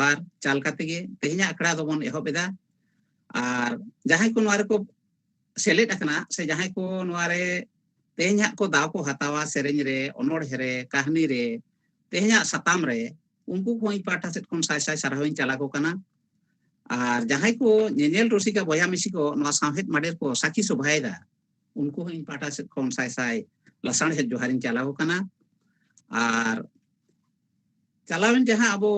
जोहार चाल काते गे तेहिना आखड़ा दो बन एहब एदा और जहां को नोआरे को सेलेट अकना से जहां को नोआरे तेहिना को दाव को हतावा सेरेंज रे अनोढ़े रे कहानी रे तेहिना सताम रे उनको को पाठा सेट कोन साय साय सरहाविन चला को कना और जहां को नेनेल रसिका बया मिसी को नोआ साहेद माडेर को साखी सभायदा उनको इन पाठा सेट कोन साय साय लसाण हे जोहारिन चला को कना और चलावेन जहां अबो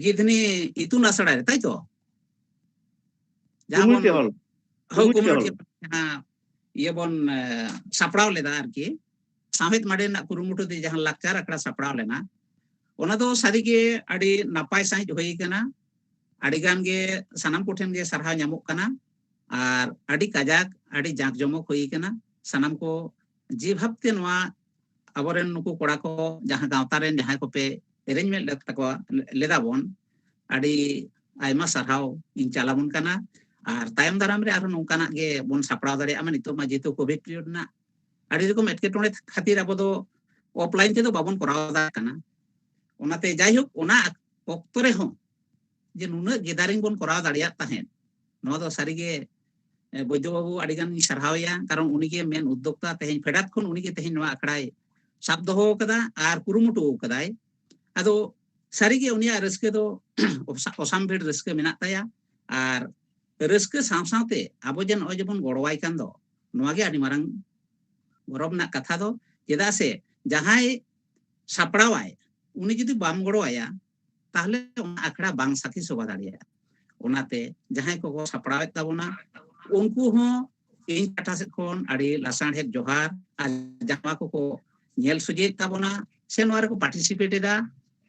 गिधनी इतुन आसड़ा रे ताई तो जहां बन हो कम्युनिटी जहां ये बन सापड़ाव लेदा आरकी साहेद माडे ना कुरुमुटु दे जहां लाक्चार अकड़ा सापड़ाव लेना ओना दो सारी के अड़ी नापाय साइज होई कना अड़ी गान गे सनाम कोठेन गे सरहा ᱧᱟᱢᱚᱜ कना और अड़ी काजाक अड़ी जाक जमक होई कना सनाम को जे भाबते नोआ अबोरेन नुकु कोड़ा को जहां गावता रेन जहां को पे अरेंजमेंट तको लेदा बोन अड़ी आयमा सरहाव इन चालाबोन कना और तायम दाराम रे आरो नोंकाना गे बोन सापड़ाव दाड़े आमा नितो मा जेतो कोविड पीरियड ना अड़ी रकम एटकेटोणे खातिर अब दो ऑफलाइन ते दो बाबन कराव दा कना ओनाते जायहोक ओना ऑक्तो रे हो जे नुना गेदारिंग बोन कराव दाड़िया ताहेन नो दो सारीगे बैद्य बाबू अड़ीगान सरहावया कारण उनीगे मेन उद्योक्ता तेहेन फेडात खन उनीगे तेहेन नोआ आखड़ाय साब दोहो कदा आर कुरुमुटु कदाय आदो सारीगे उनिया रस्के दो ओसाम भेड रस्के मेना ताया आर रस्के साव सावते आबो जेन ओ जेबन गड़वाय कान दो नोआगे आडी मारांग गरब ना कथा दो चेदा से जहाय सापड़ावाय उनी जुदी बाम गड़वाया ताहले ओना आखड़ा बांग साथी सोबा दाड़िया ओनाते जहाय को सापड़ावे ताबोना उनको हो इन पाठा से कोन अड़ी लसाण हे जोहार आ जमा को नेल सुजे ताबोना से नोआ रे को पार्टिसिपेट एदा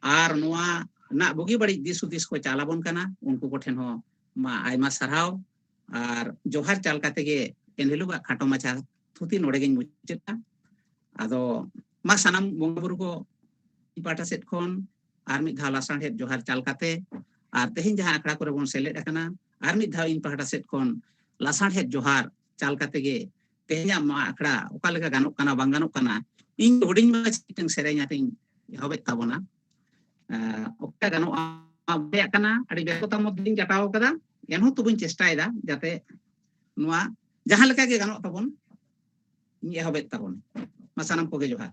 आर नोआ ना बुगी बड़ी दिस उदिस को चालाबोन कना उनको को ठेन हो मा आयमा सरहाव आर जोहार चाल काते गे एनहिलुगा खाटो माछा थुती नोडे गे मुचेता आदो मा सनाम बंगबुरु को पाठा सेट कोन आर मिद धा लसाण हे जोहार चाल काते आर तेहिन जहां आखड़ा करे बोन सेलेट अकना आर मिद धा इन पाठा सेट कोन लसाण हे जोहार चाल काते गे तेहिना मा आखड़ा ओका लेका गानोक कना बांग गानोक कना इन हुडिंग मा चिटिंग सेरेኛ तिंग हबे ताबोना ओका गानो बे कना अड़ी बेकोता मदिन जटाव कदा एनहो तुबुन चेष्टायदा जाते नोआ जहां लेका गे गानो ताबोन इन हबे ताबोन मसानम को गे जोहार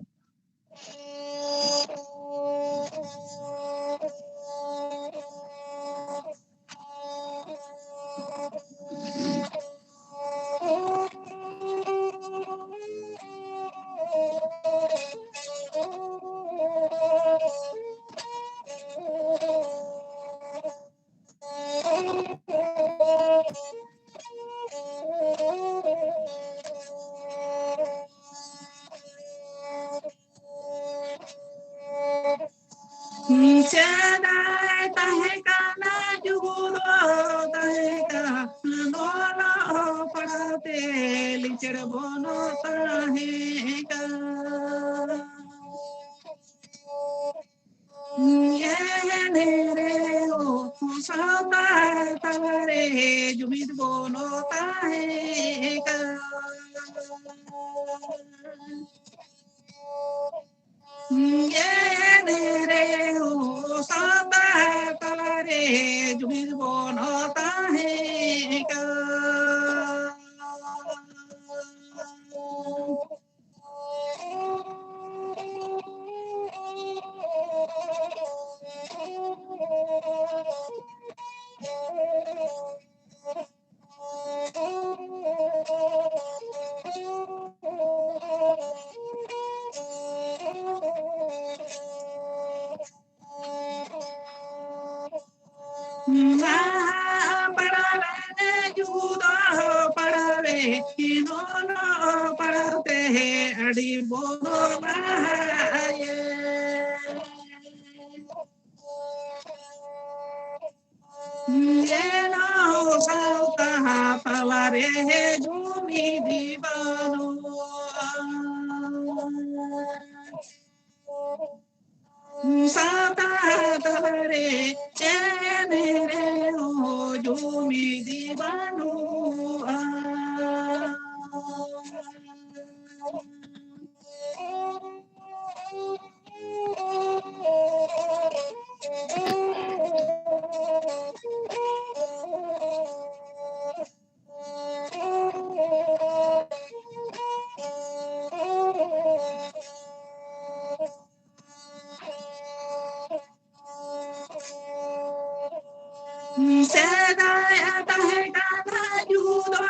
Sedai ataheka judo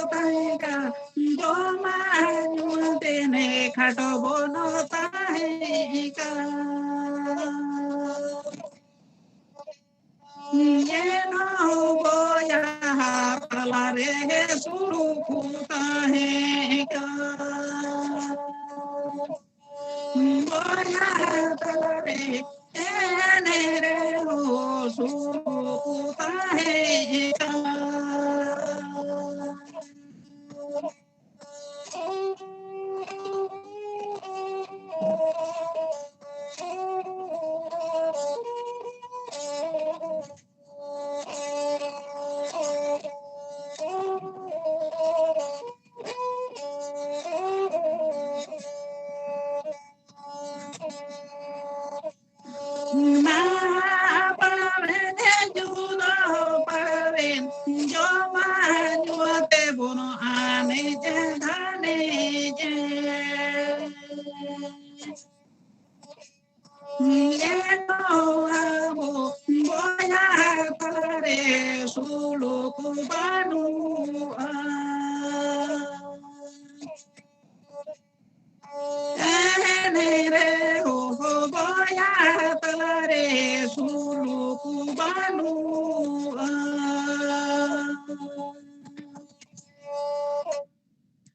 taheka doma tene khato bono taheka yeno boya palare suru taheka boya palare enere suru taheka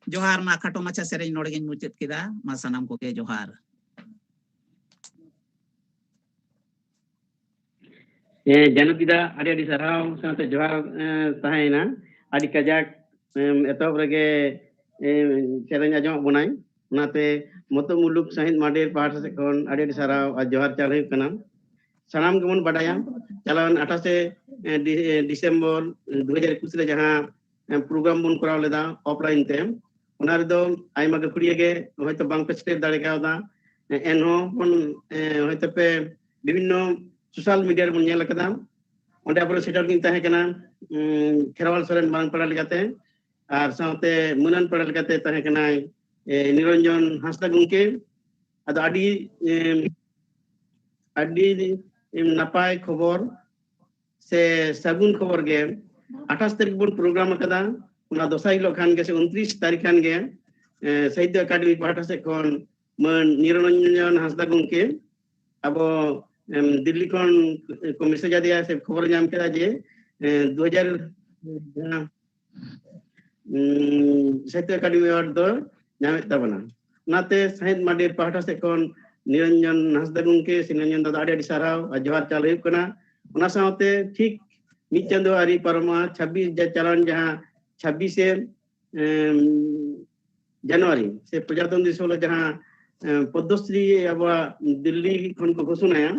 जोहार मा खटो मचा सेरेज नोड़गिन मुचत किदा मा सनम को के जोहार Janupida adi sarau sante johar tahena adi kajak etop rege serenya ajong bunai nate moto muluk sahid madir pahar sekon adi sarau johar chalui kana sanam kemun badaya calon 28 Desember 2021 re jahan program bun koraw leda offline te onar do aima ge kuriye hoyto bang peste dare kauda enho pon hoyto pe bibhinno social media रे बुनिया लकदा ओंडे आपरो settle किन ताहे कना खेरवाल सोरेन बांग पड़ा लगाते are साथे मुनन पड़ा लगाते ताहे कना निरंजन हांसदा गुंके अदो आडी नापाय खबर से सागुन खबर गे 28 तारीख बुन प्रोग्राम कदा उना दोसा हिलो खान गे से 29 तारीख खान गे साहित्य अकादमी पाठा से कोन मन निरंजन हांसदा गुंके अब दिल्ली खन को मैसेज आ दिया से खबर जाम केदा जे 2000 साहित्य अकादमी अवार्ड दो नामे तबना नाते साहित्य माडेर पाठा से कोन निरंजन हांसदा गुंके सिनंजन दादा आडी साराव जोहार चाल हुई कना ओना साथे ठीक मिद चंदो आरी परमा 26 चालान जहां 26 जनवरी से प्रजातंत्र दिवस जहां पद्मश्री अब दिल्ली खन को घोषणाया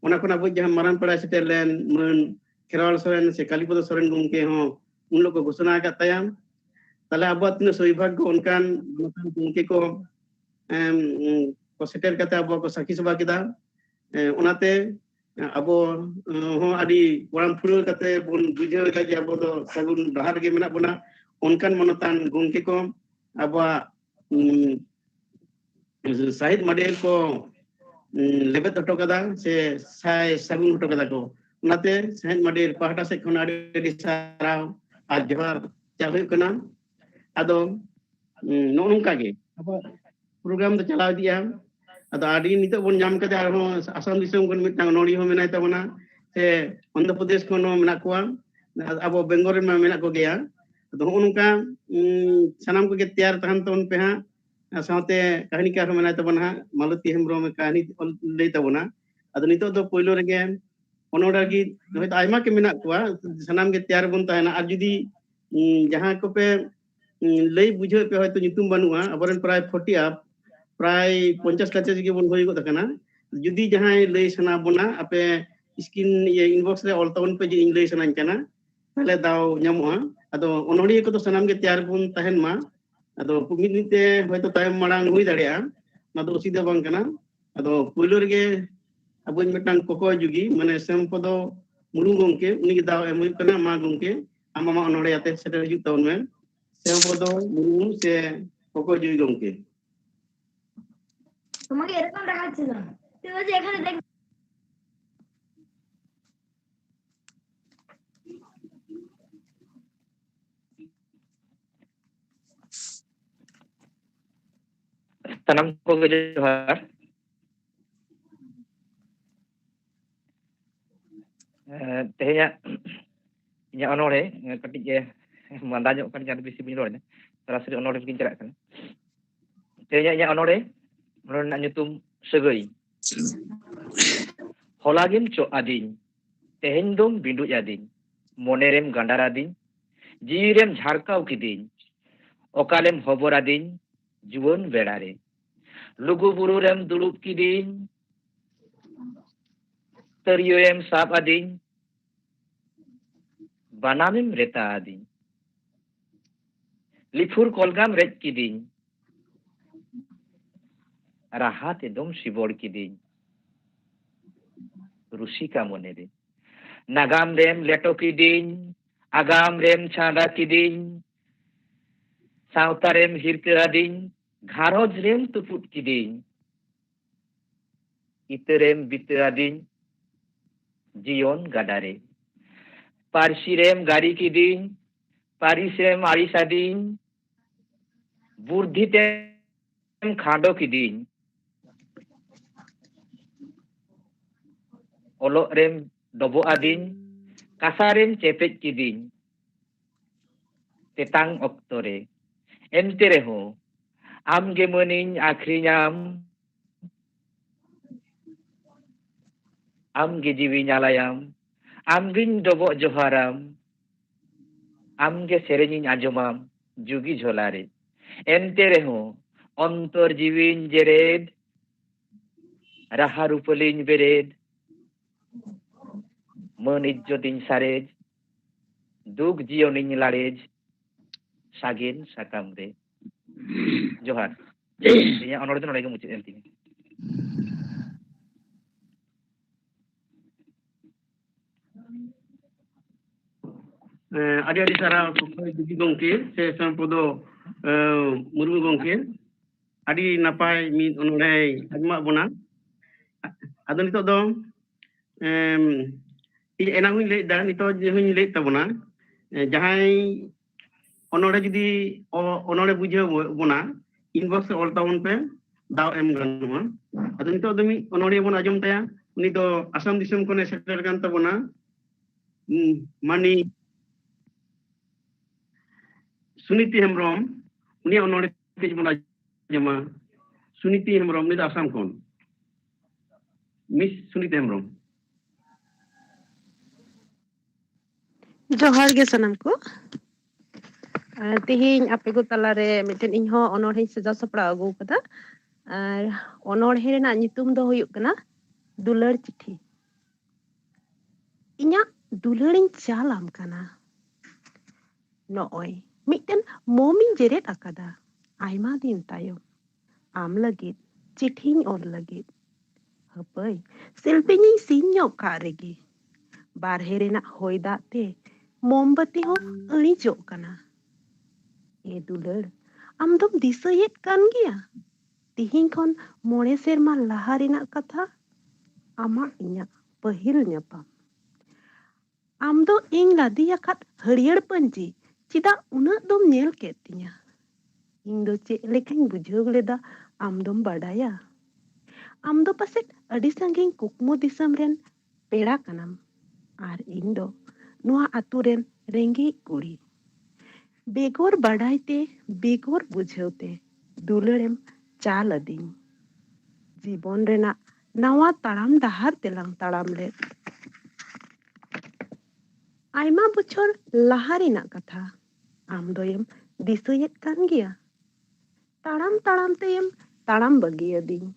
ओना कोना बुझ जहां मरण पड़ा सेटर लेन मन खेरवाल सोरेन से कालीपद सोरेन गुंके हो उन लोग को घोषणा का तया तले अब तीन सौभाग्य उनकान गुंके को सेटर कते अब को साखी सभा किदा ओनाते अब हो आदि वराम फुल कते बन बुझे का जे अब दो सगुन डहार गे मेना बना उनकान मनतान गुंके को अब साहिद मडेल को लेबे हटो कदा से साय सागुन हटो कदा को नाते साहिद मडेल पाहटा से खन आडी साराव आ जोहार चाल हुई कना अदो नोनका गे अब प्रोग्राम तो चलाव दिया अदो आडी नितो बन जाम कदे आरो आसाम दिसम कोन मिटang नोडी हो मेनाय तबना से आंध्र प्रदेश कोन मेना कोआ अब बेंगल में मेना को गया अदो नोनका सनाम को के तैयार तहन तोन पे हा साथे कहानी का मेना तबना मालती हेमब्रम कहानी लई तबना अदो नितो दो पहिलो रेगे ओनोडा की होय आयमा के मेना कोआ सनाम के तैयार बन ताना आ जुदी जहां को पे लई बुझे पे होय तो नितुम बनुआ अबरन प्राय 40 आप प्राय 50 कच्चे के बन होई गो तकना जुदी जहां लई सना बना आपे स्क्रीन ये इनबॉक्स रे ऑल तवन पे जे इन लई सना कना तले दाव ᱧᱟᱢᱚᱜᱼᱟ अदो ओनोडी को तो सनाम के तैयार बन तहन मा अदो मिदनिते होय तो टाइम मांग हुई दाड़िया ना तो सीधा बांग कना अदो पुइलो रेगे अब मिटang कोको जुगी माने सेम्पो दो मुरु गंके उनी दाव एम हुई कना मा गंके आमा ओनोडे आते सेटर जुग तवन में सेम्पो दो मुरु से कोको जुगी गंके তোমাকে এরকম দেখাচ্ছিল তুই বলছিস এখানে দেখ Sanam ko johar. Tehnya inya onore katik ge manda nyok kan jangan bisi binor ne. Terasri onore bikin cerak kan. Tehnya inya onore nak nyutum segai. Holagim co ading. Tehen dom bindu ading. Monerem gandar ading. Jirem jharkau kiding. Okalem hobor ading. Juon berare. Lugu bururem dulup kiding. Teriyem sab ading. Banamim reta ading. Lifur kolgam red kiding. Rahat edom sibor kiding. Rusika monere. Nagam rem leto kiding. Agam rem chanda kiding. Sauta rem hirka ading. Gharoj rem tuput kiding. Iterem bita ading. Jion gadare. Parsirem gari kiding. Parisem aris ading. Burdhitem khado kiding. Olok rem dobo ading. Kasarem cepet kiding. Tetang oktore. Ente reho. Am gemening akhrinyam. Am ge jiwi nyalayam. Am gin dobo joharam. Am ge serenying ajomam. Jugi jholare. Ente reho. Ontor jiwin jered. Raha rupalin bered. Menijjotin sarej. Dug jioning larej. Sagin sakamre. Johar. Inya onor itu nolai ke mucit enti. Adi sarau Dugi gongke se Sampodo Murmu gongke adi napai mid onore agma bona ado nito do enang huñ lay da nito huñ lay tabona jahay onore judi onore bujhe bona inbox ol taun pe daw em ganuma ado nito do mi onore bona ajom taya uni do Asam disam kone setel kan tabona mani Suniti Hemrom, uni onore kej bona jama Suniti Hemrom ni da Asam kon. Miss Suniti Hemrom. Johar ge sanam ko. Tihiñ ape ko talare miten inho onore sejau sapra agu kada. Ar onore rena nyutum do huyuk kana Dular Chithi. Inya dularing chalam kana. Nooi. Miten momin jeret akada. Aima din tayo. Am lagit. Chithiñ or lagit. Hapai. Silpiñi sinyo karegi. Barhe rena hoy date. Mombati ho elijok kana. E dular. Am dom disayet kan gya. Tihiñ kon mone serma laha rena katha. Ama inya pahil nyapam. Am do ing ladi yakat hariar panji. Cida unak dom nyel ketinya. Ing do cek lekañ bujhaw leda am dom badaya. Am do paset adi sanging kukmu disam ren pera kanam. Ar ing do nuwa atu ren rengi kuri. Begor badai te, begor bujhaw te. Dularem chal ading. Jibon rena nawa taram dahar telang taram let. Aima bochor lahari nak katha. Am doyem disayet kan gya. Taram taram teyem taram bagi ading.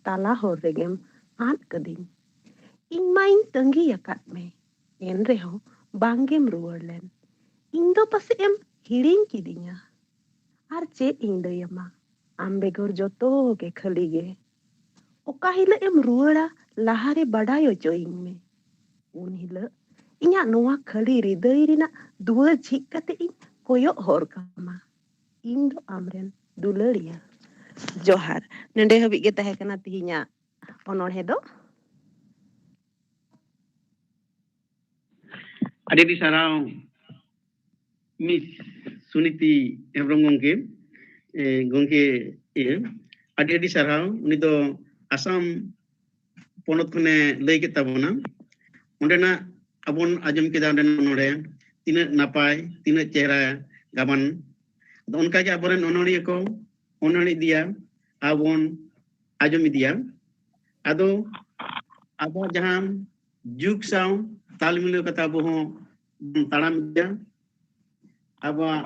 Tala hor regem aat kading. Ing maing tanggi yakat me. En reho banggem ruar len. Ing do pasi em hiring kidinya. Ar che ing doyema. Am begor joto ke khali ge. Oka hila em ruara lahare badayo joing me. Un hila inya noa khali ridai rina dua jik kate ing koyok hor kama. Ing do amren dularia. Johar. Nende habik ge tahe kana tihinya onor hedo. Adi di sarau Miss Suniti Hemrom gongke gongke adi sarau uni do Asam ponot khone lay ke tabona ondena abon ajam ke dan onore tina napai tina chehra gaban onka ge aboren onori ko onori dia abon ajam dia ado abo jaham juk saw tal milu kata boho taram dia aba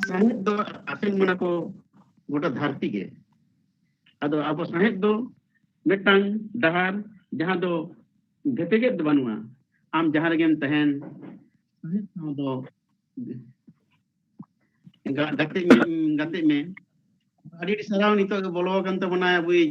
sahet do asen mana ko gota dharti ge ado abo sahet do metang dahar jahan do gete do banua am jahar gem tehen sahet do gate me adi sarau nito bolo kan to bana bui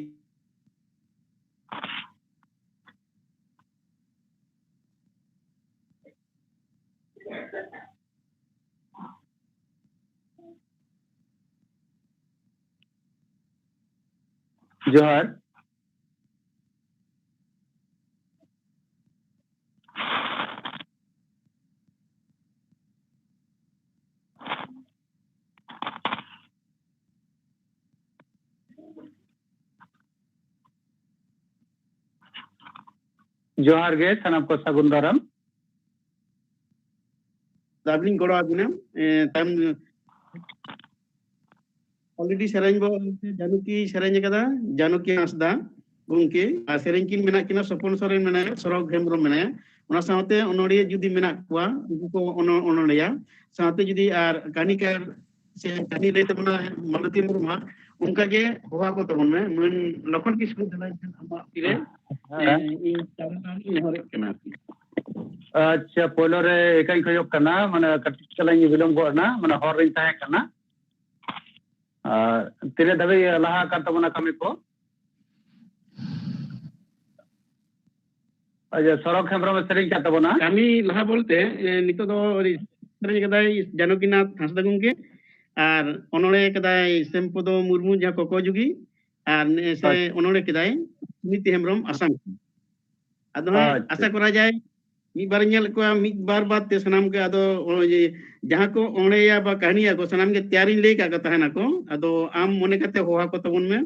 जोहार जोहार गे सनम को सगुन दाराम dabling goro abina tam already sereng bo januki sereng kada januki asda gungke sereng kin menak kina sopon soren menaya sorok hemro menaya ona saute onori judi menak kwa uku ko onoria saute judi ar kanikar se kani le tamna malati murma unka ge howa ko tabon me mun lokon kisku dalai ama tire in taran ni hore kana अच्छा पोलो रे एकाई खयोग करना मन कटचलाई विलंब करना मन हर रिन ताहे करना तिरे दबे लहा का तमना कमी को अच्छा सरक हेमब्रम सेरिंग का तबना kami laha bolte nito do sereng kadai janokinath hasda gungke আর অনরে কেদাই সেম্পদ মুরমু যা কোকো যুগি আর সে অনরে কেদাই নীতি হেমব্রম আসাম আদো আশা করা যায় মিবার ñel ko মিবার বাদ তে sanam ke ado jaha ko oneya ba kahniya ko sanam ke tyarin lei ka kata hana ko ado am mone kate hoha ko tabun me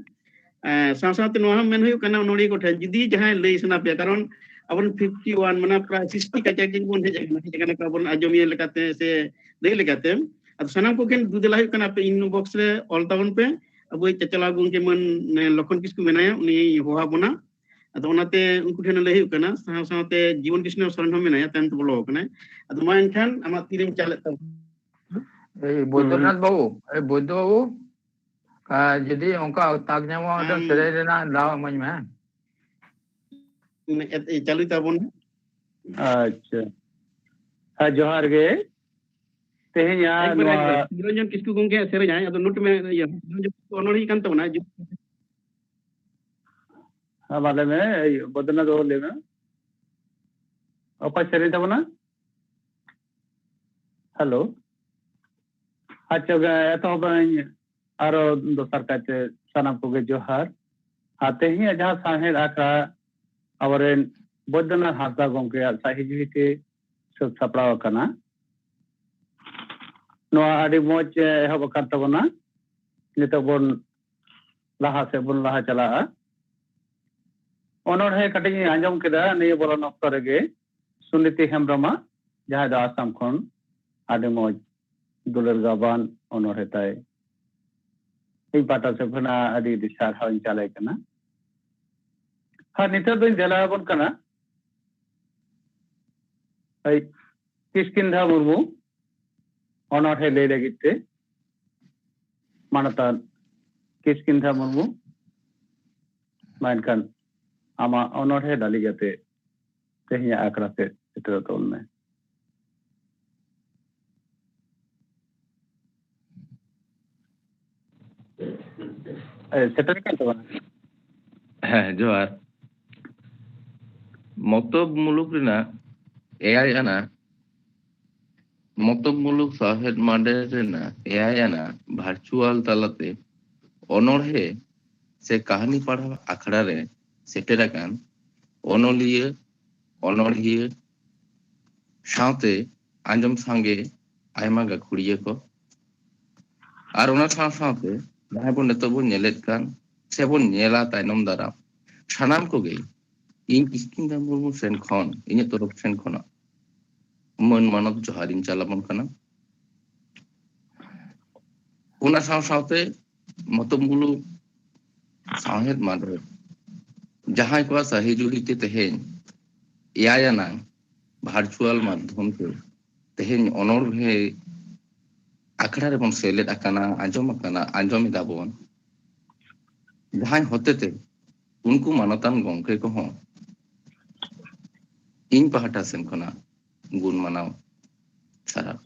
saasat no ham men huyu kana onori ko than jidi jaha lei sana pe karon abon 51 mana pra 60 ka jeng bon he jagana ka bon ajomi lekate se lei lekate ado sanam ko ken dudela huyu kana pe inbox re all tabun pe abo chachala gung ke man lokon kisku menaya uni hoha bona ado onate unku thena lei huyu kana saate जीवन कृष्ण शरण में नया तंत बोलो कने ado main kan ama tirim chalet ta Baidyanath বাবু বৈদ্য বাবু যদি অঙ্কা তাক nyamwa ada serai rena daw main ma chalu ta bon अच्छा हाँ जोहार गे तेहिया Niranjan किसku gongke sere nya ado nut me ya onori kan to na हाँ वाले में बदना दो ले में apa serin tabona हेलो अच्छा तो आरो दोसर काचे सनम को जोहार आते ही जहां साहेब आका आवरेन बदना हासा गंके साहिजी के सब सपड़ाव कना नो आदि मोच एहब कर तबना नितो बन लाहा से बन लाहा चला ओनर है कटिंग आंजम केदा ने बोलो नक्तर गे सुनीति हेमब्रमा जहां द आसाम खन आदि मोच दुलर गाबान ओनर हेताय এই পাটা সফনা আদি দিশার হন চালাই কানা হ্যাঁ নিতে দিন জেলাবন কানা এই কিসকিন্ধা মুরমু অনর হে লে লাগিতে মানতা কিসকিন্ধা মুরমু মানকান আমা অনর হে ডালি যাতে তেহিয়া আকরাতে এটা তোলনে সেটা কেন তো হ্যাঁ জোয়ার মতব মুলুক রিনা এআই আনা মতব মুলুক সাহেদ মাডে রিনা এআই আনা ভার্চুয়াল তালাতে অনরহে সে কাহিনী পড়া আখড়া রে সেটেরাকান অনলিয়ে অনরহিয়ে সাথে আঞ্জম সঙ্গে আইমা গাখুড়িয়ে কো আর ওনার সাথে jahan bon neto bon nyelet kan se bon nyela tainom daram sanam koge ᱤᱧ ᱠᱤᱥᱠᱤᱱᱫᱟ ᱢᱩᱨᱢᱩ ᱥᱮᱱ ᱠᱷᱚᱱ ᱤᱧᱟᱹᱜ ᱛᱚᱨᱚᱯ ᱥᱮᱱ ᱠᱷᱚᱱᱟᱜ ᱢᱟᱹᱱ ᱢᱟᱱᱚᱛ ᱡᱚᱦᱟᱨᱤᱧ ᱪᱟᱞᱟᱵᱚᱱ ᱠᱟᱱᱟ᱾ ᱚᱱᱟ ᱥᱟᱶ ᱥᱟᱶᱛᱮ ᱢᱚᱛᱚᱢᱩᱞᱩ ᱥᱟᱶᱦᱮᱫ ᱢᱟᱰᱨᱮ ᱡᱟᱦᱟᱸᱭ ᱠᱚᱣᱟᱜ ᱥᱟᱹᱦᱤ ᱡᱩᱦᱤᱛᱮ ᱛᱮᱦᱮᱧ ᱮᱭᱟᱭ ᱟᱱᱟᱜ ᱵᱷᱟᱨᱪᱩᱣᱟᱞ ᱢᱟᱫᱽᱫᱷᱚᱢ ᱛᱮ ᱛᱮᱦᱮᱧ ᱚᱱᱚᱬᱦᱮ ᱟᱠᱷᱲᱟ ᱨᱮᱵᱚᱱ ᱥᱮᱞᱮᱫ ᱟᱠᱟᱱᱟ, ᱟᱸᱡᱚᱢ ᱮᱫᱟᱵᱚᱱ, ᱡᱟᱦᱟᱸᱭ ᱦᱚᱛᱮᱛᱮ ᱩᱱᱠᱩ ᱢᱟᱱᱚᱛᱟᱱ ᱜᱚᱝᱠᱮ ᱠᱚᱦᱚᱸ ᱤᱧ ᱯᱟᱦᱴᱟ ᱥᱮᱱ ᱠᱷᱚᱱᱟᱜ ᱜᱩᱱ ᱢᱟᱱᱟᱣ ᱥᱟᱨᱦᱟᱣ᱾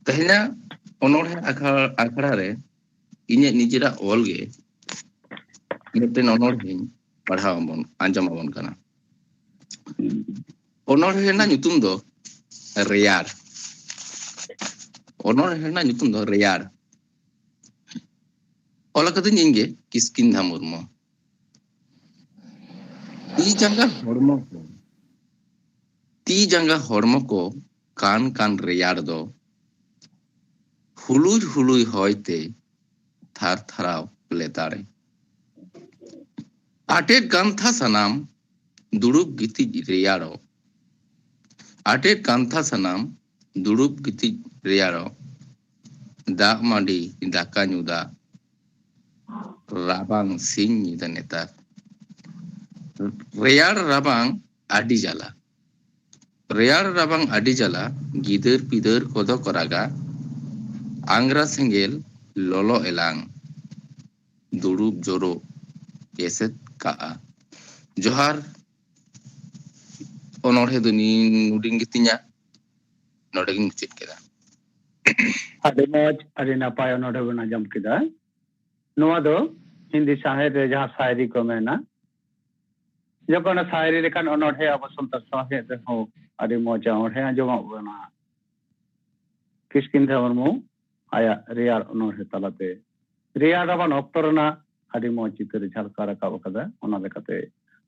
ᱛᱮᱦᱮᱧᱟᱜ ᱚᱱᱚᱬᱦᱮ ᱟᱠᱷᱲᱟ ᱨᱮ ᱤᱧᱟᱹᱜ ᱱᱤᱡᱮᱨᱟᱜ ᱚᱞ ᱜᱮ ᱢᱤᱫᱴᱮᱱ ᱚᱱᱚᱬᱦᱮᱧ ᱯᱟᱲᱦᱟᱣ ᱟᱸᱡᱚᱢ ᱟᱵᱚᱱ ᱠᱟᱱᱟ᱾ ᱚᱱᱚᱬᱦᱮ ᱨᱮᱱᱟᱜ ᱧᱩᱛᱩᱢ ᱫᱚ ᱨᱮᱭᱟᱲ᱾ ᱚᱱᱚᱬᱦᱮ ᱨᱮᱱᱟᱜ ᱧᱩᱛᱩᱢ ᱫᱚ ᱨᱮᱭᱟᱲ᱾ ᱚᱞ ᱟᱠᱟᱫᱟᱹᱧ ᱤᱧᱜᱮ ᱠᱤᱥᱠᱤᱱᱫᱷᱟ ᱢᱩᱨᱢᱩ᱾ ᱛᱤ ᱡᱟᱸᱜᱟ ᱦᱚᱲᱢᱚ ᱠᱚ ᱠᱟᱱ ᱨᱮᱭᱟᱲ ᱫᱚ ᱦᱩᱞᱩᱭ ᱦᱩᱞᱩᱭ ᱦᱚᱭᱛᱮ ᱛᱷᱟᱨ ᱛᱷᱟᱨᱟᱣ ᱞᱮᱛᱟᱲᱮ ᱟᱴᱮᱫ ᱠᱟᱱᱛᱷᱟ ᱥᱟᱱᱟᱢ ᱫᱩᱲᱩᱵ ᱜᱤᱛᱤᱡ ᱨᱮᱭᱟᱲᱚᱜ᱾ ᱟᱴᱮᱫ ᱠᱟᱱᱛᱷᱟ ᱥᱟᱱᱟᱢ ᱫᱩᱲᱩᱵ ᱜᱤᱛᱤᱡ ᱨᱮᱭᱟᱲᱚᱜ᱾ ᱫᱟᱜ ᱢᱟᱹᱰᱤ ᱫᱟᱠᱟ ᱧᱩ ᱫᱟᱜ ᱨᱟᱵᱟᱝ ᱥᱤᱧ ᱧᱤᱫᱟᱹ ᱱᱮᱛᱟᱨ᱾ ᱨᱮᱭᱟᱲ ᱨᱟᱵᱟᱝ ᱟᱹᱰᱤ ᱡᱟᱞᱟ, ᱨᱮᱭᱟᱲ ᱨᱟᱵᱟᱝ ᱟᱹᱰᱤ ᱡᱟᱞᱟ, ᱜᱤᱫᱟᱹᱨ ᱯᱤᱫᱟᱹᱨ ᱠᱚᱫᱚ ᱠᱚ ᱨᱟᱜᱟ, ᱟᱝᱜᱽᱨᱟ ᱥᱮᱸᱜᱮᱞ ᱞᱚᱞᱚ ᱮᱞᱟᱝ ᱫᱩᱲᱩᱵ ᱡᱚᱨᱚᱜ ᱮᱥᱮᱫ ᱠᱟᱜᱼᱟ᱾ ᱡᱚᱦᱟᱨ᱾ ᱚᱱᱚᱬᱦᱮ ᱫᱚ ᱱᱩᱰᱤᱧ ᱜᱤᱛᱤᱧᱟ, ᱱᱚᱰᱮᱜᱤᱧ ᱢᱩᱪᱟᱹᱫ ᱠᱮᱫᱟ᱾ ᱟᱹᱰᱤ ᱢᱚᱡᱽ, ᱟᱹᱰᱤ ᱱᱟᱯᱟᱭ ᱚᱱᱚᱬᱦᱮ ᱵᱚᱱ ᱟᱸᱡᱚᱢ ᱠᱮᱫᱟ। ᱱᱚᱣᱟ ᱫᱚ ᱦᱤᱱᱫᱤ ᱥᱟᱶᱦᱮᱫ ᱨᱮ ᱡᱟᱦᱟᱸ ᱥᱟᱭᱨᱤ ᱠᱚ ᱢᱮᱱᱟ, ᱡᱚᱠᱷᱚᱱ ᱥᱟᱭᱨᱤ ᱞᱮᱠᱟᱱ ᱚᱱᱚᱬᱦᱮ ᱟᱵᱚ ᱥᱟᱱᱛᱟᱲ ᱥᱟᱶᱦᱮᱫ ᱨᱮᱦᱚᱸ ᱟᱹᱰᱤ ᱢᱚᱡᱽ ᱚᱱᱚᱬᱦᱮ ᱟᱸᱡᱚᱢᱚᱜ ᱠᱟᱱᱟ। ᱠᱤᱥᱠᱤᱱᱫᱷᱟ ᱢᱩᱨᱢᱩ ᱟᱭᱟᱜ ᱨᱮᱭᱟᱲ ᱚᱱᱚᱬᱦᱮ ᱛᱟᱞᱟᱛᱮ ᱨᱮᱭᱟᱲ ᱨᱟᱵᱟᱝ ᱚᱠᱛᱚ ᱨᱮᱱᱟᱜ ᱟᱹᱰි ᱢᱚᱡᱽ ᱪᱤᱛᱟᱹᱨ ᱡᱷᱟᱞᱠᱟᱣ ᱨᱟᱠᱟᱵ ᱟᱠᱟᱫᱟ। ᱚᱱᱟ ᱞᱮᱠᱟᱛᱮ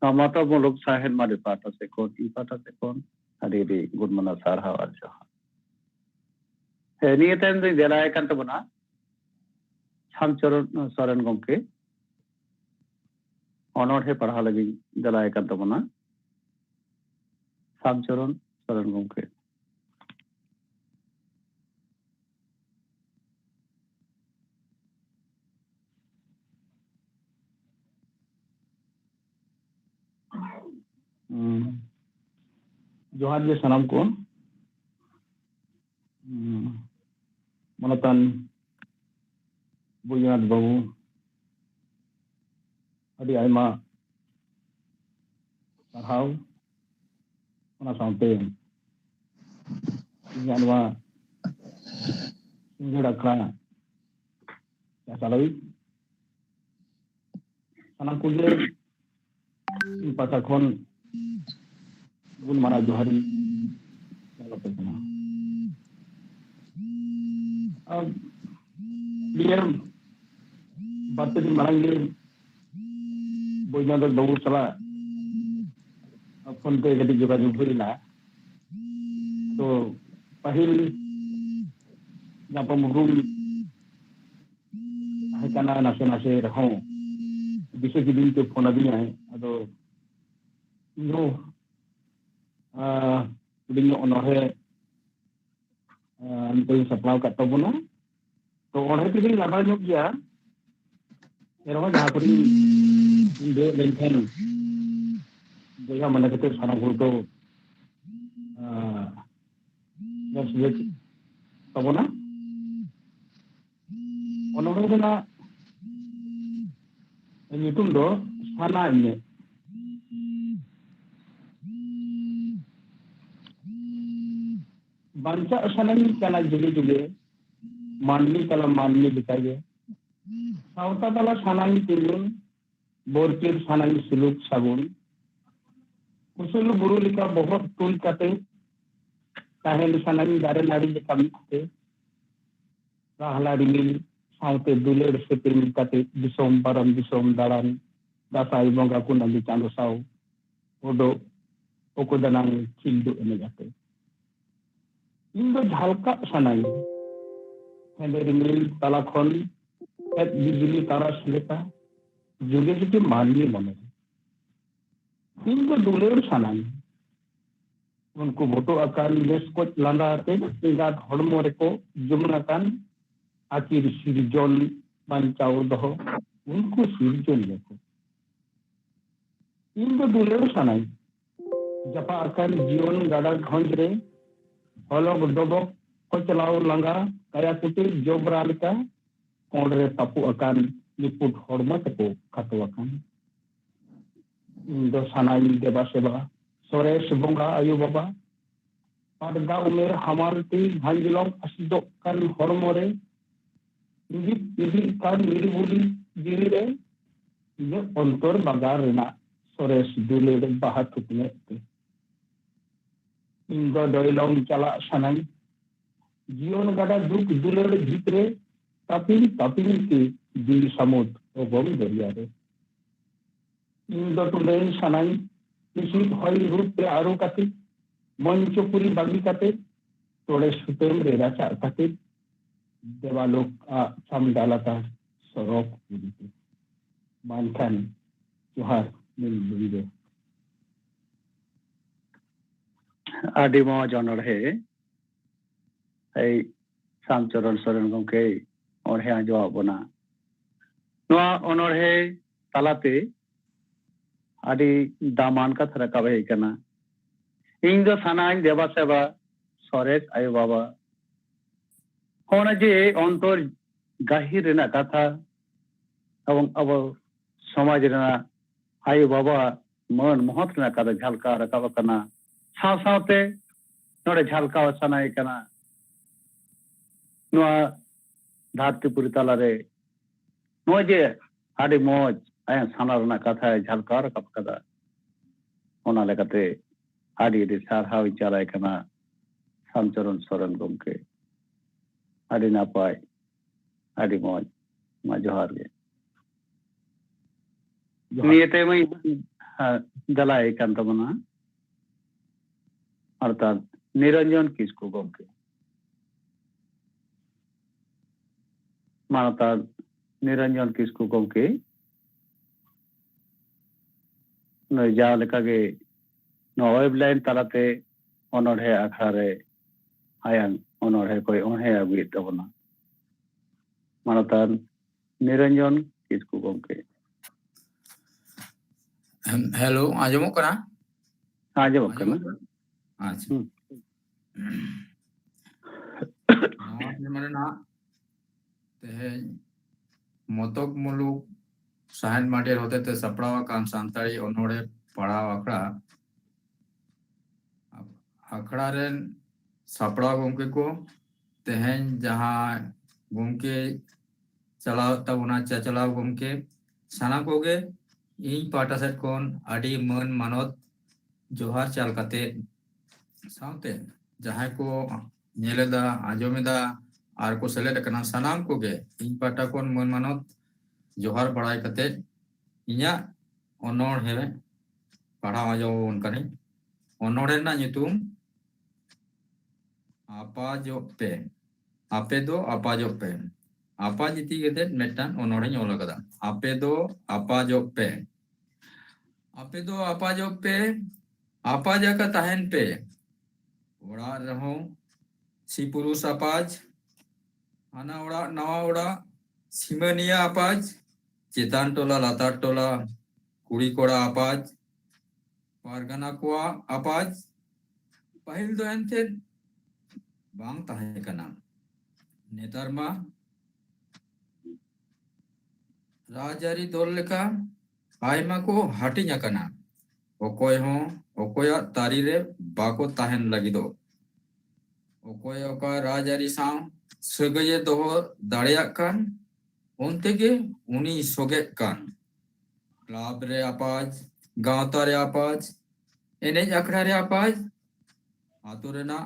ᱱᱚᱣᱟ ᱢᱚᱛᱚᱢᱩᱞᱩᱠ ᱥᱟᱶᱦᱮᱫ ᱢᱟᱰᱮ ᱯᱟᱦᱴᱟ ᱥᱮᱫ ᱠᱷᱚᱱ, ᱤᱧ ᱯᱟᱦᱴᱟ ᱥᱮᱫ ᱠᱷᱚᱱ ᱟᱹᱰᱤ ᱜᱩᱱ ᱢᱟᱱᱟᱣ ᱥᱟᱨᱦᱟᱣ ᱟᱨ ᱡᱚᱦᱟᱨ। ᱱᱤᱭᱟᱹ ᱛᱟᱭᱚᱢ ᱫᱚᱧ ᱫᱮᱞᱟᱭ ᱠᱟᱱ ᱛᱟᱵᱚᱱᱟ ᱥᱟᱢᱪᱚᱨᱚᱱ ᱥᱚᱨᱮᱱ ᱜᱚᱢᱠᱮ। ᱚᱱᱚᱬᱦᱮ ᱯᱟᱲᱦᱟᱣ ᱞᱟᱹᱜᱤᱫ ᱫᱮᱞᱟᱭ ᱠᱟᱱ ᱛᱟᱵᱚᱱᱟ ᱥᱟᱢᱪᱚᱨᱚᱱ ᱥᱚᱨᱮᱱ ᱜᱚᱢᱠᱮ। ᱡᱚᱦᱟᱨ ᱜᱮ ᱥᱟᱱᱟᱢ ᱠᱚ। ᱢᱟᱱᱚᱛᱟᱱ ᱵᱳᱭᱫᱚᱱᱟᱛᱷ ᱵᱟᱹᱵᱩ ᱟᱹᱰᱤ ᱟᱭᱢᱟ ᱥᱟᱨᱦᱟᱣ। ᱚᱱᱟ ᱥᱟᱶᱛᱮ ᱤᱧᱟᱹᱜ ᱱᱚᱣᱟ ᱥᱤᱸᱜᱟᱹᱲ ᱟᱠᱷᱲᱟ ᱪᱟᱞᱟᱣᱤᱡ ᱥᱟᱱᱟᱢ ᱠᱚᱜᱮ ᱤᱧ ᱯᱟᱦᱴᱟ ᱠᱷᱚᱱ ᱜᱩᱱ ᱢᱟᱱᱟᱣ ᱡᱚᱦᱟᱨᱤᱧ ᱪᱟᱞ ᱟᱯᱮ ᱠᱟᱱᱟ। ᱱᱤᱭᱟᱹ ᱵᱟᱨᱯᱮ ᱫᱤᱱ ᱢᱟᱲᱟᱝ ᱜᱮ ᱵᱳᱭᱫᱚᱱᱟᱛᱷ ᱵᱟᱹᱵᱩ ᱥᱟᱞᱟᱜ ᱯᱷᱳᱱ ᱛᱮ ᱠᱟᱹᱴᱤᱡ ᱡᱳᱜᱟᱡᱳᱜ ᱦᱩᱭ ᱞᱮᱱᱟ। ᱛᱚ ᱯᱟᱹᱦᱤᱞ ᱧᱟᱯᱟᱢ ᱩᱨᱩᱢ ᱛᱟᱦᱮᱸ ᱠᱟᱱᱟ ᱱᱟᱥᱮ ᱱᱟᱥᱮ ᱨᱮᱦᱚᱸ ᱫᱤᱥᱟᱹ ᱠᱤᱫᱤᱧ ᱛᱮ ᱯᱷᱳᱱ ᱟᱹᱫᱤᱧᱟᱭ। ᱟᱫᱚ ᱤᱧᱦᱚᱸ ᱦᱩᱰᱤᱧ ᱧᱚᱜ ᱚᱱᱚᱬᱦᱮ ᱱᱤᱛᱚᱜ ᱤᱧ ᱥᱟᱯᱲᱟᱣ ᱠᱟᱜ ᱛᱟᱵᱚᱱᱟ। ᱛᱚ ᱚᱱᱚᱬᱦᱮ ᱛᱮᱜᱤᱧ ᱞᱟᱵᱟᱣ ᱧᱚᱜ ᱜᱮᱭᱟ, ᱮᱱᱨᱮᱦᱚᱸ ᱡᱟᱦᱟᱸ ᱠᱚᱨᱮᱧ ᱫᱩᱲᱩᱵ ᱞᱮᱱᱠᱷᱟᱱ ᱵᱚᱭᱦᱟ ᱢᱚᱱᱮ ᱠᱟᱛᱮ ᱥᱟᱱᱟᱢ ᱦᱚᱲ ᱠᱚ ᱵᱮᱥ ᱛᱟᱵᱚᱱᱟ। ᱚᱱᱚᱬᱦᱮ ᱨᱮᱱᱟᱜ ᱧᱩᱛᱩᱢ ᱫᱚ ᱥᱟᱱᱟ ᱤᱧᱟᱹᱜ। ᱵᱟᱧᱪᱟᱜ ᱥᱟᱱᱟᱧ ᱠᱟᱱᱟ ᱡᱩᱜᱮ ᱡᱩᱜᱮ, ᱢᱟᱹᱱᱢᱤ ᱛᱟᱞᱟ ᱢᱟᱹᱱᱢᱤ ᱞᱮᱠᱟᱜᱮ। ᱥᱟᱶᱛᱟ ᱛᱟᱞᱟ ᱥᱟᱱᱟᱧ ᱛᱤᱸᱜᱩᱱ, ᱵᱚᱨᱪᱮᱫ ᱥᱟᱱᱟᱧ ᱥᱩᱞᱩᱠ ᱥᱟᱹᱜᱩᱱ। ᱩᱥᱩᱞ ᱵᱩᱨᱩ ᱞᱮᱠᱟ ᱵᱚᱦᱚᱜ ᱛᱩᱞ ᱠᱟᱛᱮ ᱛᱟᱦᱮᱱ ᱥᱟᱱᱟᱧ ᱫᱟᱨᱮ ᱱᱟᱹᱲᱤ ᱞᱮᱠᱟ ᱢᱤᱫᱛᱮ। ᱨᱟᱦᱞᱟ ᱨᱤᱢᱤᱞ ᱥᱟᱶᱛᱮ ᱫᱩᱞᱟᱹᱲ ᱥᱮᱯᱮᱧ ᱠᱟᱛᱮ ᱫᱤᱥᱚᱢ ᱯᱟᱨᱚᱢ ᱫᱤᱥᱚᱢ ᱫᱟᱬᱟᱱ। ᱫᱟᱸᱥᱟᱭ ᱵᱚᱸᱜᱟ ᱠᱩᱱᱟᱹᱢᱤ ᱪᱟᱸᱫᱳ ᱥᱟᱶ ᱩᱰᱩᱠ ᱩᱠᱩ ᱫᱟᱱᱟᱝ ᱠᱷᱤᱞᱰᱩ ᱮᱱᱮᱡ ᱟᱛᱮ। ᱤᱧ ᱫᱚ ᱡᱷᱟᱞᱠᱟᱜ ᱥᱟᱱᱟᱧ, हेंदे रिमिल तला खन एत बिजली तारास लेका जुगे जुगे मानली मने इन को दुलेर सानाई उनको बोटो आकार लेस को लांदा आते इंगात हड़मो रेको जुमनाकान आकिर सिरजन बांचाओ दहो उनको सिरजन लेको इन को दुलेर सानाई जपा आकार जीवन गाड़ा घंज रे हलक डबक को चलाओ लंगा kaya kutir jobra leka kondre tapu akan liput hormat ko katu akan indo sanai deba seba sore sebonga ayu baba pada umer hamalti hanjilong asidok kan hormore idi kan miribudi diri re ye ontor bagar rena sore dule bahat tutne indo doilong chala sanai जीवन गाड़ा दुख दुलर भीतरे तापिल तापिल के दिल समुद और गोल दरिया रे इन दो टुलेन सनाई निश्चित हई रूप पे आरो काते मंचपुरी बागी काते तोड़े सुतेम रे राचा काते देवालोक समडालाता सरोक पुरीते मानखान जोहार मिल बुरीदे आदिमो जनर है सामचरण सोरेन गंके ओरहे आंजो बना नोआ ओनरहे तालाते आदि दामान का थरा का बहे कना इन दो सानाई देवा सेवा सोरेस आयो बाबा होना जे अंतर गाहिर रेना कथा एवं अब समाज रेना आयो बाबा मन महत रेना कथा झलका रकाब कना साव सावते नोरे झलका सनाई कना नोआ धरती पुरी तालारे नोआ जे आदि मौज आया साना रना कथा झलका रकाब कदा ओना लेकाते आदि सारहाव चालाय कना सामचरण सोरेन गंके आदि नापाय आदि मौज मा जोहार गे नियते मई जलाय कान तबना अर्थात निरंजन किसको गंके मानता निरंजन किसको गंके न जा लेकागे न वेबलाइन तालाते ओनरहे आखारे आयान ओनरहे कोई ओनहे अगुई तबना मानता निरंजन किसको गंके हेलो आजमो करा आजमो कना अच्छा माने ना तेहें मोतक मुलुक साहन माटेर होते ते सपड़ावा कान सांताड़ी ओनोड़े पढ़ाव अखड़ा अखड़ा रेन सपड़ा गोमके को तेहें जहाँ गोमके चलाव तबना चलाव गोमके साना कोगे इन पाटा सेट कोन आदि मन मानत जोहार चाल काते सावते जहाँ को नेलेदा आजोमेदा आर को सेलेद कना सनाम कोगे इन पाटा कोन मन मानत जोहार बड़ाई कते इnya onor he पढ़ा आजो उनकने onore ना nyutum apa jope ape do apa jope apa jiti gede metan onore nyola kada ape do apa jope apa jaka tahen pe ora raho si purus apaj ana ora nawa ora simania apaj chetan tola latar tola kuri kora apaj pargana kwa apaj pahil do ente bang tahe kana netar ma rajari dol leka aima ko hatinya kana okoy ho okoya tari re bako tahen lagi do okoy oka rajari sang segaye doho dareyak kan ontege uni sogek kan club re apaj gawta re apaj enej akhड़ा re apaj ato rena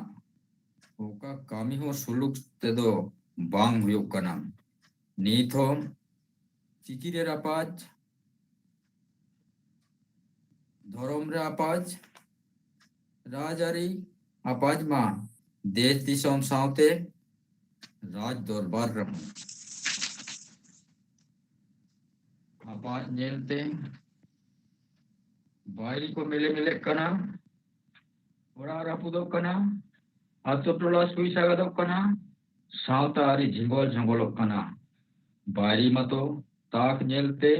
oka kami ho suluk tedo bang huyuk kana nit ho chiki re apaj धर्म रे आपाज राजारी आपाज मा देश दिसम सावते राज दरबार रहो apa nyelte bairi ko mele kana ora rapudok kana ato tola sui sagadok kana sauta ari jingol jangolok kana bairi mato tak nyelte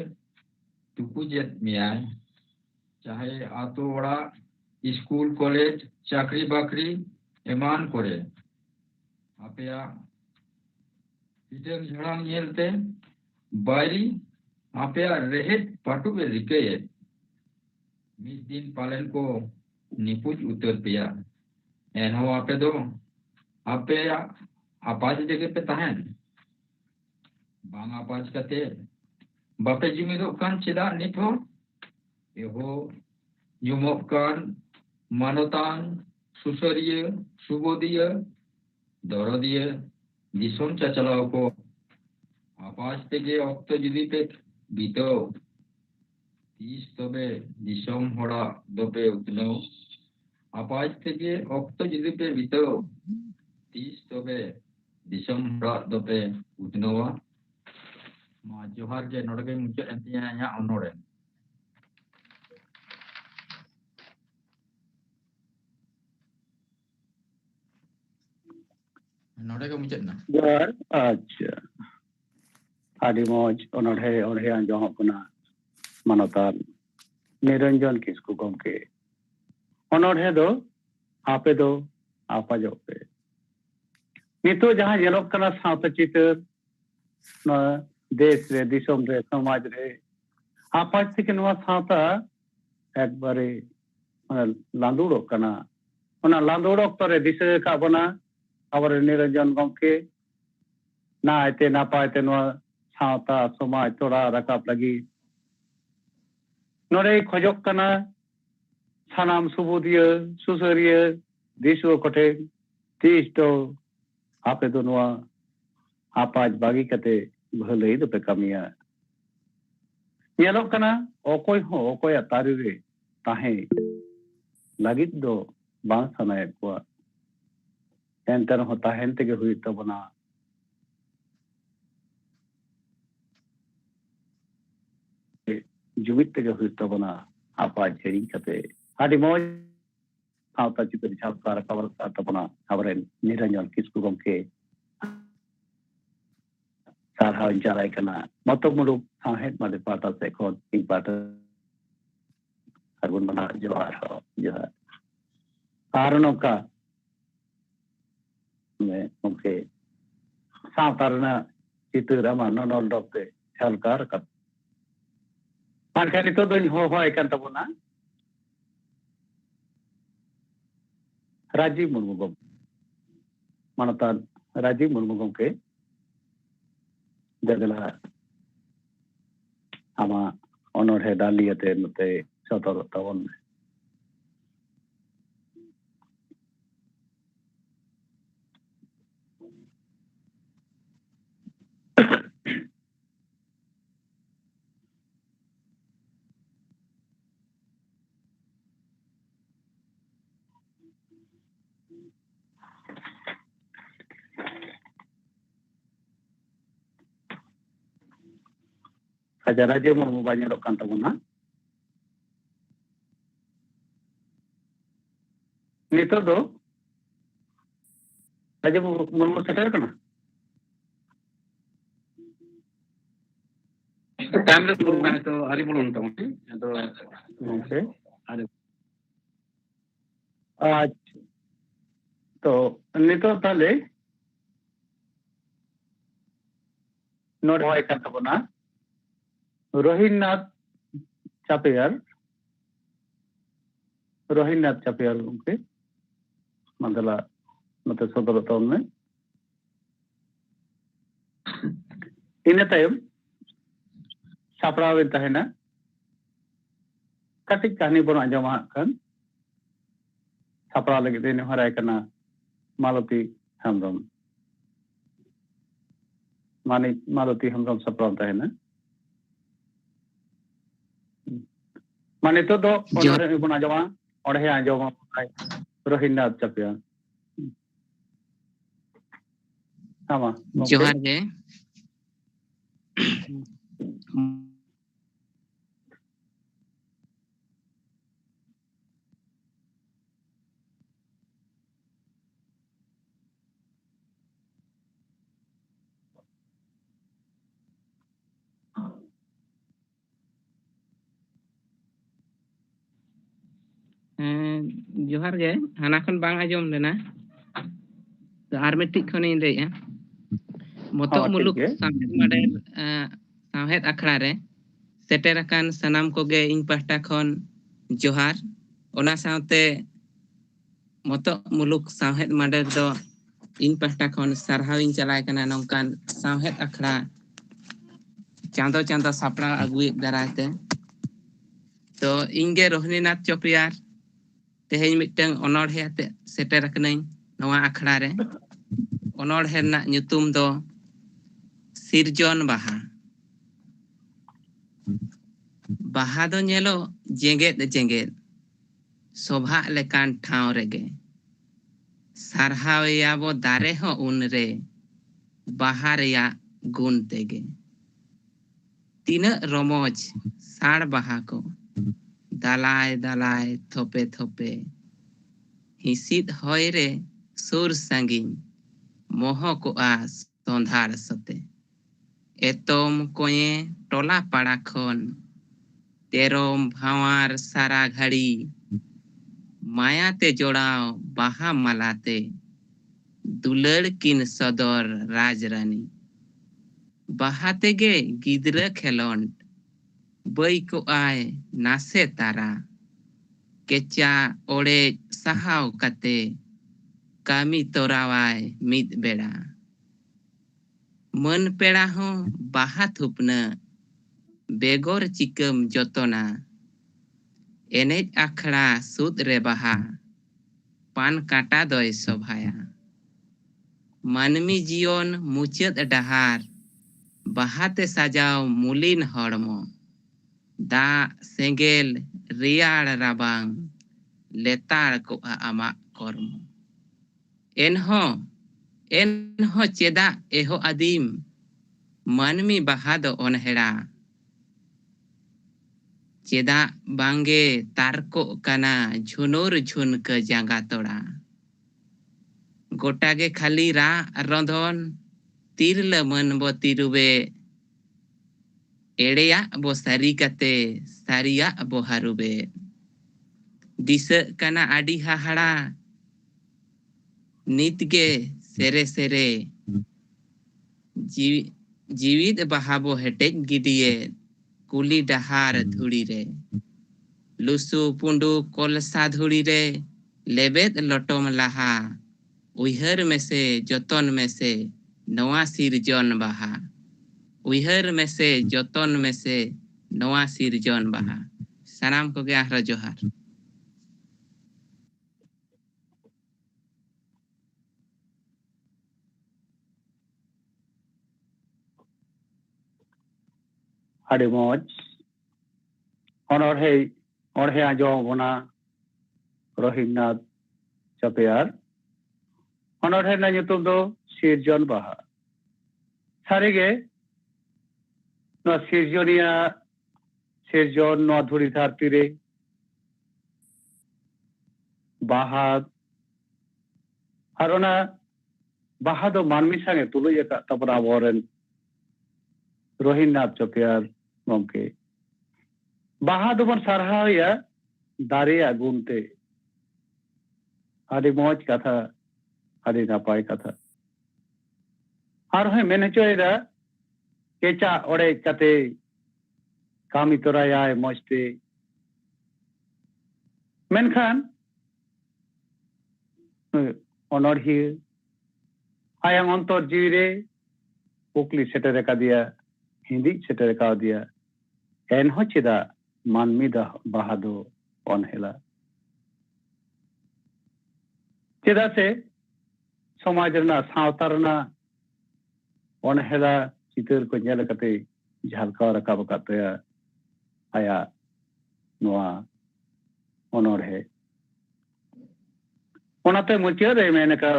tuku jet miai चाहे आतो बड़ा school college चाकरी बाकरी एमान करे आपया हिटेन झड़ांग येलते बायरी आपया रेहेट पाटू बे रिके मिस दिन पालन को निपुज उतर पिया एनो आपे दो आपया आपाज जगह पे तहन बांग आपाज कते बापे जिमी दो kan cida nito Eho nyumokkan manotan susaria subodia dorodia disom cacalaw ko apas tege okto judi pe bito tis tobe disom hora dobe utno apas tege okto judi pe bito tis tobe disom hora dobe utnowa ma johar ge nodage muncul entinya nya onore नोड़े का मुझे ना jar acha adi moj onodhe anjong apna manotan niranjan kisku gomke onodhe do ape do apa jope nito jahan jelok kana sauta chitar na desh re disom re samaj re apa theke noa sauta ekbare landurok kana ona landurok tore dise ka bana abar niranjan gomke na aite na paite no sauta somaj tora rakap lagi nore khojok kana sanam subudia susaria diso kote tisto ape do no apaj bagi kate bhalei do pe kamia nyelok kana okoy atari re tahe lagit do bang sanay ko enter hota hen tege hui tabona jumit tege hui tabona apa jeri kate adi moj sauta chitar chapkar kabar tabona abaren niranjan kisku gomke sarhaw jarai kana matok muduk sahet made pata se khon ing pata arbun mana johar karanon ka में उनके सावतारना चित्रama nonol dokte halkar kat pankani to doin ho hoy kan tabuna Rajiv Murmu gom manatan Rajiv Murmu gom ke jagala ama honor he daliyate note sotor tawon Raja Rajiv Murmu banyak kan tabuna nito do Rajiv Murmu setar kana timeless program itu hari mulai ఉంటాం itu okay hari तो nito tale nod hoy kan tabuna Rohinath Chapeyar उनके mandala mate sodor tahun में ina tayum saprawen tahena katik kahani bon anjama kan sapra lagi dene harai kana Malati Hamdam Malati Hamdam sapra tahena mane to do onore bon anjama ore anjama Rohinath Chapeyar Sama. Johar ge. Johar ge, hana khon bang ajom lena. To ar mitik khoni lei motok muluk samhet made samhet akhड़ा re seter akan sanam koge ᱤᱧ ᱯᱟᱦᱴᱟ ᱠᱷᱚᱱ ᱡᱚᱦᱟᱨ ᱚᱱᱟ ᱥᱟᱶᱛᱮ motok muluk samhet made do ᱤᱧ ᱯᱟᱦᱴᱟ ᱠᱷᱚᱱ ᱥᱟᱨᱦᱟᱣ ᱤᱧ ᱪᱟᱞᱟᱭ ᱠᱟᱱᱟ ᱱᱚᱝᱠᱟᱱ samhet akhड़ा ᱪᱟᱸᱫᱚ ᱪᱟᱸᱫᱚ ᱥᱟᱯᱲᱟᱣ ᱟᱹᱜᱩᱭᱮᱫ ᱫᱟᱨᱟᱭᱛᱮ ᱛᱚ ᱤᱧ ᱜᱮ ᱨᱳᱦᱤᱱᱤᱱᱟᱛᱷ ᱪᱚᱯᱮᱭᱟᱨ ᱛᱮᱦᱮᱧ ᱢᱤᱫᱴᱟᱝ ᱚᱱᱚᱬᱦᱮ ᱟᱛᱮ ᱥᱮᱴᱮᱨ ᱟᱠᱟᱱᱟᱹᱧ ᱱᱚᱣᱟ ᱟᱠᱷᱲᱟ ᱨᱮ ᱚᱱᱚᱬᱦᱮ ᱨᱮᱱᱟᱜ ᱧᱩᱛᱩᱢ ᱫᱚ ᱥᱤᱨᱡᱚᱱ ᱵᱟᱦᱟ ᱵᱟᱦᱟ ᱫᱚ ᱧᱮᱞᱚᱜ ᱡᱮᱜᱮᱫ ᱡᱮᱜᱮᱫ ᱥᱚᱵᱷᱟᱜ ᱞᱮᱠᱟᱱ ᱴᱷᱟᱶ ᱨᱮᱜᱮ ᱥᱟᱨᱦᱟᱣᱮᱭᱟᱵᱚ ᱫᱟᱨᱮ ᱦᱚᱸ ᱩᱱᱨᱮ ᱵᱟᱦᱟ ᱨᱮᱭᱟᱜ ᱜᱩণ ᱛᱮᱜᱮ ᱛᱤᱱᱟᱹᱜ ᱨᱚᱢᱚᱡᱽ ᱥᱟᱲ ᱵᱟᱦᱟ ko dalai dalai thope thope hisit hoy re sur sangin moho koa sondhar sate etom koye tola pada khon terom bhawar sara ghadi mayate jodao baha malate dulad kin sodor rajrani baha tege gidra khelon bai ko ay nase tara kecha ore sahaw kate kami torawai mid beda मन पेड़ा हो बाहा थुपना बेगोर चिकम जतोना एनेज आखड़ा सुद रे बाहा पान काटा दोय सभाया मानमी जीवन मुचद डहार बाहाते सजाव मुलिन हड़मो दा सेंगेल रियाड़ राबांग लेताड़ को आमा कर्म एनहो चेदा एहो आदिम मानमी बाहा दो अनहेड़ा चेदा बांगे तारको कना झुनोर झुनक जांगा तोड़ा गोटागे खाली रा रंधन तिरल मन बो तिरुबे एड़ेया बो सारी कते सारिया बो हारुबे दिस कना आडी हाहाड़ा नितगे सेरे सेरे जीवित बहाबो हेटेज गिदिए कुली डहार धुड़ी रे लुसु पुंडू कोलसा धुड़ी रे लेबेद लटोम लाहा उइहर में से जतन में से नवा सिरजन बहा उइहर में से जतन में से नवा सिरजन बहा सनाम को गया हर जोहार Adi moj onorhe ajom bona Rohinath Chopeyar onorhe na nyutum do Sirjon Baha sarige no Sirjon no dhuri dharti re Baha আর ওনা বাহাদো মানমির সঙ্গে তুলে তারপর আবরেন রোহিনাথ চপিয়ার গমকে বাহাদো বন সারহা হইয়া দাঁড়িয়ে গুনতে আদি মজ কথা আদি নাপাই কথা আর হয় মেনে চয়েরা কেচা ওড়ে কাতে কামি তোরায় মজতে মেনখান অনড়হিয়ে আয়াং অন্তর জিরে পুকলি সেটা রেখা দিয়া হিন্দি সেটা রেখা দিয়া এন হচ্ছে দা মানমি দা বাহাদো অনহেলা চেদা সে সমাজ ᱨᱮᱱᱟᱜ ᱥᱟᱶᱛᱟ ᱨᱮᱱᱟᱜ অনহেলা চিতর কো ᱧᱮᱞ ᱠᱟᱛᱮ ঝালকাও রাখাব কাতয়া আয়া নোয়া অনড়হে ওনাতে মুচিয়া রে মেনে কা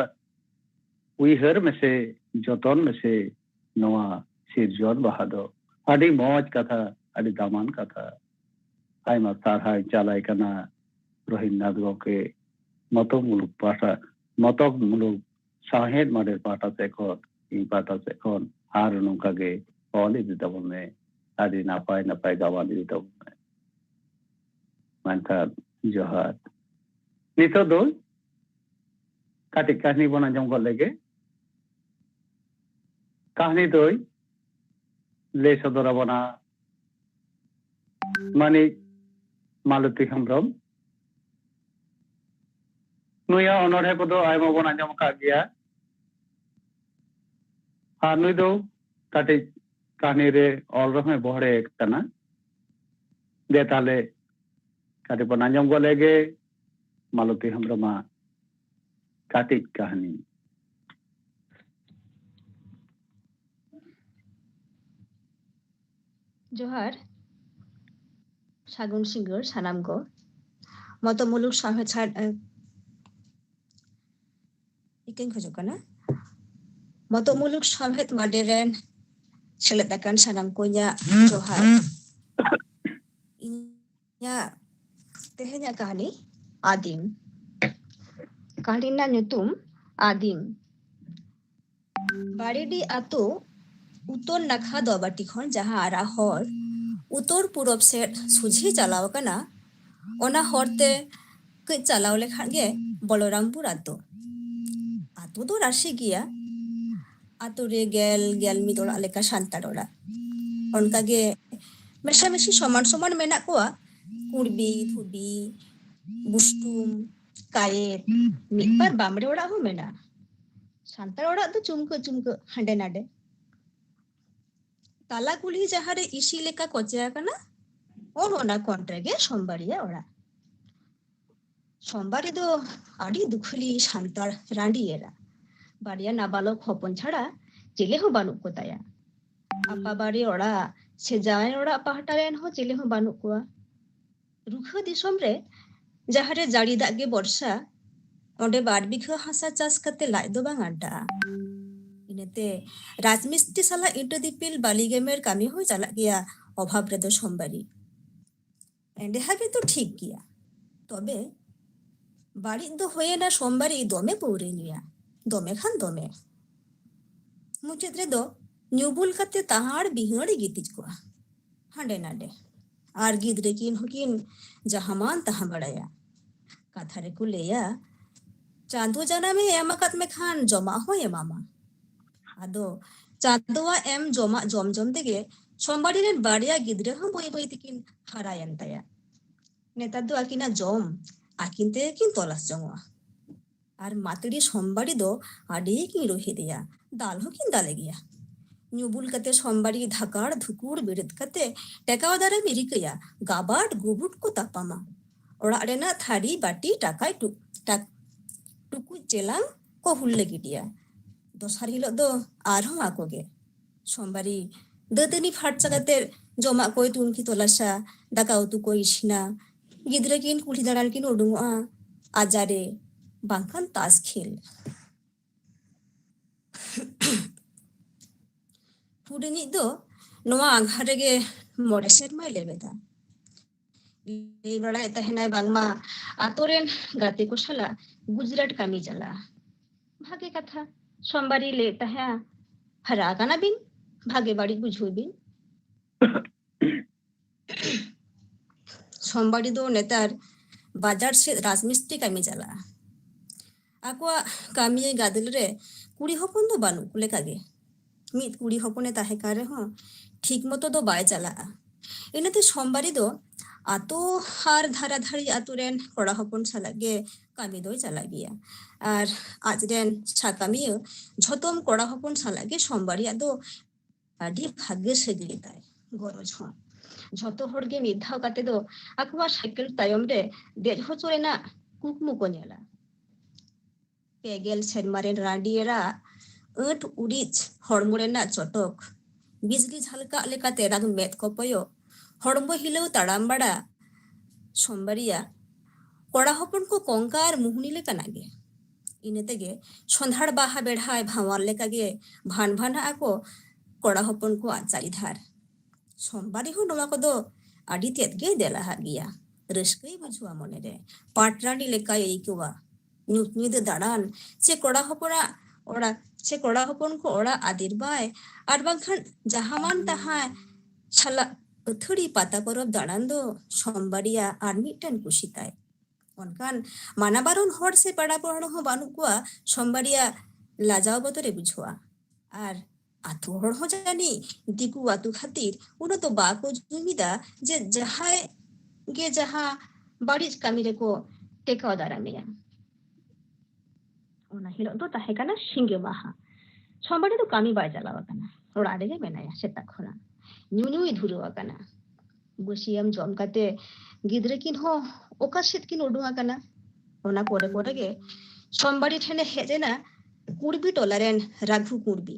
উইহর में से joton se noa sirjon bahado adi moj katha adi daman katha aima sarhai jalai kana Rohingya ke motok muluk sahet mader pata sekon ing pata sekon har nongka ge oli ditabone adi napai gawan ditabone mantap johar nito do katik kahni bon anjom gol lege kahni doi le sodora bona mani Maluti Hembrom nuya onore kodo aima bon anjom ka gya ar nui do katik kahni re ol rame bohre kana de tale katik bon anjom gol lege Maluti Hembroma katik kahni Johar Sagun Singer Sanam ko Moto muluk sahet sad ikin khojok kana Moto muluk sahet maderen seletakan sanam ko nya Johar nya tehnya kahani Adim Kalina nyutum Adim Baridi ato Utor nakha dobati khon jaha ara hor Utor purab set sujhi chalaw kana ona horte ke chalaw lekhan ge Bolorampur ato ato do rashi giya ato re gel mi dora leka santar ora onka ge mesha meshi soman menak koa kurbi thubi bustum kayet mitbar bamre ora ho mena santar ora do chumko hande nade Tala kulhi jahare isi leka kochea kana ona kontrege sombariya ora sombari do adi dukhli santar randi era baria nabalok hopon chhara chile ho banuk ko taya apa bari ora se jaay ora pahataren ho chile ho banuk ko rukha disom re jahare jari dag ge borsa onde bar bikha hasa chas kate lai do bang adda inete rajmistri sala into dipil baligemer kami hoi chala gya obhab re do sombari ende habe to thik gya tobe bari do hoye na sombari dome pore niya dome khan dome muchet re do nyubul kate tahar bihari gitij ko hande nade ar gidre kin hokin jahaman taha badaya kathare ku leya chandu janame emakat me khan joma hoye mama ado chanduwa em jom tege sombari ren baria gidre ho boi tikin harayan taya netar do akina jom akinte kin tolas jongwa ar matri sombari do adi kin rohi deya dal ho kin dale gya nyubul kate sombari dhakar dhukur birit kate tekaw dare mirikaya gabat gubut ko tapama ora rena thari bati takai tuku jelang ko hulle gidiya dosar hilok do arhon akoge sombari dadani pharcha kate joma koi tunki tolasa daka utu ko isina gidre kin kulhi daran kin udunga ajare bangkan tas khel pudeni do noa aghare ge more serma lebeda ei bala eta henai bangma atoren gate ko sala Gujarat kami jala bhage katha sombari leta ha hara kana bin bhage bari bujhubin sombari do netar bajar se rajmistri kami jala akwa kami gadil re kuri hopon do banu kule kage mit kuri hopone tahe kare ho ঠিক মতো তো by চালা এনাতে সোমবারই তো আতো হার ধারাধারি আতুরেন কড়া হপন সালাগে কামি দই চালা গিয়া আর আজরেন সাকামিও ঝতম কড়া হপন সালাগে সোমবারই আদো আদি ভাগ্যে সেগলি তাই গরজ হ ঝত হড়গে মিধাও কাতে দো আকবা সাইকেল তায়ম রে দেজ হচরে না কুকমুকো নেলা পেগেল সেনমারেন রাডিয়েরা ᱩᱴ ᱩᱲᱤᱡ ᱦᱚᱲᱢᱚ ᱨᱮᱱᱟᱜ ᱪᱚᱴᱚᱠ ᱵᱤᱡᱽᱞᱤ ঝালকাᱜ ᱞᱮᱠᱟᱛᱮ ᱨᱟᱜ ᱢᱮᱫ ᱠᱚ ᱯᱚᱭᱚ ᱦᱚᱲᱢᱚ ᱦᱤᱞᱟᱹᱣ ᱛᱟᱲᱟᱢ ᱵᱟᱲᱟ ᱥᱚᱢᱵᱟᱨᱤᱭᱟ ᱠᱚᱲᱟ ᱦᱚᱯᱚᱱ ᱠᱚ ᱠᱚᱝᱠᱟ ᱟᱨ ᱢᱩᱦᱱᱤ ᱞᱮᱠᱟᱱᱟᱜ ᱜᱮ ᱤᱱᱟᱹ ᱛᱮᱜᱮ ᱥᱚᱸᱫᱷᱟᱲ ᱵᱟᱦᱟ ᱵᱮᱲᱦᱟᱭ ᱵᱷᱟᱶᱟᱨ ᱞᱮᱠᱟᱜᱮ ᱵᱷᱟᱱ ᱵᱷᱟᱱᱟᱜ ᱟᱠᱚ ᱠᱚᱲᱟ ᱦᱚᱯᱚᱱ ᱠᱚ ᱟᱸᱜᱼᱪᱟᱨᱤ ᱫᱷᱟᱨ᱾ ᱥᱚᱢᱵᱟᱨᱤ ᱦᱚᱸ ᱱᱚᱣᱟ ᱠᱚᱫᱚ ᱟᱹᱰᱤ ᱛᱮᱫ ᱜᱮ ᱫᱮᱞᱟᱦᱟᱜ ᱜᱮᱭᱟ᱾ ᱨᱟᱹᱥᱠᱟᱹᱭ ᱵᱩᱡᱷᱟᱹᱣᱟ ᱢᱚᱱᱮᱨᱮ, ᱯᱟᱴᱨᱟᱸᱰᱤ ᱞᱮᱠᱟᱭ ᱟᱹᱭᱠᱟᱹᱣᱟ᱾ ᱧᱩᱛ ᱧᱤᱫᱟᱹ ᱫᱟᱬᱟᱱ ᱥᱮ ᱠᱚᱲᱟ ᱦᱚᱯᱚᱱ ᱠᱚ ᱚᱲᱟᱜ ᱟᱫᱮᱨ ᱵᱟᱭ ᱟᱨ ᱵᱟᱝᱠᱷᱟᱱ ᱡᱟᱦᱟᱸ ᱢᱟᱱ ᱛᱟᱦᱟᱸ ᱥᱟᱞᱟᱜ ᱟᱹᱛᱷᱟᱹᱲᱤ ᱯᱟᱛᱟ ᱯᱚᱨᱚᱵᱽ ᱫᱟᱬᱟᱱ ᱫᱚ ᱥᱚᱢᱵᱟᱨᱤᱭᱟᱜ ᱟᱨ ᱢᱤᱫᱴᱮᱱ ᱠᱩᱥᱤ ᱛᱟᱭ᱾ ᱚᱱᱠᱟᱱ ᱢᱟᱱᱟ ᱵᱟᱨᱚᱱ ᱦᱚᱲ ᱥᱮ ᱯᱮᱲᱟ ᱯᱟᱹᱲᱦᱟᱹ ᱦᱚᱸ ᱵᱟᱹᱱᱩᱜ ᱠᱚᱣᱟ ᱥᱚᱢᱵᱟᱨᱤᱭᱟᱜ ᱞᱟᱡᱟᱣ ᱵᱚᱛᱚᱨᱮ ᱵᱩᱡᱷᱟᱹᱣᱟ᱾ ᱟᱨ ᱟᱛᱳ ᱦᱚᱲ ᱦᱚᱸ ᱡᱟᱹᱱᱤᱡ ᱫᱤᱠᱩ ᱟᱛᱳ ᱠᱷᱟᱹᱛᱤᱨ ᱩᱱᱟᱹᱜ ᱫᱚ ᱵᱟᱠᱚ ᱡᱩᱢᱤᱫᱟ ᱡᱮ ᱡᱟᱦᱟᱸᱭ ᱜᱮ ᱡᱟᱦᱟᱸ ᱵᱟᱹᱲᱤᱡ ᱠᱟᱹᱢᱤ ᱨᱮᱠᱚ ᱴᱮᱠᱟᱣ ᱫᱟᱨᱟᱢᱮᱭᱟ᱾ ᱚᱱᱟ ᱦᱤᱞᱳᱜ ᱫᱚ ᱛᱟᱦᱮᱸ ᱠᱟᱱᱟ ᱥᱤᱸᱜᱮ ᱢᱟᱦᱟ᱾ ᱥᱚᱢᱵᱟᱨᱤ ᱫᱚ ᱠᱟᱹᱢᱤ ᱵᱟᱭ ᱪᱟᱞᱟᱣ ᱟᱠᱟᱱᱟ, ᱚᱲᱟᱜ ᱨᱮᱜᱮ ᱢᱮᱱᱟᱭᱟ ᱥᱮᱛᱟᱜ ᱠᱷᱚᱱᱟᱜ᱾ ᱧᱩᱧᱩᱭ ᱫᱷᱩᱨᱟᱹᱣ ᱟᱠᱟᱱᱟ᱾ ᱵᱟᱹᱥᱤᱭᱟᱹᱢ ᱡᱚᱢ ᱠᱟᱛᱮ ᱜᱤᱫᱽᱨᱟᱹ ᱠᱤᱱ ᱦᱚᱸ ᱚᱠᱟ ᱥᱮᱫ ᱠᱤᱱ ᱩᱰᱩᱝ ᱟᱠᱟᱱᱟ᱾ ᱚᱱᱟ ᱯᱚᱨᱮ ᱜᱮ ᱥᱚᱢᱵᱟᱨᱤ ᱴᱷᱮᱱᱮ ᱦᱮᱡ ᱮᱱᱟ ᱠᱩᱲᱵᱤ ᱴᱚᱞᱟ ᱨᱮᱱ ᱨᱟᱜᱷᱩ ᱠᱩᱲᱵᱤ᱾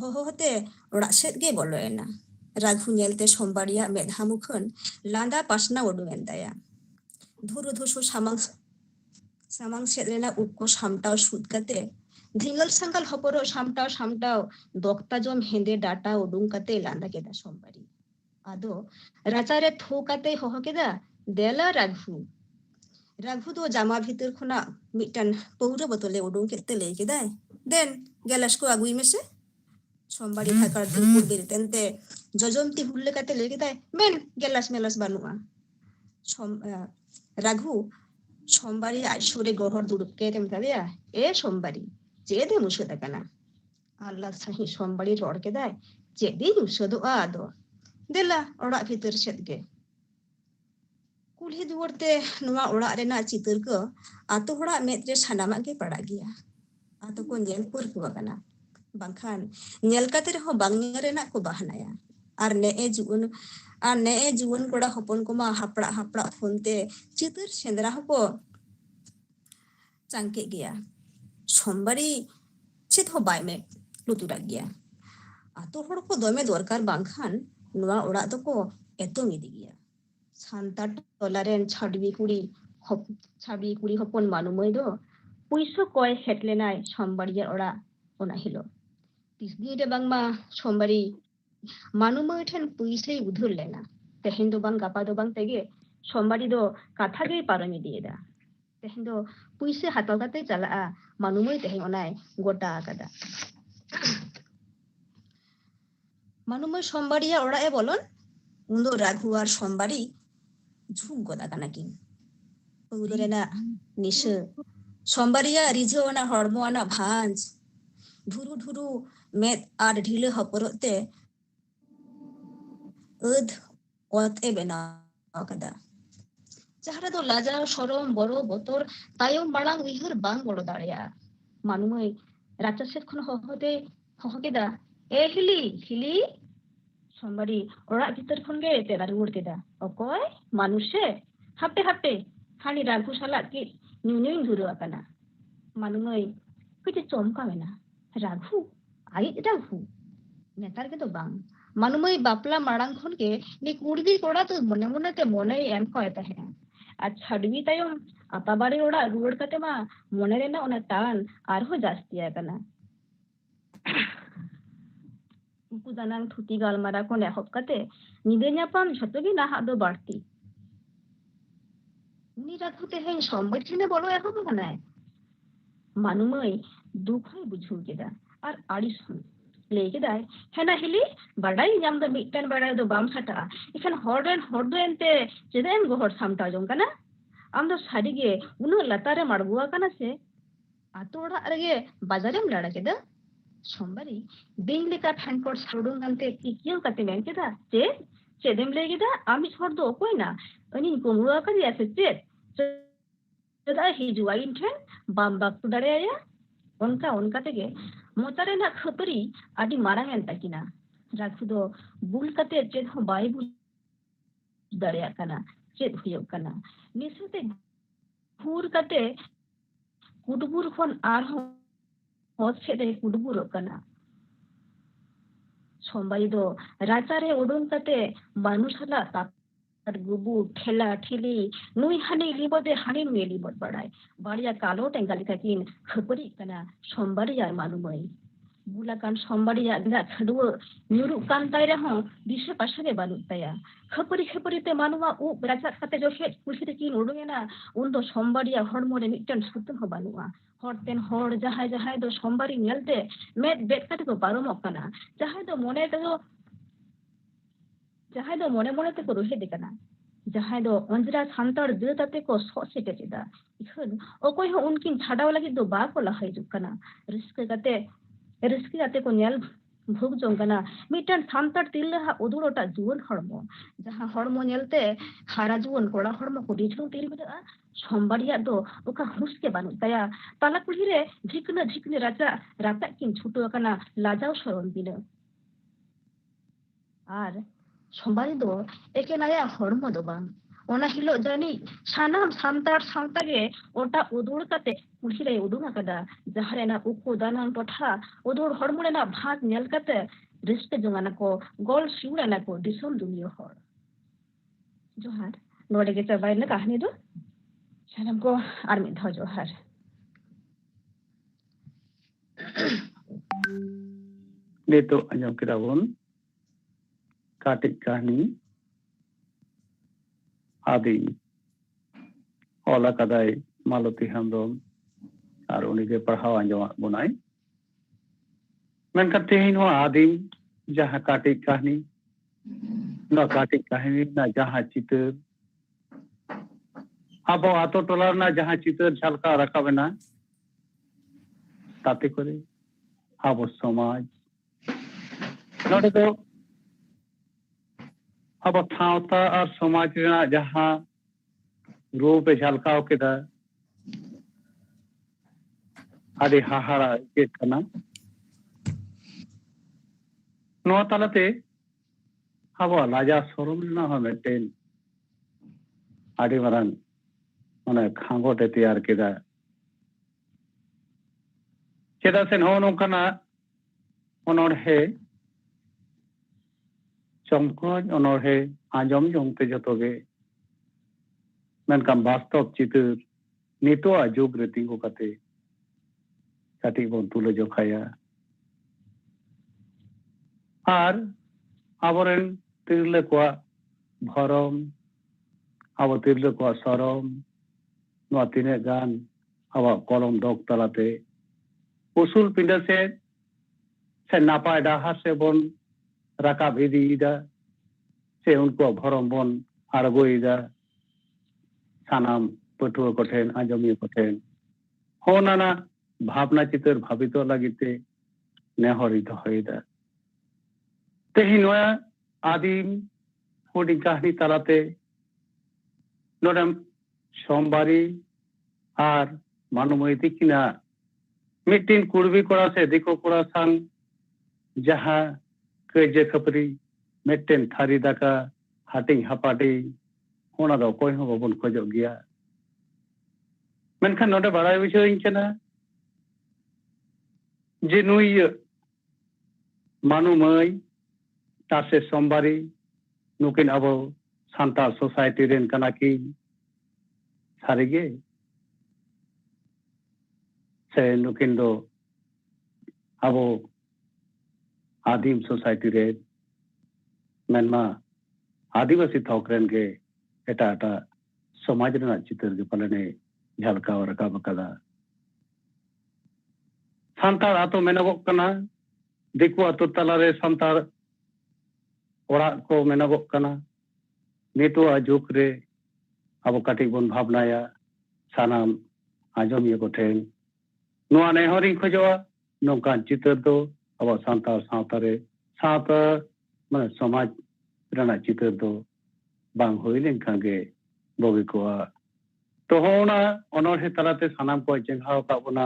ᱦᱚᱦᱚᱛᱮ ᱚᱲᱟᱜ ᱥᱮᱫ ᱜᱮ ᱵᱚᱞᱚᱭᱮᱱᱟ᱾ ᱨᱟᱜᱷᱩ ᱧᱮᱞᱛᱮ ᱥᱚᱢᱵᱟᱨᱤᱭᱟᱜ ᱢᱮᱫᱦᱟ ᱢᱩᱠᱷᱟᱹᱱ ᱞᱟᱸᱫᱟ ᱯᱟᱥᱱᱟᱣ ᱩᱰᱩᱝ ᱮᱱ ᱛᱟᱭᱟ᱾ ᱫᱷᱩᱨᱩ ᱫᱷᱩᱥᱩ ᱥᱟᱢᱟᱝ ᱥᱮᱫ ᱨᱮᱱᱟᱜ ᱩᱵ ᱠᱚ ᱥᱟᱢᱴᱟᱣ ᱥᱩᱫ ᱠᱟᱛᱮ ᱫᱷᱤᱸᱜᱟᱹᱞ ᱥᱟᱸᱜᱟᱞ ᱦᱚᱯᱚᱨᱚᱜ ᱥᱟᱢᱴᱟᱣ ᱫᱚᱠᱛᱟ ᱡᱚᱢ ᱦᱮᱸᱫᱮ ᱰᱟᱴᱟ ᱩᱰᱩᱝ ᱠᱟᱛᱮ ᱞᱟᱸᱫᱟ ᱠᱮᱫᱟ ᱥᱚᱢᱵᱟᱨᱤ᱾ ᱟᱫᱚ ᱨᱟᱪᱟᱨᱮ ᱛᱷᱩ ᱠᱟᱛᱮ ᱦᱚᱦᱚ ᱠᱮᱫᱟ, ᱫᱮᱞᱟ ᱨᱟᱜᱷᱩ᱾ ᱨᱟᱜᱷᱩ ᱫᱚ ᱡᱟᱢᱟ ᱵᱷᱤᱛᱟᱹᱨ ᱠᱷᱚᱱᱟᱜ ᱢᱤᱫᱴᱟᱱ ᱯᱟᱹᱣᱨᱟᱹ ᱵᱳᱛᱚᱞᱮ ᱩᱰᱩᱝ ᱠᱮᱫ ᱛᱮ ᱞᱟᱹᱭ ᱠᱮᱫᱟᱭ, ᱫᱮᱱ ᱜᱮᱞᱟᱥ ᱠᱚ ᱟᱹᱜᱩᱭ ᱢᱮᱥᱮ᱾ ᱥᱚᱢᱵᱟᱨᱤ ᱫᱷᱟᱠᱟᱲ ᱫᱷᱩᱯᱩᱲ ᱵᱮᱨᱮᱫ ᱮᱱᱛᱮ ᱡᱚᱡᱚᱢᱛᱤ ᱦᱩᱲ ᱞᱮᱠᱟᱛᱮ ᱞᱟᱹᱭ ᱠᱮᱫᱟᱭ, ᱢᱮᱱ ᱜᱮᱞᱟᱥ ᱢᱮᱞᱟᱥ ᱵᱟᱹᱱᱩᱜᱼᱟ᱾ ᱨᱟᱜᱷᱩ ᱥᱚᱢᱵᱟᱨᱤ ᱟᱡ ᱥᱩᱨᱮ ᱜᱚᱦᱚᱲ ᱫᱩᱲᱩᱵ ᱠᱟᱛᱮ ᱢᱮᱛᱟᱫᱮᱭᱟ, ᱮ ᱥᱚᱢᱵᱟᱨᱤ ᱪᱮᱫ ᱮᱢ ᱩᱥᱟᱹᱫ ᱟᱠᱟᱱᱟ? ᱟᱦᱞᱟᱫ ᱥᱟᱺᱦᱤᱡ ᱥᱚᱢᱵᱟᱨᱤ ᱨᱚᱲ ᱠᱮᱫᱟᱭ, ᱪᱮᱫ ᱤᱧ ᱩᱥᱟᱹᱫᱚᱜᱼᱟ ᱟᱫᱚ, ᱫᱮᱞᱟ ᱚᱲᱟᱜ ᱵᱷᱤᱛᱟᱹᱨ ᱥᱮᱫ ᱜᱮ᱾ ᱠᱩᱞᱦᱤ ᱫᱩᱣᱟᱹᱨ ᱛᱮ ᱱᱚᱣᱟ ᱚᱲᱟᱜ ᱨᱮᱱᱟᱜ ᱪᱤᱛᱟᱹᱨ ᱠᱚ ᱟᱛᱳ ᱦᱚᱲᱟᱜ ᱢᱮᱫ ᱨᱮ ᱥᱟᱱᱟᱢᱟᱜ ᱜᱮ ᱯᱟᱲᱟᱜ ᱜᱮᱭᱟ᱾ ᱟᱫᱚ ᱠᱚ ᱧᱮᱞ ᱯᱟᱹᱨᱠᱟᱹᱣ ᱟᱠᱟᱱᱟ, ᱵᱟᱝᱠᱷᱟᱱ ᱧᱮᱞ kate rehon bang nyel renak ko bahanaya. Ar nee juवन koda hopon ko ma haprak fonte chitur sendra hoko cangke gea. Sombari chit ho bai me luturak gea. Ato hor ko dome dorkar bangkhan noa orak do ko etong idi gea. Santar tolaren chadbi kuri hopon manumoi do puiso koy hetlenai sombari ora ona hilo. Tisdi de bangma sombari manumoi ten puisei udhur lena. Tehen do bang gapa do bang tege sombari do katha ge param idieda. Tehen do puise hatau kate chala manumoi tehen onai gota akada. Manumoi sombari ya ora e bolon undo Raghu ar sombari ঝুঁক গোদা কানাকিন পৌররেনা নিশে সোমবারিয়া রিঝো না হড়মো আনা ভাঁজ ঢুরু ঢুরু মেদ আর ঢিলে হপরতে ᱟᱹᱫ ᱚᱛ ᱮ ᱵᱮᱱᱟᱣ ᱟᱠᱟᱫᱟ ᱡᱟᱦᱟᱸ ᱨᱮᱫᱚ ᱞᱟᱡᱟᱣ ᱥᱚᱨᱚᱢ ᱵᱚᱨᱚ ᱵᱚᱛᱚᱨ ᱛᱟᱭᱚᱢ ᱢᱟᱲᱟᱝ ᱩᱭᱦᱟᱹᱨ ᱵᱟᱝ ᱵᱚᱞᱚ ᱫᱟᱲᱮᱭᱟᱜᱼᱟ ᱢᱟᱱᱩᱢᱟᱹᱭ ᱨᱟᱪᱟ ᱥᱮᱫ ᱠᱷᱚᱱ ᱦᱚᱦᱚ ᱠᱮᱫᱟ ᱮ ᱦᱤᱞᱤ ᱥᱚᱢᱵᱟᱨᱤ ᱚᱲᱟᱜ ᱵᱷᱤᱛᱟᱹᱨ ᱠᱷᱚᱱ ᱜᱮ ᱛᱮᱞᱟ ᱨᱩᱣᱟᱹᱲ ᱠᱮᱫᱟ ᱚᱠᱚᱭ ᱢᱟᱱᱩᱥᱮ ᱦᱟᱯᱮ ᱦᱟᱹᱱᱤ ᱨᱟᱜᱷᱩ ᱥᱟᱞᱟᱜ ᱠᱤ ᱧᱩᱧᱩᱧ ᱫᱷᱩᱨᱟᱹᱣ ᱟᱠᱟᱱᱟ ᱢᱟᱱᱩᱢᱟᱹᱭ ᱠᱟᱹᱴᱤᱡ ᱪᱚᱢᱠᱟᱣᱮᱱᱟ ᱨᱟᱜᱷᱩ ᱟᱭᱤᱡ ᱨᱟᱜᱷᱩ ᱱᱮᱛᱟᱨ ᱜᱮ ᱫᱚ ᱵᱟᱝ ᱢᱟᱱᱩᱢᱟᱹᱭ ᱵᱟᱯᱞᱟ ᱢᱟᱲᱟᱝ ᱠᱷᱚᱱ ᱜᱮ ᱱᱤ ᱠᱩᱲᱵᱤ ᱠᱚᱲᱟ ᱫᱚ ᱢᱚᱱᱮ ᱢᱚᱱᱮᱛᱮ ᱢᱚᱱᱮᱭ ᱮᱢ ᱠᱚᱭ ᱛᱟᱦᱮᱸ ᱟᱨ ᱪᱷᱟᱰᱵᱤ ᱛᱟᱭᱚᱢ ᱟᱯᱟᱵᱟᱲᱤ ᱚᱲᱟᱜ ᱨᱩᱣᱟᱹᱲ ᱠᱟᱛᱮ ᱢᱟ ᱢᱚᱱᱮ ᱨᱮᱱᱟᱜ ᱚᱱᱟ ᱴᱟᱱ ᱟᱨᱦᱚᱸ ᱡᱟᱹᱥᱛᱤ ᱟᱠᱟᱱᱟ ᱩᱱᱠᱩ ᱫᱟᱱᱟᱝ ᱛᱷᱩᱛᱤ ᱜᱟᱞᱢᱟᱨᱟᱣ ᱠᱷᱚᱱ ᱮᱦᱚᱵ ᱠᱟᱛᱮ ᱧᱤᱫᱟᱹ ᱧᱟᱯᱟᱢ ᱡᱷᱚᱛᱚ ᱜᱮ ᱱᱟᱦᱟᱜ ᱫᱚ ᱵᱟᱹᱲᱛᱤ ᱩᱱᱤ ᱨᱟᱜᱷᱩ ᱛᱮᱦᱮᱧ ᱥᱚᱢᱵᱟᱨ ᱴᱷᱮᱱᱮ ᱵᱚᱞᱚ ᱮᱦᱚᱵ ᱟᱠᱟᱱᱟᱭ ᱢᱟᱱᱩᱢᱟᱹᱭ ᱫᱩᱠ ᱦᱚᱸᱭ ᱵᱩᱡᱷᱟᱹᱣ ᱠᱮᱫᱟ ᱟᱨ ᱟᱹᱲᱤᱥ ᱦᱚᱸ ᱞᱟᱹᱭ ᱠᱮᱫᱟᱭ ᱦᱮᱱᱟ ᱦᱤᱞᱤ ᱵᱟᱰᱟᱭ ᱧᱟᱢ ᱫᱚ ᱢᱤᱫᱴᱮᱱ ᱵᱟᱲᱟᱭ ᱫᱚ ᱵᱟᱢ ᱥᱟᱴᱟᱜᱼᱟ ᱮᱠᱷᱟᱱ ᱦᱚᱲ ᱫᱚ ᱮᱱᱛᱮ ᱪᱮᱫᱟᱜ ᱮᱢ ᱜᱚᱦᱚᱲ ᱥᱟᱢᱴᱟᱣ ᱡᱚᱝ ᱠᱟᱱᱟ ᱟᱢ ᱫᱚ ᱥᱟᱹᱨᱤᱜᱮ ᱩᱱᱟᱹᱜ ᱞᱟᱛᱟᱨᱮᱢ ᱟᱬᱜᱚ ᱟᱠᱟᱱᱟ ᱥᱮ ᱟᱛᱳ ᱚᱲᱟᱜ ᱨᱮᱜᱮ ᱵᱟᱡᱟᱨᱮᱢ ᱞᱟᱲᱟ ᱠᱮᱫᱟ ᱥᱚᱢᱵᱟᱨᱤ ᱵᱤᱧ ᱞᱮᱠᱟ ᱯᱷᱮᱱᱠᱚᱲ ᱥᱟᱩᱰᱩᱝ ᱠᱟᱱᱛᱮ ᱠᱤᱠᱤᱭᱟᱹᱣ ᱠᱟᱛᱮ ᱢᱮᱱ ᱠᱮᱫᱟ ᱪᱮᱫ ᱮᱢ ᱞᱟᱹᱭ ᱠᱮᱫᱟ ᱟᱢᱤᱡ ᱦᱚᱲ ᱫᱚ ᱚᱠᱚᱭᱱᱟ ᱤᱧᱤᱧ ᱠᱩᱢᱲᱩ ᱟᱠᱟᱫᱮᱭᱟ ᱥᱮ ᱪᱮᱫᱟᱜ ᱦᱤᱡᱩᱜᱼᱟ ᱤᱧ ᱴᱷᱮᱱ ᱵᱟᱢ ᱵᱟᱠᱛᱩ ᱫᱟᱲᱮᱭᱟᱭᱟ ᱚᱱᱠᱟ ᱛᱮᱜᱮ ᱢᱚᱪᱟ ᱨᱮᱱᱟᱜ ᱠᱷᱟᱹᱯᱟᱹᱨᱤ ᱟᱹᱰᱤ ᱢᱟᱨᱟᱝ ᱮᱱ ᱛᱟᱹᱠᱤᱱᱟ ᱨᱟᱜᱷᱩ ᱫᱚ ᱵᱩᱞ ᱠᱟᱛᱮ ᱪᱮᱫ ᱦᱚᱸ ᱵᱟᱭ ᱵᱩᱡ ᱫᱟᱲᱮᱭᱟᱜ ᱠᱟᱱᱟ ᱪᱮᱫ ᱦᱩᱭᱩᱜ ᱠᱟᱱᱟ ᱱᱤᱥᱟᱹᱛᱮ ᱜᱷᱩᱨ ᱠᱟᱛᱮ ᱠᱩᱰᱵᱩᱨ ᱠᱷᱚᱱ ᱟᱨᱦᱚᱸ ᱚᱛ ᱥᱮᱫ ᱨᱮ ᱠᱩᱰᱵᱩᱨᱚᱜ ᱠᱟᱱᱟ ᱥᱚᱢᱵᱟᱨᱤ ᱫᱚ ᱨᱟᱪᱟᱨᱮ ᱩᱰᱩᱝ ᱠᱟᱛᱮ ᱵᱟᱱᱩ ᱥᱟᱞᱟᱜ गुबु ठेला ठेली नुई हानि लिबदे हानि नुई लिबद बड़ाय बाड़िया कालो टेंगाली काकिन खपरी कना सोमबारी यार मालूम है बुलाकान सोमबारी यार दा खडुव न्यूरु कान तायरे हो दिशे पाशे बानु ताया खपरी खपरी ते मानुवा उ राजा कते जो हेड कुलसिते किन उडुएना उन दो सोमबारी या हड़मोरे मिटन सुतन हो बानुवा हड़तेन हड़ जहाय जहाय दो सोमबारी नेलते मेद बेद कते को पारोमक कना जहाय दो मोने मोने ते को रोहे देखना जहां दो अंजरा सांतार देताते को सोसेटे चिदा इखन ओकोय हो उनकिन छाडाव लगी दो बा को लहाय जुकना रिस्क को नेल भोग जोंगना मिटन सांतार तिल्ला उदुरोटा जुवन हड़मो जहां हड़मो नेलते हारा जुवन कोड़ा हड़मो को दिछो तिल बदा सोमबारिया दो ओका हुसके बानु तया ताला कुलिरे झिकने राता किन छुटो कना लाजाव शरण बिना आर सोमबारी दो एके नाया हड़मो दो बांग ओना हिलो जानी सानाम सांतार सांतागे ओटा उदुड़ कते कुलिरे उदुङा कदा जहारेना उको दानां टोठा उदुड़ हड़मोरेना भाग नेल कते रिस्क जोंगाना को गोल सिउराना को दिसम दुनिया हड़ जोहार नोडे के चबाय न कहानी दो सानाम को आर मिद हो जोहार Nito anjam kirabon katik kahani adi ola kadai Maloti Hembrong ar unige parhaw anjam bonai menkan tehin ho adim jaha katik kahani na jaha chitar abo ato tolar na jaha chitar jhalka rakabena tate kore abo samaj नोडे तो अब ठावता और समाज रेना जहां रूप झलकाव केदा आदि हाहारा के कना no तालाते अब लाजा शोरूम ना हो मेटेन आदि मरन माने खांगोटे तैयार केदा चेदा से नो नोकना ओनोड़े चमकज अनोड़े आंजम जोंगते जतोगे मेनकाम वास्तव चित्र नितो जुग रे तिंगु कते काटी बन तुले जोखाया आर आबरेन तिरले को भरम आब तिरले को सरम नो तिने गान आब कलम दक तलाते उसूल पिंडा से नापाय डाहार से बन राकाब इदीदा से उनको भरम बन आरगोइदा सानाम पटुआ कोठेन आंजमिया कोठेन होनाना भावना चितर भावितो लागिते नेहरित होइदा तेहि नोया आदिम हुडी कहानी तालाते नोडम सोमबारी आर मानुमयती किना मिटिन कुड़बी कोड़ा से दिको कोड़ा संग जहां कजे खपरी मेटेन थारी दाका हाटिंग हापाटी होना दो कोई हो बबन खोजो गया मेनखान नोडे बाराय विषय इनकेना जे नुई मानुमय तासे सोमबारी नुकिन अब सांताल सोसाइटी रेन कना की सारिगे से नुकिन दो अब आदिम सोसाइटी रे मेनमा आदिवासी थोकरेन के एटा समाज रेना चित्र के पलने झलका और रका बकदा सांताल आतो मेनगो कना दिकु आतो तलारे सांताल ओरा को मेनगो कना नितो आजुक रे अब काटिक बन भावनाया सानाम आजमिया को ठेन नोआ नेहरिं खोजवा नोकान चित्र दो अब सांताल सावतारे सावता माने समाज रेना चित्र दो बांग होई लेनखान गे बोगे को तो होना अनोहे तलाते सानाम को जेंघाव का बना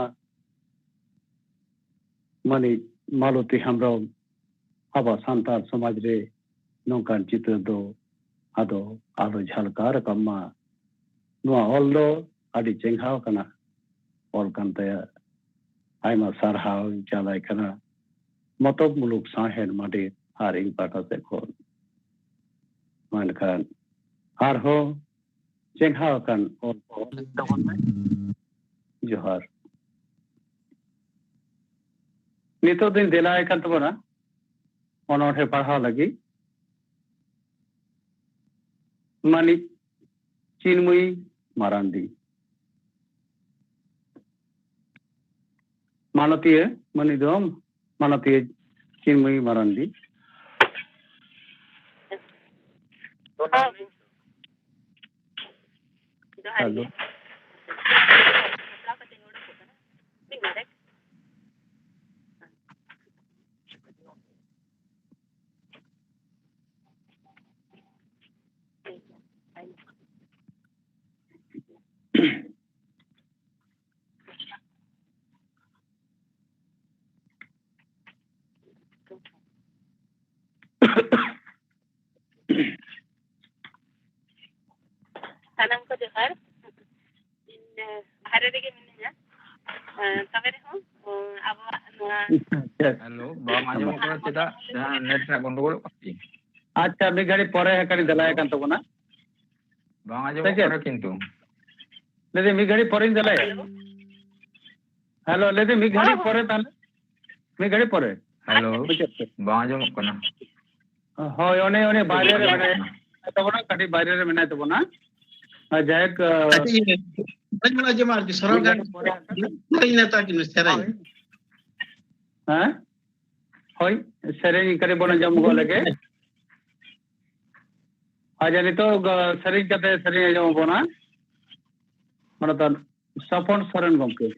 माने मालती हेम्ब्रम अब सांताल समाज रे नोकान चित्र दो आदो आलो झलकार कम्मा नोआ ऑल्दो आदि जेंघाव कना ऑल कांतया आइमा सारहाव जालाय कना मतब मुलुक साहेन मादे हारिं पाटा से खोल मानखान Arho Cenghaw kan Johar. Nito din delay kan tabona onor parha lagi Manik Chinmui Marandi. Manotiye Manidom Manotiye Chinmui Marandi. Hello. Salam ko johar. Bahare rege minanya. Tabe rehon abo noa Halo, bang ajam ko tidak dan net na gondol kasi. Acha mi gari pore kani delay kan tabona. Bang ajam ko kintu. Lede mi gari pore delay. Hello lede mi gari pore tan. Mi gari pore. Halo, bang ajam ko na. Hoy one বাইরে রে মানে tabona kati বাইরে রে menai tabona. Jayak Bagaimana jemaah di Sarangan? Ini neta kini sekarang. Hah? Hoy sering kari bona jam go lage. Ajani to sering kate sering jam bona. Mana tan Sapon Saran gomke.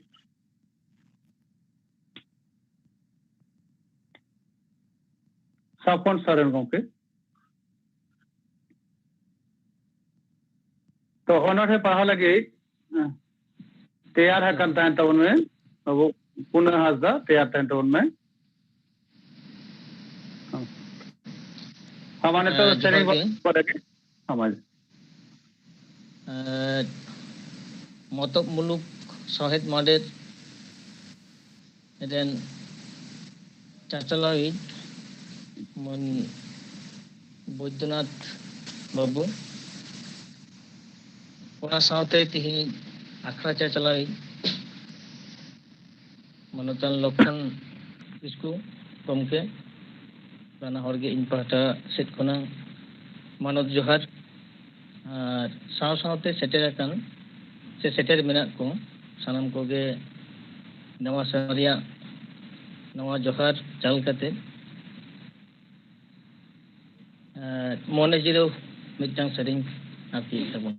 Sapon Saran gomke. तो honor है पढ़ा लगे तैयार है करता है तो उनमें वो पुनः हाजदा तैयार है तो उनमें हमारे तो शरीर पड़ेगा हमारे Motok muluk Sohet Madet dan Chachalawid Mon Buddhanath Babu Una saute tihi akhra Chachalawid Manotan Lokhan Isku Komke Rana Horge in Pata Sit Kona Manot Johar saute seterakan se seter menat ko sanam ko ge nawa saria nawa johar chal kate mone jiro mitang sering api tabon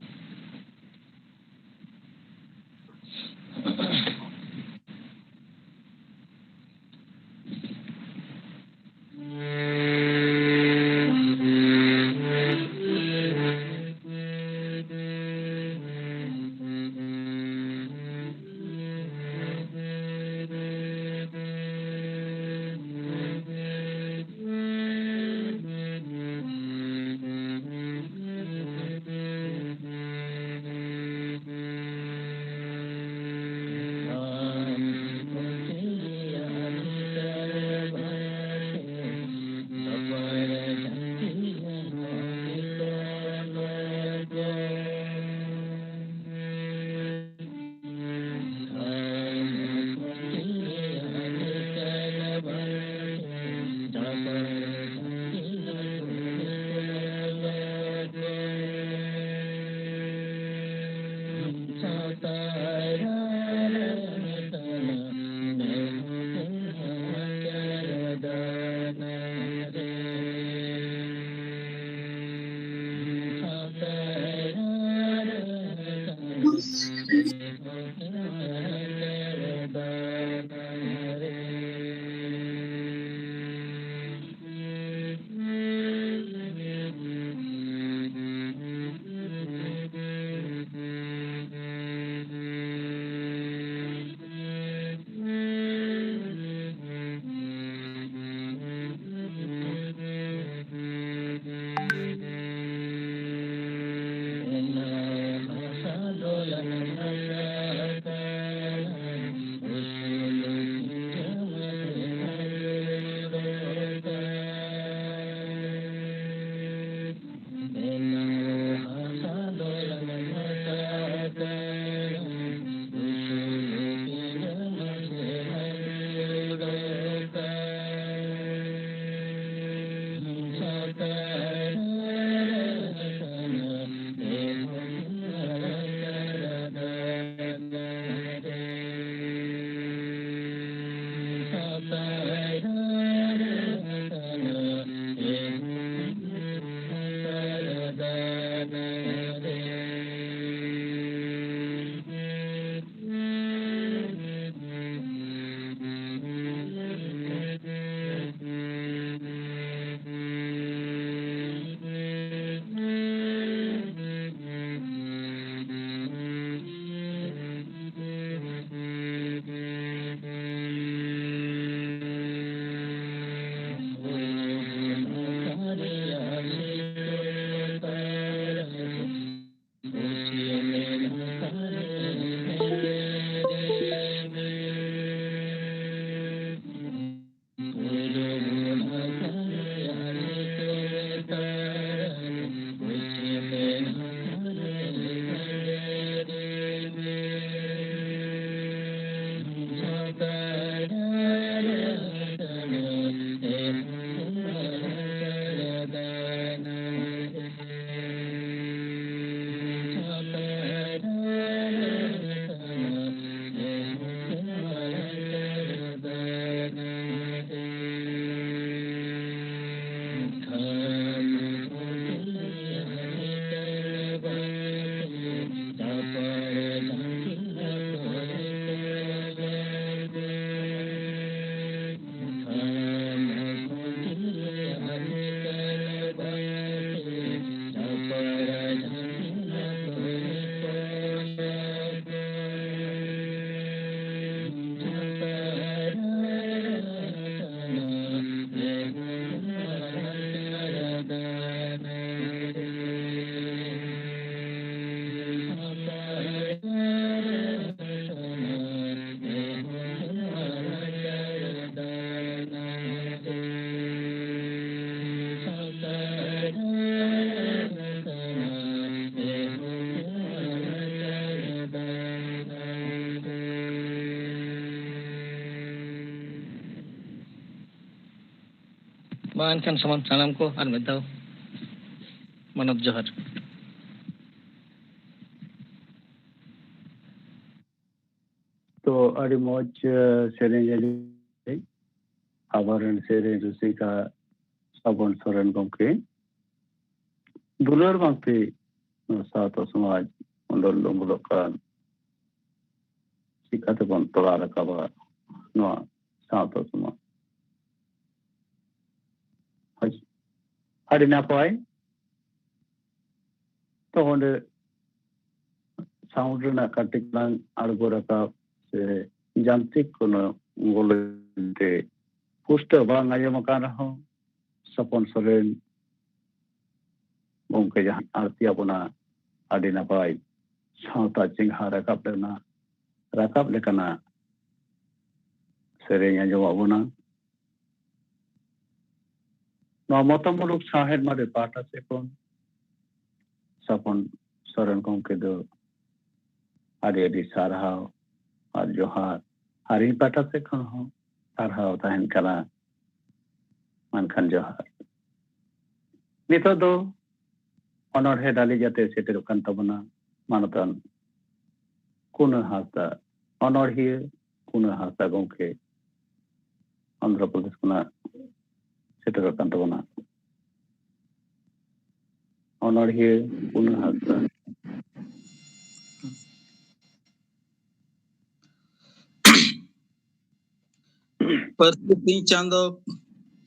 Ma enkan salam ko ar mid daw manat johar. तो अड़ी मौज सेरेंज आवारन सेरेंज रुसिका साबन सोरेन गमके दुलर बांगते सातो समाज उंडल मुलकान सिकाते बन तोला रकाबा no सातो समाज अड़ी नापाय तो होंडे साउंड ना काटिकलां आड़गो रकाब से jantik kono ngolente pusta bang ayo makan ho sapon soren gongke jahan arti abona adi napai sauta jingha rakap lekana sereng anjom abona no motamuluk sahed made pata sekon sapon soren gongke do adi sarhao और जोहार हरी पाटा से खन हो सारहा होता है इनका मनखन जोहार नितो दो ऑनर है डाली जाते सेटेर कान तबना मानतन कुन हास्ता ऑनर ही कुन हास्ता गंके आंध्र प्रदेश कुना सेटेर कान तबना ऑनर ही कुन हास्ता परती चांदो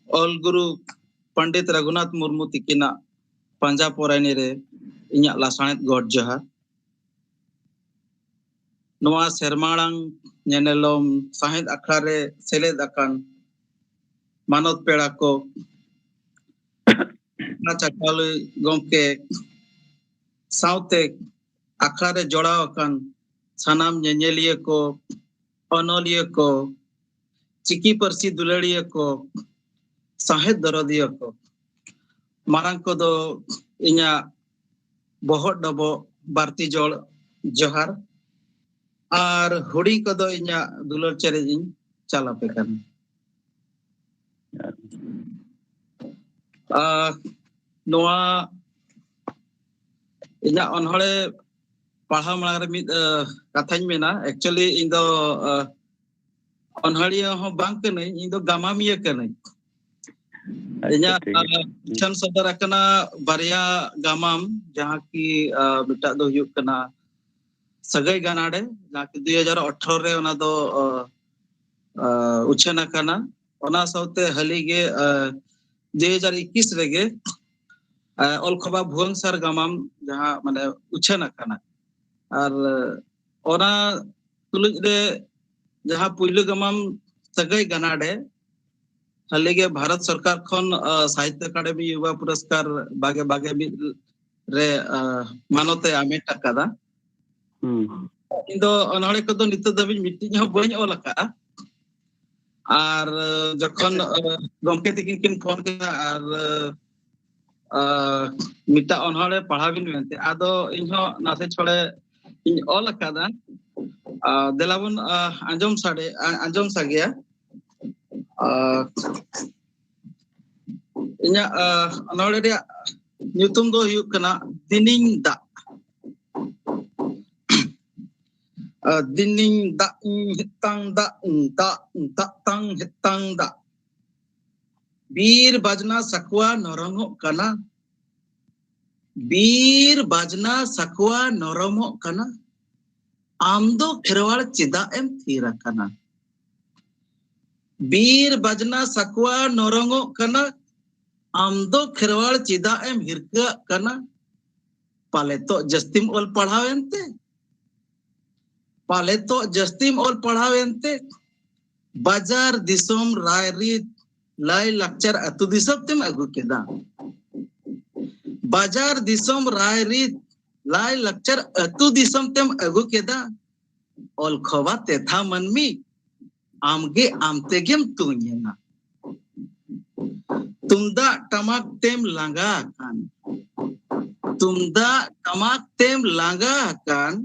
ऑल गुरु पंडित रघुनाथ मुर्मू तिकिना पंजा पोरानी रे इन्या लासानेत गॉड जोहार नोआ सेरमाड़ांग नेनेलोम साहिद अखड़ा रे सेलेद अकान मानोत पेड़ा को ना चकाल गंके साउते अखड़ा रे जोड़ाव अकान सनाम नेनेलिए को अनोलिए को चिकी परसी दुलड़िया को साहेद दरदिया को मारंग को दो इन्या बहुत डबो बारती जोड़ जोहार और हुडी को दो इन्या दुलड़ चरे इन चला पे करना नोआ इन्या अनहड़े पढ़ा मलार मिद कथाñ मेना एक्चुअली इन दो अनहड़िया हो बांग कने इन दो गामामिया कने इन्या छन सदर अकना बारिया गामाम जहां की मिटा दो हुयुग कना सगई गानाडे जहां की 2018 रे ओना दो उछना कना ओना साउते हलीगे 2021 रेगे ओलखबा भुवनसर गामाम जहां माने उछना कना और ओना तुलुज रे जहां पुइलु गमाम सगई गनाडे हलीगे भारत सरकार खन साहित्य अकादमी युवा पुरस्कार बागे बागे रे मानोते आमेट अकादा इंदो अनहड़े को नित दबिज मिटिंग हो बइन ओल अका और जखन गमके तिकिन किन फोन केदा और मिटा अनहड़े पढ़ाबिन मेनते आदो इनहो नासे छोड़े इन ओल अकादा देलाबन अंजम सागेया इन्या अनहड़े रे nyutum do huyuk kana dining da hitang da tang hitang da bir bajna sakwa norongok kana bir bajna sakwa noromok kana amdo kherwal chida em thira kana bir bajna sakwa norongok kana amdo kherwal chida em hirka kana paleto jastim ol padhawente bajar disom rairit lai lakchar atu disop tem agu keda bajar disom rairit lai lakchar atu disom tem agu keda ol khoba tetha manmi amge amtegem tunyena tumda tamak tem langga kan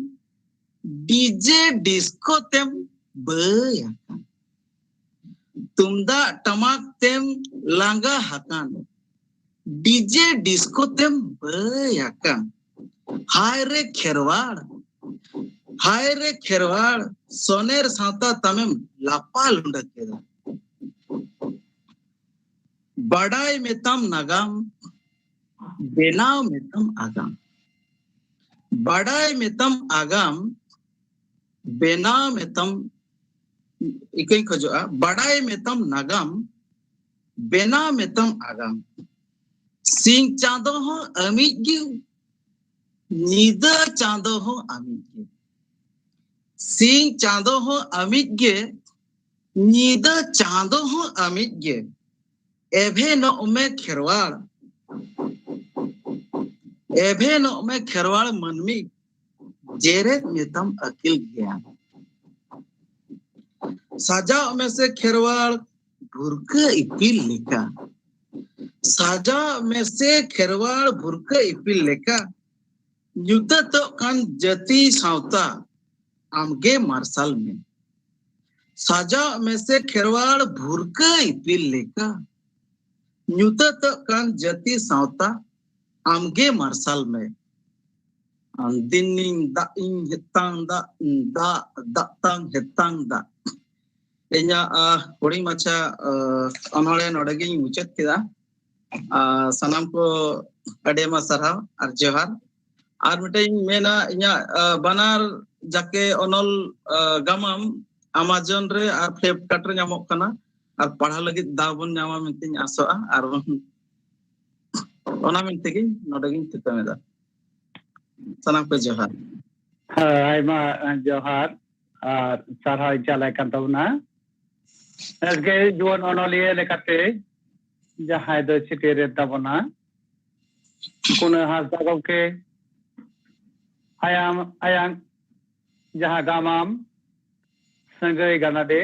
DJ disco tem beyakan tumda tamak tem langga hakan DJ disco tem bayakan हाय रे खेरवाड़ सोनेर साता तमेम लापा लुंडा केदा बड़ाई में तम नगाम बेनाव में तम आगाम बड़ाई में तम आगाम बेनाव में तम इकई खजोआ बड़ाई में तम नगाम बेनाव में तम आगाम सिंह चांदो हो अमित गी नीदा चांदो हो अमित गे सिंह चांदो हो अमित गे नीदा चांदो हो अमित गे एभे न उमे खेरवाड़ मनमी जेरे मेतम अकिल ज्ञान साजा में से खेरवाड़ भुरका इपिल लेका साजा में से खेरवाड़ भुरका इपिल लेका युद्ध तो कान जति सावता आमगे मार्शल में साजा में से खेरवाड़ भुरका इपिल लेका युद्ध तो कान जति सावता आमगे मार्शल में दिनिंग दा इन hetang da tang hetang da enya hori macha onole nodegi muchat kida sanam ko adema sarhaw ar johar ar mitai mena inya banar jake onol gamam Amazon re ar Flipkart re nyamok kana ar padha lagit daw bon nyama mentiñ asoa ar ona mentegi nodegi titameda sanam ko johar ayma johar ar sarhai chalai kan tabuna asge juan onoliye lekate jahai do chitere tabuna kuna hasda gomke ayang jaha gamam sangai ganade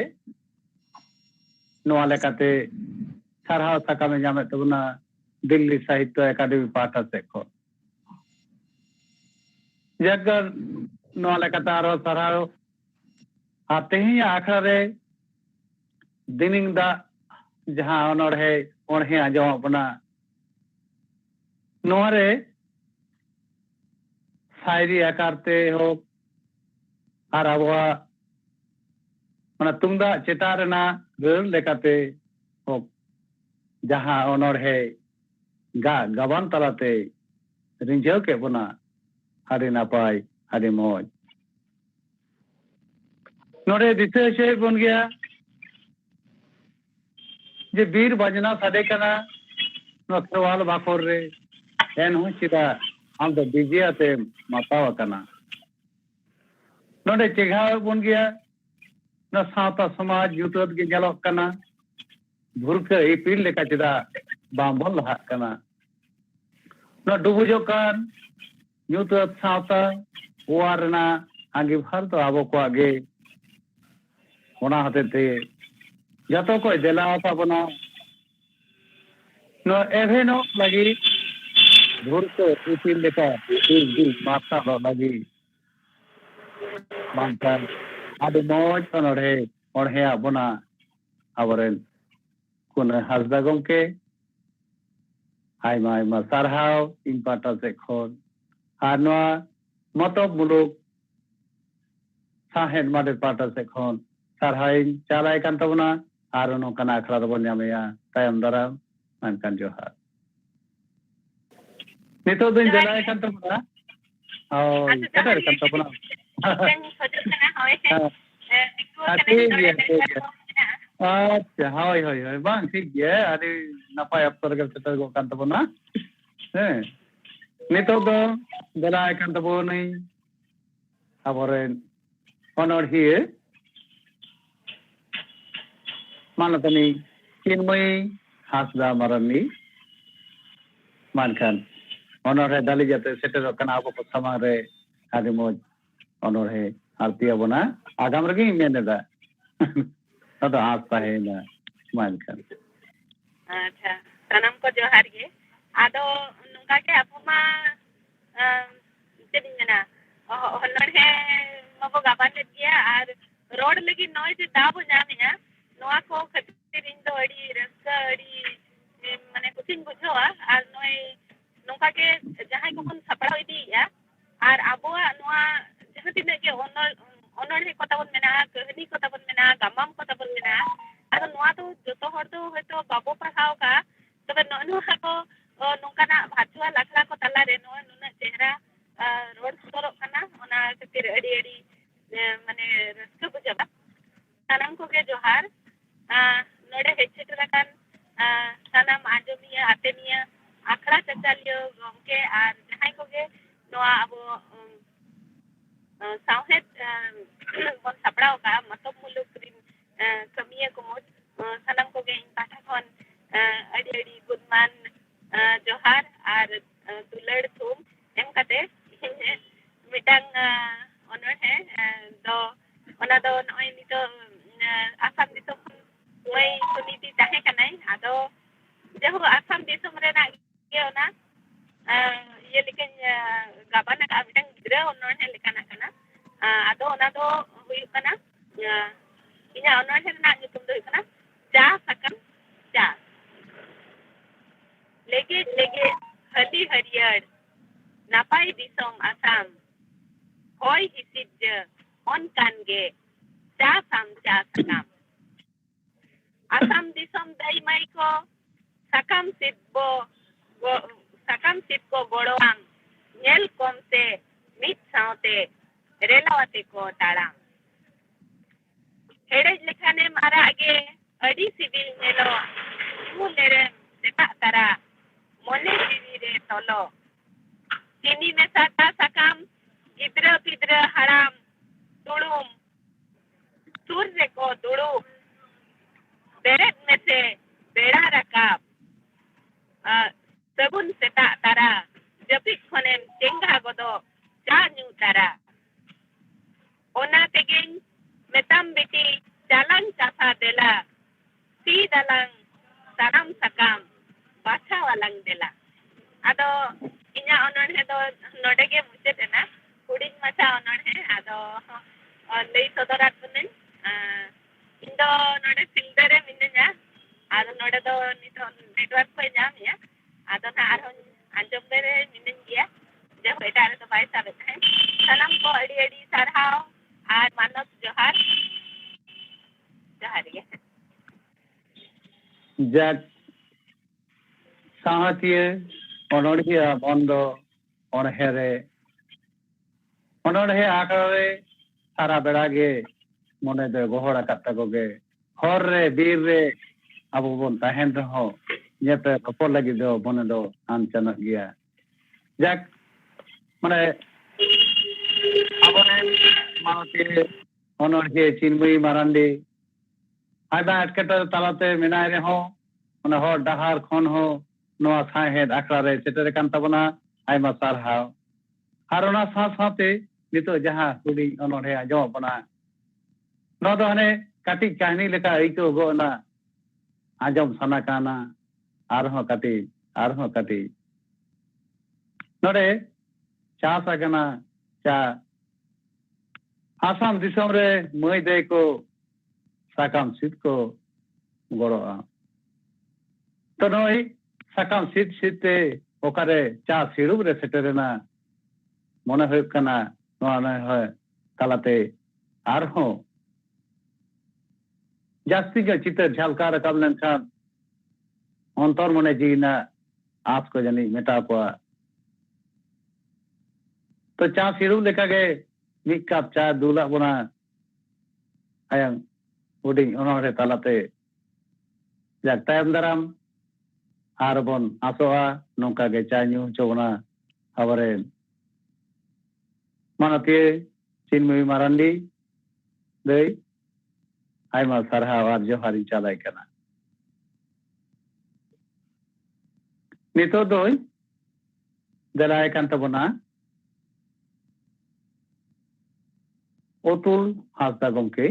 noa lekate sarhau sakame nyame tabuna Delhi Sahitya Academy pahta sed khon jagar noa lekate aro sarhau आते ही आखिर रे दिनिंग दा जहां honour है ओढ़े आजो अपना नोरे शायरी आकारते हो और अबवा मना तुंदा चेतारना रल लेकाते हो जहां ऑनर है गबन तलाते रिंजो के बना हरि नापाय हरि मौज नोरे दिसे से बन गया जे बीर बजना सादे कना नखरवाल बाखोर रे एन हो चिदा हम तो बिजियाते माताव कना नोरे चेघा बन गया न साता समाज युतत के जलक कना भुरके इपिल लेका चिदा बांबल लहा कना न डुबुजो कान युतत साता वारना आगे भर तो आबो को आगे होना हते थे जतो को देला पाबना नो एभेनो लगी भूर को इपिल लेका दी माता रो लगी बांकान आदि मोज अनरे ओढ़े आबना आबरेन कुन हासदा गमके आयमा सारहाव इन पाटा से खोन आनवा मतब मुलुक साहेद मादे पाटा से खोन sarhai chalai kan tabuna arono kana akhra bon nyamaya tayam daram mankan johar nito din jalai kan tabuna oh kada kan tabuna acha hoy bang thik ge adi napai aptor ge setar go kan tabuna nito do jalai kan tabunai aboren honor here मानतनी Chinmayi Hansda मरनी मानखान honour है दाली जाते shutter कना अब को समां रे आदि मोज ऑनर है आरती बना आगाम रगे मेनेदा तो आस्ता है ना मानखान अच्छा सनम को जोहार गे आदो नुका के अपमा चेदिना ऑनर है मबो गाबान गया और रोड लगी नॉइज दाबो जामिया नोआ को ᱫᱚ ᱟᱹᱰᱤ ᱨᱟᱹᱥᱠᱟᱹ ᱟᱹᱰᱤ ᱢᱟᱱᱮ ᱠᱩᱥᱤᱧ ᱵᱩᱡᱷᱟᱹᱣᱟ ᱟᱨ ᱱᱚᱜᱼᱚᱭ ᱱᱚᱝᱠᱟ ᱜᱮ ᱡᱟᱦᱟᱸᱭ ᱠᱚᱵᱚᱱ ᱥᱟᱯᱲᱟᱣ ᱤᱫᱤᱭᱮᱫᱼᱟ ᱟᱨ ᱟᱵᱚᱣᱟᱜ ᱱᱚᱣᱟ ᱡᱟᱦᱟᱸ ᱛᱤᱱᱟᱹᱜ ᱜᱮ ᱚᱱᱚᱬᱦᱮ ᱠᱚ ᱛᱟᱵᱚᱱ ᱢᱮᱱᱟᱜᱼᱟ, ᱠᱟᱹᱦᱱᱤ ko ᱛᱟᱵᱚᱱ ᱢᱮᱱᱟᱜᱼᱟ, ᱜᱟᱢᱟᱢ ko ᱛᱟᱵᱚᱱ ᱢᱮᱱᱟᱜᱼᱟ, ᱟᱫᱚ ᱱᱚᱣᱟ ᱫᱚ ᱡᱚᱛᱚ ᱦᱚᱲ ᱫᱚ ᱦᱚᱭᱛᱳ ᱵᱟᱵᱚ ᱯᱟᱲᱦᱟᱣ ᱠᱟᱜᱼᱟ, ᱛᱚᱵᱮ ᱱᱚᱣᱟ ko ᱱᱚᱝᱠᱟᱱᱟᱜ ᱵᱷᱟᱨᱪᱩᱣᱟᱞ ᱟᱠᱷᱲᱟ ko ᱛᱟᱞᱟᱨᱮ ᱱᱚᱜᱼᱚᱭ ᱱᱩᱱᱟᱹᱜ ᱪᱮᱦᱨᱟ ᱨᱚᱲ ᱥᱚᱫᱚᱨᱚᱜ ᱠᱟᱱᱟ, ᱚᱱᱟ ᱠᱷᱟᱹᱛᱤᱨ ᱟᱹᱰᱤ ᱢᱟᱱᱮ ᱨᱟᱹᱥᱠᱟᱹ ᱵᱩᱡᱷᱟᱹᱜᱼᱟ। ᱥᱟᱱᱟᱢ ᱠᱚᱜᱮ ᱡᱚᱦᱟᱨ। ᱱᱚᱰᱮ ᱦᱮᱡ ᱥᱮᱴᱮर ᱟᱠᱟᱱ ᱥᱟᱱᱟम ᱟᱸᱡᱚᱢᱤᱭᱟᱹ ᱟᱛᱮᱱᱤᱭᱟᱹ ᱟᱠᱷᱲᱟ ᱪᱟᱪᱟᱞᱤᱭᱟᱹ ᱜᱚᱢᱠᱮ ᱟᱨ ᱡᱟᱦᱟᱸᱭ ᱠᱚᱜᱮ ᱱᱚᱣᱟ ᱟᱵᱚ ᱥᱟᱶᱦᱮᱫ ᱵᱚᱱ ᱥᱟᱯᱲᱟᱣ ᱠᱟᱜᱼᱟ ᱢᱟᱛᱚᱵ ᱢᱩᱞᱩᱠ ᱨᱤᱱ ᱠᱟᱹᱢᱤᱭᱟᱹ ᱠᱚ ᱢᱩᱫ ᱥᱟᱱᱟᱢ ᱠᱚᱜᱮ ᱤᱧ ᱯᱟᱦᱴᱟ ᱠᱷᱚᱱ ᱟᱹᱰᱤ ᱜᱩᱱᱢᱟᱱ ᱡᱚᱦᱟᱨ ᱟᱨ ᱫᱩᱞᱟᱹᱲ ᱛᱷᱩᱢ ᱮᱢ ᱠᱟᱛᱮ ᱢᱤᱫᱴᱟᱝ ᱚᱱᱚᱬᱦᱮ ᱫᱚ ᱚᱱᱟ ᱫᱚ ᱱᱚᱜᱼᱚᱭ ᱱᱤᱛᱚᱜ ᱟᱥᱟᱢ ᱫᱤᱥᱚᱢ ᱢᱟᱹᱭ ᱥᱩᱱᱤᱛᱤ ᱛᱟᱦᱮᱸ ᱠᱟᱱᱟᱭ, ᱟᱫᱚ ᱡᱟᱭᱦᱳᱠ ᱟᱥᱟᱢ ᱫᱤᱥᱚᱢ ᱨᱮᱱᱟᱜ ᱜᱮ ᱚᱱᱟ ᱤᱭᱟᱹ ᱞᱮᱠᱟᱧ ᱜᱟᱵᱟᱱ ᱟᱠᱟᱫᱼᱟ, ᱢᱤᱫᱴᱟᱝ ᱜᱤᱫᱽᱨᱟᱹ ᱚᱱᱚᱬᱦᱮ ᱞᱮᱠᱟᱱᱟᱜ ᱠᱟᱱᱟ। ᱟᱫᱚ ᱚᱱᱟ ᱫᱚ ᱦᱩᱭᱩᱜ ᱠᱟᱱᱟ ᱤᱧᱟᱹᱜ ᱚᱱᱚᱬᱦᱮ ᱨᱮᱱᱟᱜ ᱧᱩᱛᱩᱢ ᱫᱚ ᱦᱩᱭᱩᱜ ᱠᱟᱱᱟ ᱪᱟ ᱥᱟᱠᱟᱢ ᱪᱟ। ᱞᱮᱜᱮᱡ ᱞᱮᱜᱮᱡ ᱦᱟᱹᱞᱤ ᱦᱟᱹᱨᱭᱟᱹᱲ ᱱᱟᱯᱟᱭ ᱫᱤᱥᱚᱢ ᱟᱥᱟᱢ ᱦᱚᱭ ᱦᱤᱸᱥᱤᱫ ᱡᱮ ᱚᱱᱠᱟᱱ ᱜᱮ ᱪᱟ ᱥᱟᱢ ᱪᱟ ᱥᱟᱠᱟᱢ। ᱟᱥᱟᱢ ᱫᱤᱥᱚᱢ ᱫᱟᱹᱭ ᱢᱟᱹᱭ ko ᱥᱟᱠᱟᱢ ᱥᱤᱫ ko ᱜᱚᱲᱚᱣᱟᱢ ᱧᱮᱞ ᱠᱚᱢ ᱥᱮ ᱢᱤᱫ ᱥᱟᱶᱛᱮ ᱨᱮᱞᱟᱣᱟᱛᱮ ko ᱛᱟᱲᱟᱢ। ᱦᱮᱲᱮᱡ ᱞᱮᱠᱷᱟᱱᱮᱢ ᱟᱨᱟᱜ ᱜᱮ ᱟᱹᱰᱤ ᱥᱤᱵᱤᱞ ᱧᱮᱞᱚᱜ ᱧᱩ ᱞᱮᱨᱮᱢ ᱥᱮᱛᱟᱜ ᱛᱟᱨᱟ ᱢᱚᱱᱮ ᱡᱤᱣᱤ ᱨᱮ ᱛᱚᱞᱚ। ᱪᱤᱱᱤ ᱢᱮᱥᱟ ᱪᱟ ᱥᱟᱠᱟᱢ ᱜᱤᱫᱽᱨᱟᱹ ᱯᱤᱫᱽᱨᱟᱹ ᱦᱟᱲᱟᱢ ᱫᱩᱲᱩᱢ ᱥᱩᱨ ᱨᱮᱠᱚ ᱫᱩᱲᱩᱵ ᱵᱮᱨᱮᱫ ᱢᱮᱥᱮ ᱵᱮᱲᱟ ᱨᱟᱠᱟᱵ ᱥᱟᱹᱜᱩᱱ ᱥᱮᱛᱟᱜ ᱛᱟᱨᱟ ᱡᱟᱹᱯᱤᱫ ᱠᱷᱚᱱᱮᱢ ᱪᱮᱸᱜᱷᱟ ᱜᱚᱫᱚᱜ ᱪᱟ ᱧᱩ ᱛᱟᱨᱟ। ᱚᱱᱟ ᱛᱮᱜᱮᱧ ᱢᱮᱛᱟᱢ ᱵᱤᱴᱤ ᱪᱟᱞᱟᱝ ᱪᱟᱥᱟ ᱫᱮᱞᱟ ᱥᱤᱫ ᱟᱞᱟᱝ ᱥᱟᱱᱟᱢ ᱥᱟᱠᱟᱢ ᱵᱟᱪᱷᱟᱣ ᱟᱞᱟᱝ ᱫᱮᱞᱟ। ᱟᱫᱚ ᱤᱧᱟᱹᱜ ᱚᱱᱚᱬᱦᱮ ᱫᱚ ᱱᱚᱰᱮ ᱜᱮ ᱢᱩᱪᱟᱹᱫ ᱮᱱᱟ, ᱦᱩᱰᱤᱧ ᱢᱟᱪᱷᱟ ᱚᱱᱚᱬᱦᱮ। ᱟᱫᱚ ᱞᱟᱹᱭ ᱥᱚᱫᱚᱨᱟᱫ ᱵᱚᱱᱟᱹᱧ ᱤᱧ ᱫᱚ ᱱᱚᱰᱮ ᱥᱤᱞᱫᱟᱹ ᱨᱮ ᱢᱤᱱᱟᱹᱧᱟ, ᱟᱫᱚ ᱱᱚᱰᱮ ᱫᱚ ᱱᱤᱛᱚᱜ ᱱᱮᱴᱣᱟᱨᱠ ᱠᱚᱭ ᱧᱟᱢᱮᱜᱼᱟ, ᱟᱫᱚ ᱱᱟᱦᱟᱜ ᱟᱨᱦᱚᱸ ᱟᱸᱡᱚᱢ ᱨᱮ ᱢᱤᱱᱟᱹᱧ ᱜᱮᱭᱟ, ᱡᱟᱭᱦᱳᱠ ᱮᱴᱟᱜ ᱨᱮᱫᱚ ᱵᱟᱭ ᱥᱟᱵᱮᱫ ᱛᱟᱦᱮᱸᱫ। ᱥᱟᱱᱟᱢ ko ᱟᱹᱰᱤ ᱥᱟᱨᱦᱟᱣ ᱟᱨ ᱢᱟᱱᱚᱛ ᱡᱚᱦᱟᱨ ᱜᱮ। ᱡᱟᱠ ᱥᱟᱶᱦᱟᱛᱤᱭᱟᱹ ᱚᱱᱚᱬᱦᱤᱭᱟᱹ ᱵᱚᱱᱫᱚ ᱚᱱᱚᱬᱦᱮ ᱟᱠᱷᱲᱟ ᱨᱮ ᱥᱟᱨᱟ ᱵᱮᱲᱟ ᱜᱮ ᱢᱚᱱᱮ ᱫᱚ ᱜᱚᱦᱚᱲ ᱟᱠᱟᱫ ᱛᱟᱠᱚ ᱜᱮ ᱦᱚᱨ ᱨᱮ ᱵᱤᱨ ᱨᱮ ᱟᱵᱚ ᱵᱚᱱ ᱛᱟᱦᱮᱱ ᱨᱮᱦᱚᱸ ᱧᱮᱯᱮ ᱨᱚᱯᱚᱲ ᱞᱟᱹᱜᱤᱫ ᱫᱚ ᱢᱚᱱᱮ ᱫᱚ ᱟᱱᱪᱟᱱᱚᱜ ᱜᱮᱭᱟ। ᱡᱟᱠ ᱢᱟᱱᱮ ᱟᱵᱚᱨᱮᱱ ᱢᱟᱱᱚᱛᱤᱭᱟᱹ ᱚᱱᱚᱬᱦᱤᱭᱟᱹ ᱪᱤᱱᱢᱚᱭᱤ ᱢᱟᱨᱟᱱᱰᱤ ᱟᱭᱢᱟ ᱮᱴᱠᱮᱴᱚᱬᱮ ᱛᱟᱞᱟᱛᱮ ᱢᱮᱱᱟᱭ ᱨᱮᱦᱚᱸ ᱚᱱᱟ ᱦᱚᱨ ᱰᱟᱦᱟᱨ ᱠᱷᱚᱱ ᱦᱚᱸ ᱱᱚᱣᱟ ᱥᱟᱶᱦᱮᱫ ᱟᱠᱷᱲᱟ ᱨᱮ ᱥᱮᱴᱮᱨ ᱟᱠᱟᱱ ᱛᱟᱵᱚᱱᱟ, ᱟᱭᱢᱟ ᱥᱟᱨᱦᱟᱣ। ᱟᱨ ᱚᱱᱟ ᱥᱟᱶ ᱥᱟᱶᱛᱮ ᱱᱤᱛᱚᱜ ᱡᱟᱦᱟᱸ ᱦᱩᱰᱤᱧ ᱚᱱᱚᱬᱦᱮ ᱟᱸᱡᱚᱢᱚᱜ ᱠᱟᱱᱟ, ᱱᱚᱣᱟ ᱫᱚ ᱦᱟᱱᱮ ᱠᱟᱹᱴᱤᱡ ᱠᱟᱹᱦᱱᱤ ᱞᱮᱠᱟ ᱟᱹᱭᱠᱟᱹᱣ ᱜᱚᱫ ᱮᱱᱟ, ᱟᱸᱡᱚᱢ ᱥᱟᱱᱟ ᱠᱟᱱᱟ ᱟᱨᱦᱚᱸ ᱠᱟᱹᱴᱤᱡ। ᱱᱚᱰᱮ ᱪᱟᱥ ᱟᱠᱟᱱᱟ ᱪᱟ। आसाम दिसोम रे मई दे को साकाम सीट को गड़ोआ तो नई साकाम सीट सीटते ओकारे चा सिड़ुब रे सेटेरेना मने हुयुग कना नोआ नय होय तालाते आरहों जास्ती के चित्र झलकार राकाब लेनखान अंतर मने जीना आस को जानी मेटा को तो चा सिड़ुब लेका गे ᱢᱤᱫ ᱠᱟᱯ ᱪᱟ ᱫᱩᱞᱟᱜ ᱵᱚᱱᱟ ᱟᱭᱟᱝ ᱦᱩᱰᱤᱧ ᱚᱱᱚᱬᱦᱮ ᱛᱟᱞᱟᱛᱮ। ᱡᱟᱠ ᱛᱟᱭᱚᱢ ᱫᱟᱨᱟᱢ ᱟᱨᱵᱚᱱ ᱟᱥᱚᱜᱼᱟ ᱱᱚᱝᱠᱟ ᱜᱮ ᱪᱟ ᱧᱩ ᱦᱚᱪᱚ ᱵᱚᱱᱟ ᱟᱵᱚᱨᱮᱱ ᱢᱟᱱᱚᱛᱤᱭᱟᱹ ᱪᱤᱱᱢᱚᱭᱤ ᱢᱟᱨᱟᱱᱰᱤ ᱫᱟᱹᱭ ᱟᱭᱢᱟ ᱥᱟᱨᱦᱟᱣ ᱟᱨ ᱡᱚᱦᱟᱨᱤᱧ ᱪᱟᱞᱟᱭ ᱠᱟᱱᱟ। ᱱᱤᱛᱚᱜ ᱫᱚᱧ ᱫᱮᱞᱟᱭ ᱠᱟᱱ ᱛᱟᱵᱚᱱᱟ অতুল হাসদা গমকে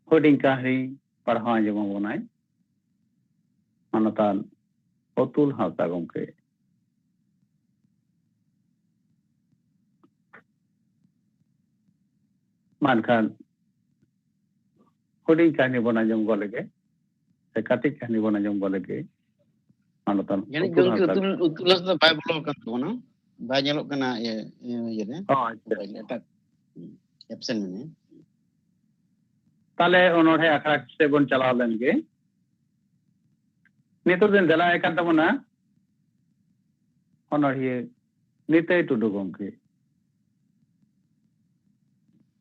হুডিং কাহিনী পড়াও আঁᱡᱚᱢᱟᱵᱚᱱᱟᱭ মানতান অতুল হাসদা গমকে। মানখান huding kahani bona jom golege se katik kahani bona jom golege manotan Jadi gongke utulas do bai bolo kan to na bai nyelok kana ye ne etak absent ne tale onore akhara se bon chalao len ge nitor din dela ekan tabona onore Nitai Tudu gongke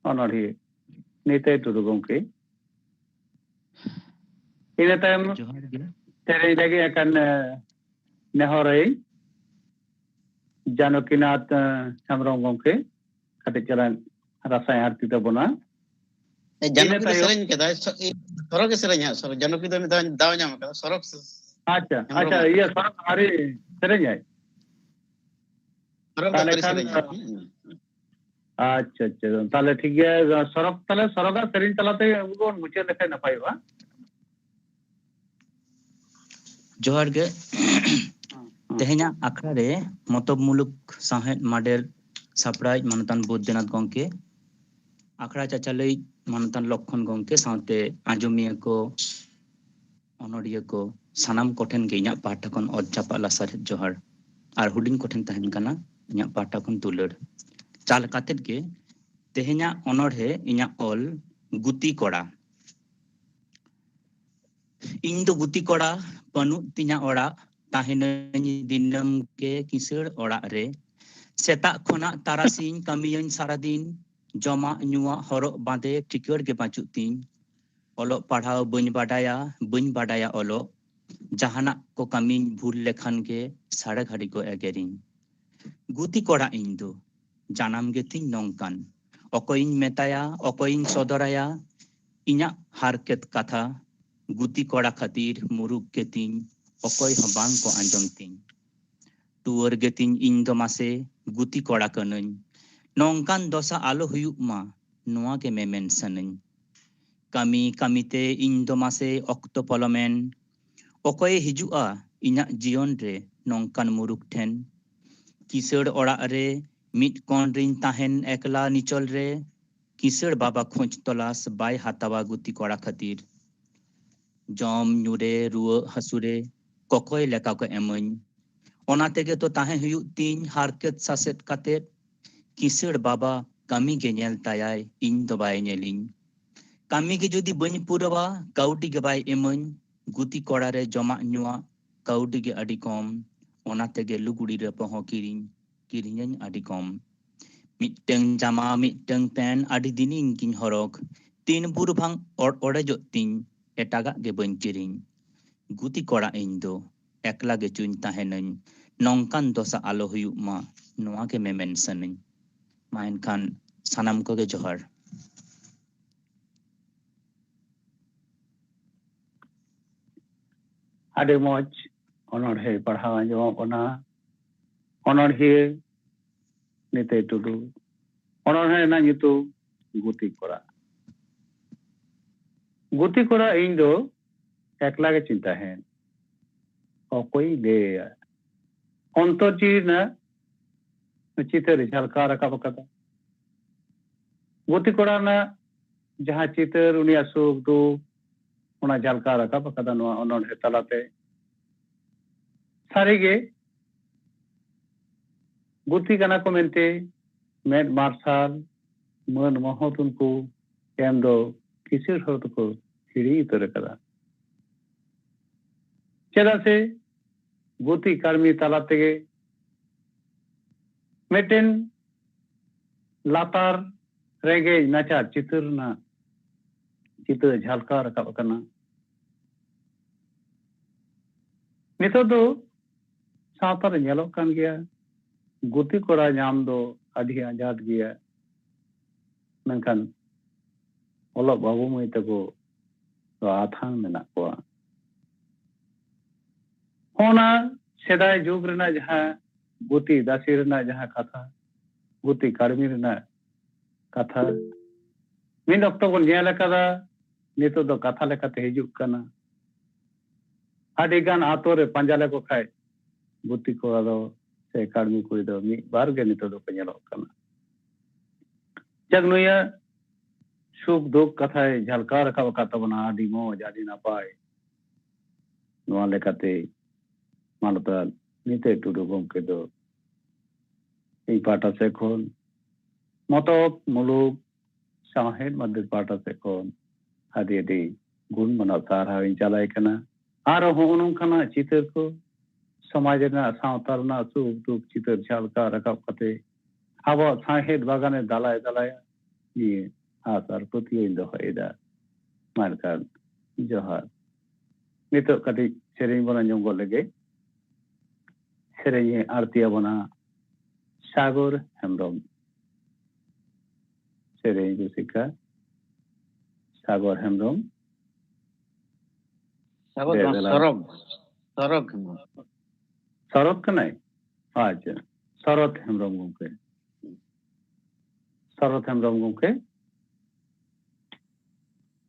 onore Nitai Tudu gongke ina tam tere lagi akan nehorei Janokinath Hembrong gongke katik jalan rasai arti tabona Janok itu sering kita sorok sering ya sorok Janok itu minta daw nyam kada sorok acha iya sorok hari sering ya sorok hari sering acha tale ठीक है sorok tale soroga sering talate ugon muche lekai na paiba जोहार गे तेहेना आखड़ा रे मतब मुलुक साहेद माडेर सापड़ाई मानतान बुद्धनाथ गंके आखड़ा चाचालई मानतान लक्षण गंके साथे आंजमिया को अनोडिया को सानाम कोठेन गे इᱧᱟᱹᱜ ᱯᱟᱦᱴᱟ ᱠᱷᱚᱱ ᱚᱡᱪᱟᱯᱟ ᱞᱟᱥᱟᱨ ᱡᱚᱦᱟᱨ ᱟᱨ ᱦᱩᱰᱤᱧ ᱠᱚᱴᱷᱮᱱ ᱛᱟᱦᱮᱱ ᱠᱟᱱᱟ ᱤᱧᱟᱹᱜ ᱯᱟᱦᱴᱟ ᱠᱷᱚᱱ ᱫᱩᱞᱟᱹᱲ ᱪᱟᱞ ᱠᱟᱛᱮᱫ ᱜᱮ ᱛᱮᱦᱮᱧᱟᱜ ᱚᱱᱚᱬᱦᱮ ᱤᱧᱟᱹᱜ ᱚᱞ ᱜᱩᱛᱤ ᱠᱚᱲᱟ ᱤᱧ ᱫᱚ ᱜᱩᱛᱤ ᱠᱚᱲᱟ ᱵᱟᱹᱱᱩᱜ ᱛᱤᱧᱟ ᱚᱲᱟᱜ ᱛᱟᱦᱮᱱᱟᱹᱧ ᱫᱤᱱᱟᱹᱢ ᱜᱮ ᱠᱤᱥᱟᱹᱲ ᱚᱲᱟᱜ ᱨᱮ ᱥᱮᱛᱟᱜ ᱠᱷᱚᱱᱟᱜ ᱛᱟᱨᱟᱥᱤᱧ ᱠᱟᱹᱢᱤᱭᱟᱹᱧ ᱥᱟᱨᱟᱫᱤᱱ ᱡᱚᱢᱟᱜ ᱧᱩᱣᱟᱜ ᱦᱚᱨᱚᱜ ᱵᱟᱸᱫᱮ ᱴᱷᱤᱠᱟᱹᱲ ᱜᱮ ᱵᱟᱹᱪᱩᱜ ᱛᱤᱧ ᱚᱞᱚᱜ ᱯᱟᱲᱦᱟᱣ ᱵᱟᱹᱧ ᱵᱟᱰᱟᱭᱟ ᱚᱞᱚᱜ ᱡᱟᱦᱟᱱᱟᱜ ᱠᱚ ᱠᱟᱹᱢᱤᱧ ᱵᱷᱩᱞ ᱞᱮᱠᱷᱟन ᱜᱮ ᱥᱟᱲᱟ ᱜᱷᱟᱹᱲᱤ ᱠᱚ ᱮᱜᱮᱨᱤᱧ ᱜᱩᱛᱤ ᱠᱚᱲᱟ ᱤᱧ ᱫᱚ ᱡᱟᱱᱟᱢ ᱜᱮᱛᱤᱧ ᱱᱚᱝᱠᱟᱱ ᱚᱠᱚᱭᱤᱧ ᱢᱮᱛᱟᱭᱟ ᱚᱠᱚᱭᱤᱧ ᱥᱚᱫᱚᱨᱟᱭᱟ ᱤᱧᱟᱹᱜ ᱦᱟᱨᱠᱮᱛ ᱠᱟᱛᱷᱟ गुती कोड़ा खातिर मुरुक गेतिन अकोय हो बांग को आंजम तिन टुअर गेतिन इन दो मासे गुती कोड़ा कनन नोंकान दोसा आलो हुयुक मा नोआ के मेमेन सनन कमी कमीते इन दो मासे ऑक्टो पलोमेन अकोय हिजुआ इना जीवन रे नोंकान मुरुक ठेन किसड़ ओड़ा रे मिट कोन रिन ताहेन एकला निचल रे किसड़ बाबा खोज तलास बाय हातावा गुती कोड़ा खातिर जम ᱧᱩᱨᱮ रुआ हसुरे कोकोय लेका को एमन ओना तेगे तो ताहे हुयुक तिन हारकेत सासेत कातेत किसड़ बाबा कामी गे नेल तायाय इन दो बाय नेलिन कामी गे जुदी बनी पुरवा काउडी गे बाय एमन गुती कोड़ा रे जमा ᱧᱩआ काउडी गे अडी कम ओना तेगे लुगुड़ी रे पहो किरिញअडी कम मिटटें जामा मिटटें पेन अडी दिनिन किन हरक तीन बुर भांग ओड़े जो तिन एटागा गे बन किरिन गुती कोड़ा इन दो एकला गे चुन ताहेनन नोंकान दोसा आलो हुयुक मा नोआ के मेमेन सनन माइन खान सानाम को गे जोहार ᱟᱹᱰᱤ ᱢᱚᱡᱽ ᱚᱱᱚᱬᱦᱮ ᱯᱟᱲᱦᱟᱣ ᱟᱸᱡᱚᱢᱚᱜ ᱠᱟᱱᱟ ᱚᱱᱚᱬᱦᱮ ᱱᱤᱛᱟᱹᱭ ᱴᱩᱰᱩ ᱚᱱᱚᱬᱦᱮ ᱨᱮᱱᱟᱜ ᱧᱩᱛᱩᱢ ᱜᱩᱛᱤ ᱠᱚᱲᱟ गुती कोड़ा इन दो एकला के चिंता है और कोई ले अंतर चीज ना चित्र झलका रखा पकड़ा गुती कोड़ा ना जहाँ चित्र उन्हें असुख दो उन्हें झलका रखा पकड़ा नो उन्होंने तलाते सारे के गुती कना को मेंटे मेड मार्शल मन मोहत उनको एम दो किसी हो तो को हिड़ी तरह करा चला से गुती कर्मी तलाते के मेटेन लातार रेगे नाचा चित्र झलका रखा करना नितो दो सातर नेलो कान गया गुती कोड़ा नाम दो अधी आजाद गया मेनखान ओलो बाबू मई तको तो आथान मेना को होना सेदाय जुग रेना जहां गुती दासी रेना जहां कथा गुती कर्मी रेना कथा मिन अक्तो को नेल कदा नितो दो कथा लेकाते हिजुक कना आदि गान आतो रे पंजाले को खाय गुती को दो से कर्मी को दो मी बार गे नितो दो को नेलो कना जगनुया सुख दुख कथाय झलका रखा कतबना आदि मौज आदि नापाय नोआ लेकाते मानता नीते टुडू गमके दो এই পাটা সেখন মতক মুলুক সাহেদ মধ্যে পাটা সেখন আদি আদি গুণ মানা সারহাইন চালাই কানা আর হনং কানা চিতর को समाज ना सावतार ना सुख दुख चितर झलका रखा कते अब साहेद बागाने दालाय दालाय ये आसार प्रतियोगिता दोहैदा मानकार जोहार नितो कति सेरें बना जोंगो लगे सेरें आरती बना सागर हेम्ब्रम सेरें जुसिका सागर हेम्ब्रम सरत कनाय अच्छा सरत हेम्ब्रम गमके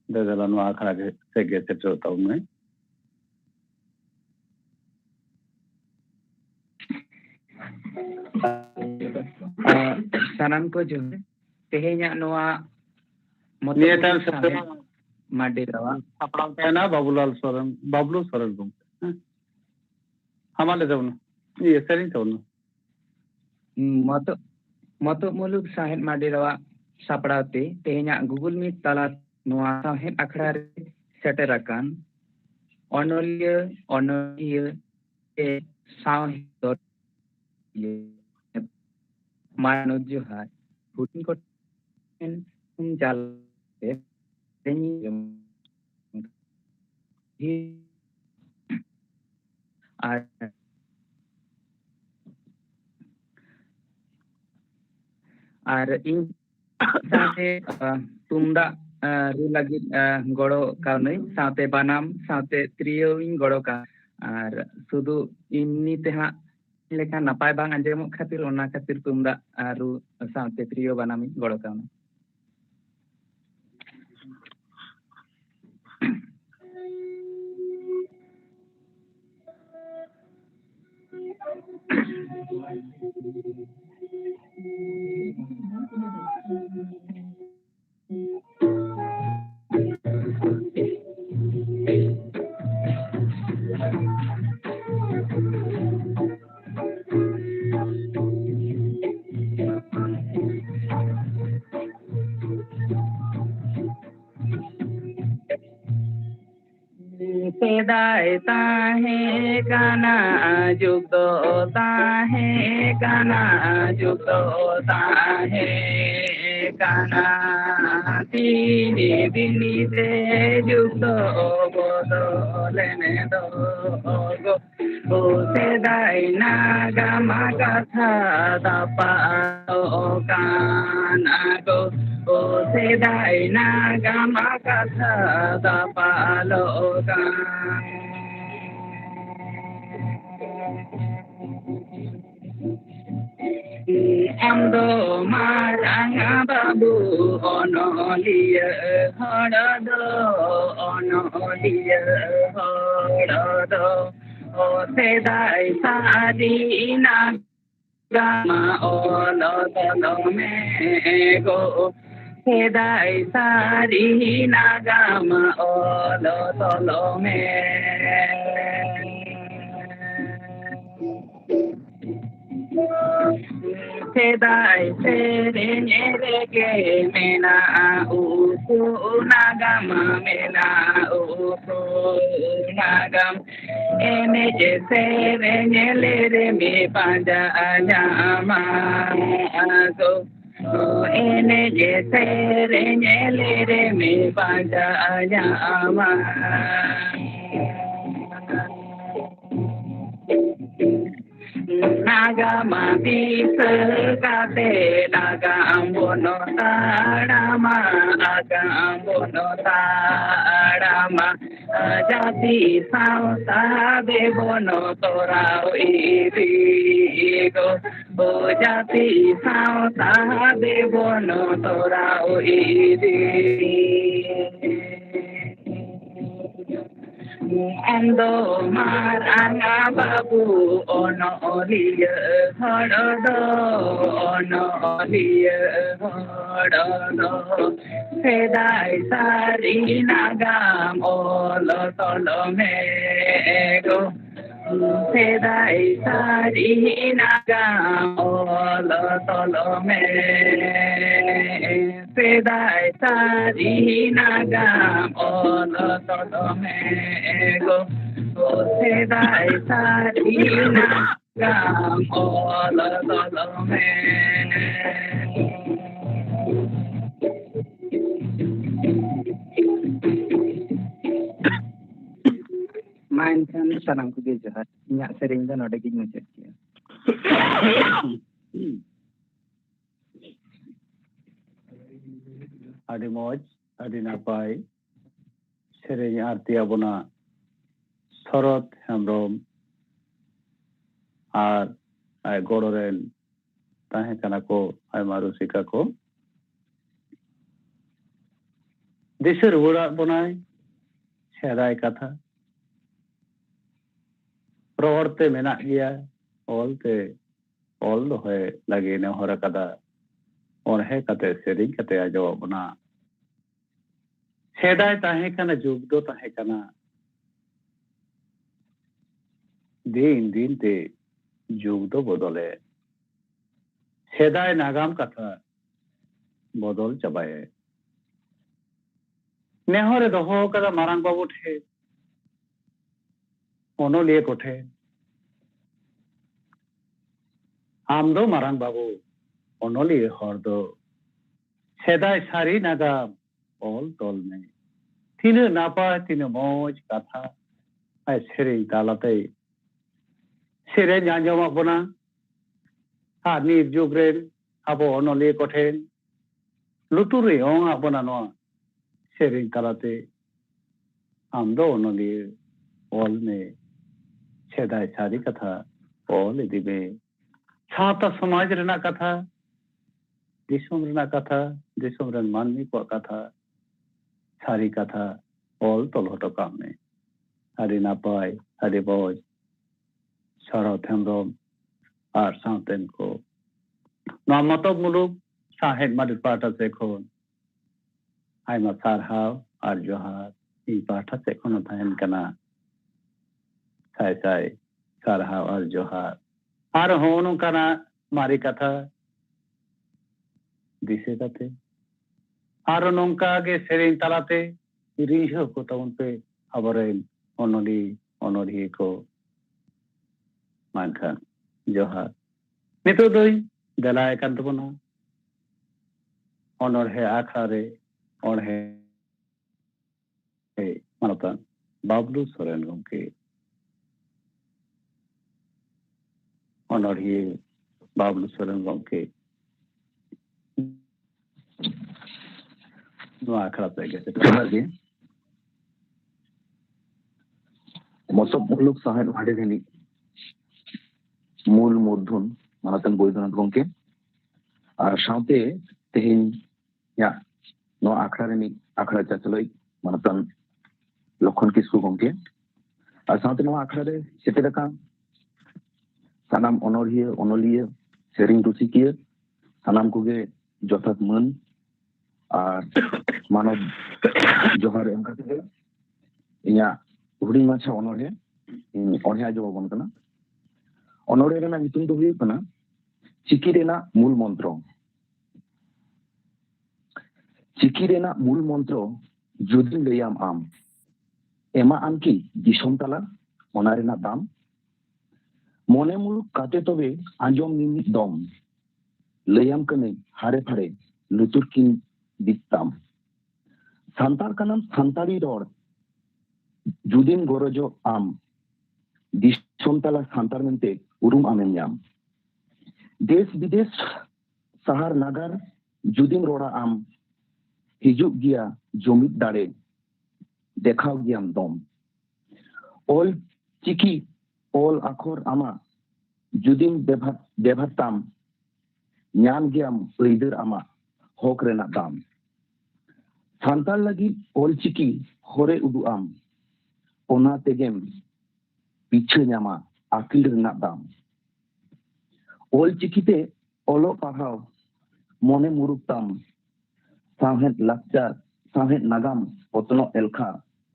देदला नो आखड़ा के सेगे सेटो ताउ में सानाम को जो तेहेnya noa नियतल सब माडे रवा अपना ना बाबूलाल सोरेन बाबलू सोरेन गमके हमारे जवन ये सेरिंग तवन मतो मुलुक साहेद माडे रवा सापड़ाते तेहेnya गूगल मीट तला noa साहेद अखड़ा रे सेटराकान ऑनोलिया ए साहेद ये मानो जो है हुटिंग को जाल और इन साथे तुमदा रू लगी गड़ो काने साथे बनाम साथे त्रियो इन गड़ो का और सुदु इन्नी तेहा लेखा नापाय बांग अंजेमो खातिर ओना खातिर तुमदा रू साथे त्रियो बनाम गड़ो काने सेदाय ताहे गाना जुगो ताहे गाना जुगो ताहे गाना तीनी दिनी दे जुगो बोदो लेने दो गो ओ सेदाय नागा मागा था दापा ओ गाना गो ओ सेदाय नागा मागा था दापा लो Amdo maranga babu onolia horado o sedai sadina gama ono me go sedai sadina gama ono me Sedai serenge mena uku nagama mena uku nagam ene je serenge lere me panja ajama ago ene je serenge lere me panja ajama naga mabisa kate naga ambono tarama aga ambono tarama jati sauta bebono torao irigo o jati sauta bebono torao iri Ando marana babu ono liya hado ono liya hado sedai sari nagam olo tolo mego sedai sari nagam olo tolo me sedai sari nagam olo tolo mego sedai sari nagam olo tolo me mainkan sanam kuge johar inya sering da node gi mucet kia adi moj adi napai sereng arti abona Sorot Hemrom ar ay gororen tahe kana ko ay marusika ko desher ura bonai sedai katha rohorte menak dia ol do hoy lagi ne hora kada on he kate sering kate ajo bona sedai tahe kana jug do tahe kana दिन ते जुग तो बदले सेदाय नागाम कथा बदल चबाए नेहरे दहो कदा मारांग बाबू ठे ओनोलिए कोठे आम दो मारांग बाबू ओनोलिए हर दो सेदाय सारी नागाम ओल तोल में तीन नापा तीन मौज कथा ay sering talate Seren janjoma bona ha ni jugren abo onoli kothen luturi ong abona no sering talate amdo onoli ol ne sedai sari katha ol dibe chata samaj rena katha disum rena katha disum ren manmi ko katha sari katha ol tolhoto kamne hari napai hari boy Sorot Hemrom ar Santen ko Namatok muluk sahed madit pata sekhon ay masarhaw ar johar I pata sekhon tahen kana sai sarhaw ar johar ar honung kana mari katha dise kate ar nongka ge sering talate riho ko taun pe abaren onoli ko Mankan johar nito doi dalai kan tabona honor he akhare or he manatan bablu soren gomke honor he bablu soren gomke no akhara pe gese lagi mosob muluk sahen hade geni मूल मूर्धन मानतन बोइदनाथ गंके और साउते तेहिन या no आखड़ा चाचलई मानतन लखन किस्कु गंके और साउते no आखड़ा रे सेटेरका सानाम ओनोलिए सेरिंग रुसिकिए सानाम कुगे जथात मन और मानव जोहार एमका तेगे इया हुडिंग माछा ओनोलिए ओनहे आजो बनकना Onore rena nyutung do huyuk kana Chiki rena mul mantro Chiki rena mul mantro Judin layam am Ema am ki dishom tala Ona rena dam Mone mul kate tobe Anjom nini dom Layam kane hare phare Lutur kin diktam Santar kanam santari ror Judin gorojo am Dishom tala santar mente Urum amenyam. Des bides sahar nagar judim roda am hijuk gia jomit dare dekhaw giam dom. Ol chiki ol akhor ama judim bebatam nyan giam leider ama hok rena dam. Santal lagi ol chiki hore udu am ona tegem pichha nyama akil renak dam. Ol chikite olok pahau mone muruk tam sawhet lakchar sawhet nagam otno elkha